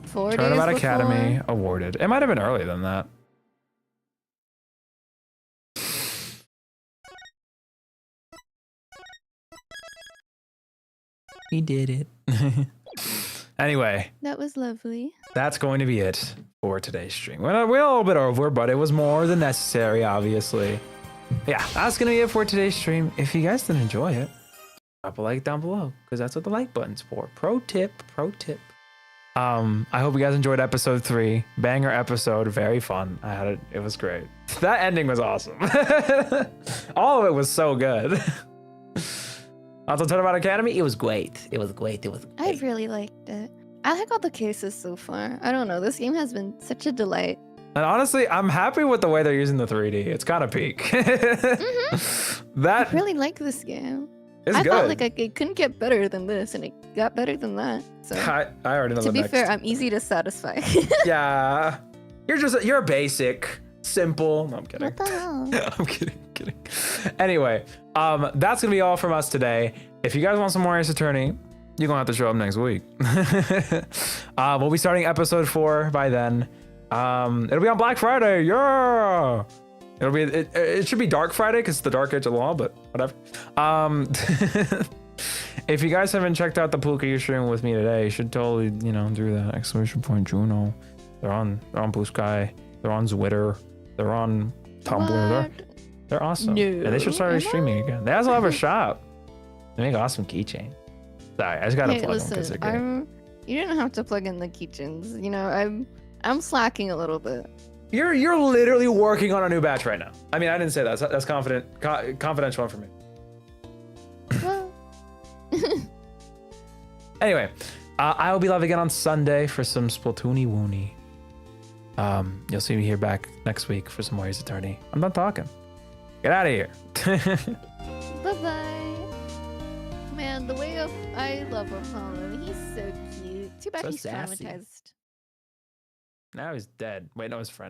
4 days Turnabout before? Academy awarded. It might have been earlier than that. He did it. Anyway, That was lovely. that's going to be it for today's stream. We're a little bit over, but it was more than necessary, obviously. Yeah, that's going to be it for today's stream. If you guys did enjoy it, drop a like down below, because that's what the like button's for. Pro tip, pro tip. I hope you guys enjoyed episode 3. Banger episode, very fun. I had it. It was great. That ending was awesome. All of it was so good. Also, Turnabout Academy, it was great. It was great. It was great. I really liked it. I like all the cases so far. I don't know. This game has been such a delight. And honestly, I'm happy with the way they're using the 3D. It's kind of peak. That I really like this game. is I good. thought like it couldn't get better than this, and it got better than that. So I already know to the be next. fair, I'm easy to satisfy. Yeah, you're basic, simple. No, I'm kidding. What the hell? I'm kidding. Anyway, that's gonna be all from us today. If you guys want some more Ace Attorney, you're gonna have to show up next week. We'll be starting episode 4 by then. It'll be on Black Friday. Yeah. It'll be it should be Dark Friday because it's the Dark Age of Law, but whatever. If you guys haven't checked out the Pooka stream with me today, you should totally, do that. Exclamation point Juno. They're on Blue Sky. They're on Twitter. They're on Tumblr. They're awesome. No. And they should start streaming again. They also have a shop. They make awesome keychains. Sorry, I just gotta Hey, plug them because they're listen, great. you didn't have to plug in the keychains. I'm slacking a little bit. You're literally working on a new batch right now. I mean, I didn't say that. That's confidential information. Well, Anyway, I will be live again on Sunday for some Splatoony Woony. You'll see me here back next week for some more Ace Attorney. I'm done talking. Get out of here. Bye-bye. man, the way of I love Apollo. He's so cute. Too bad So he's sassy. traumatized. Now he's dead. Wait, no, his friend.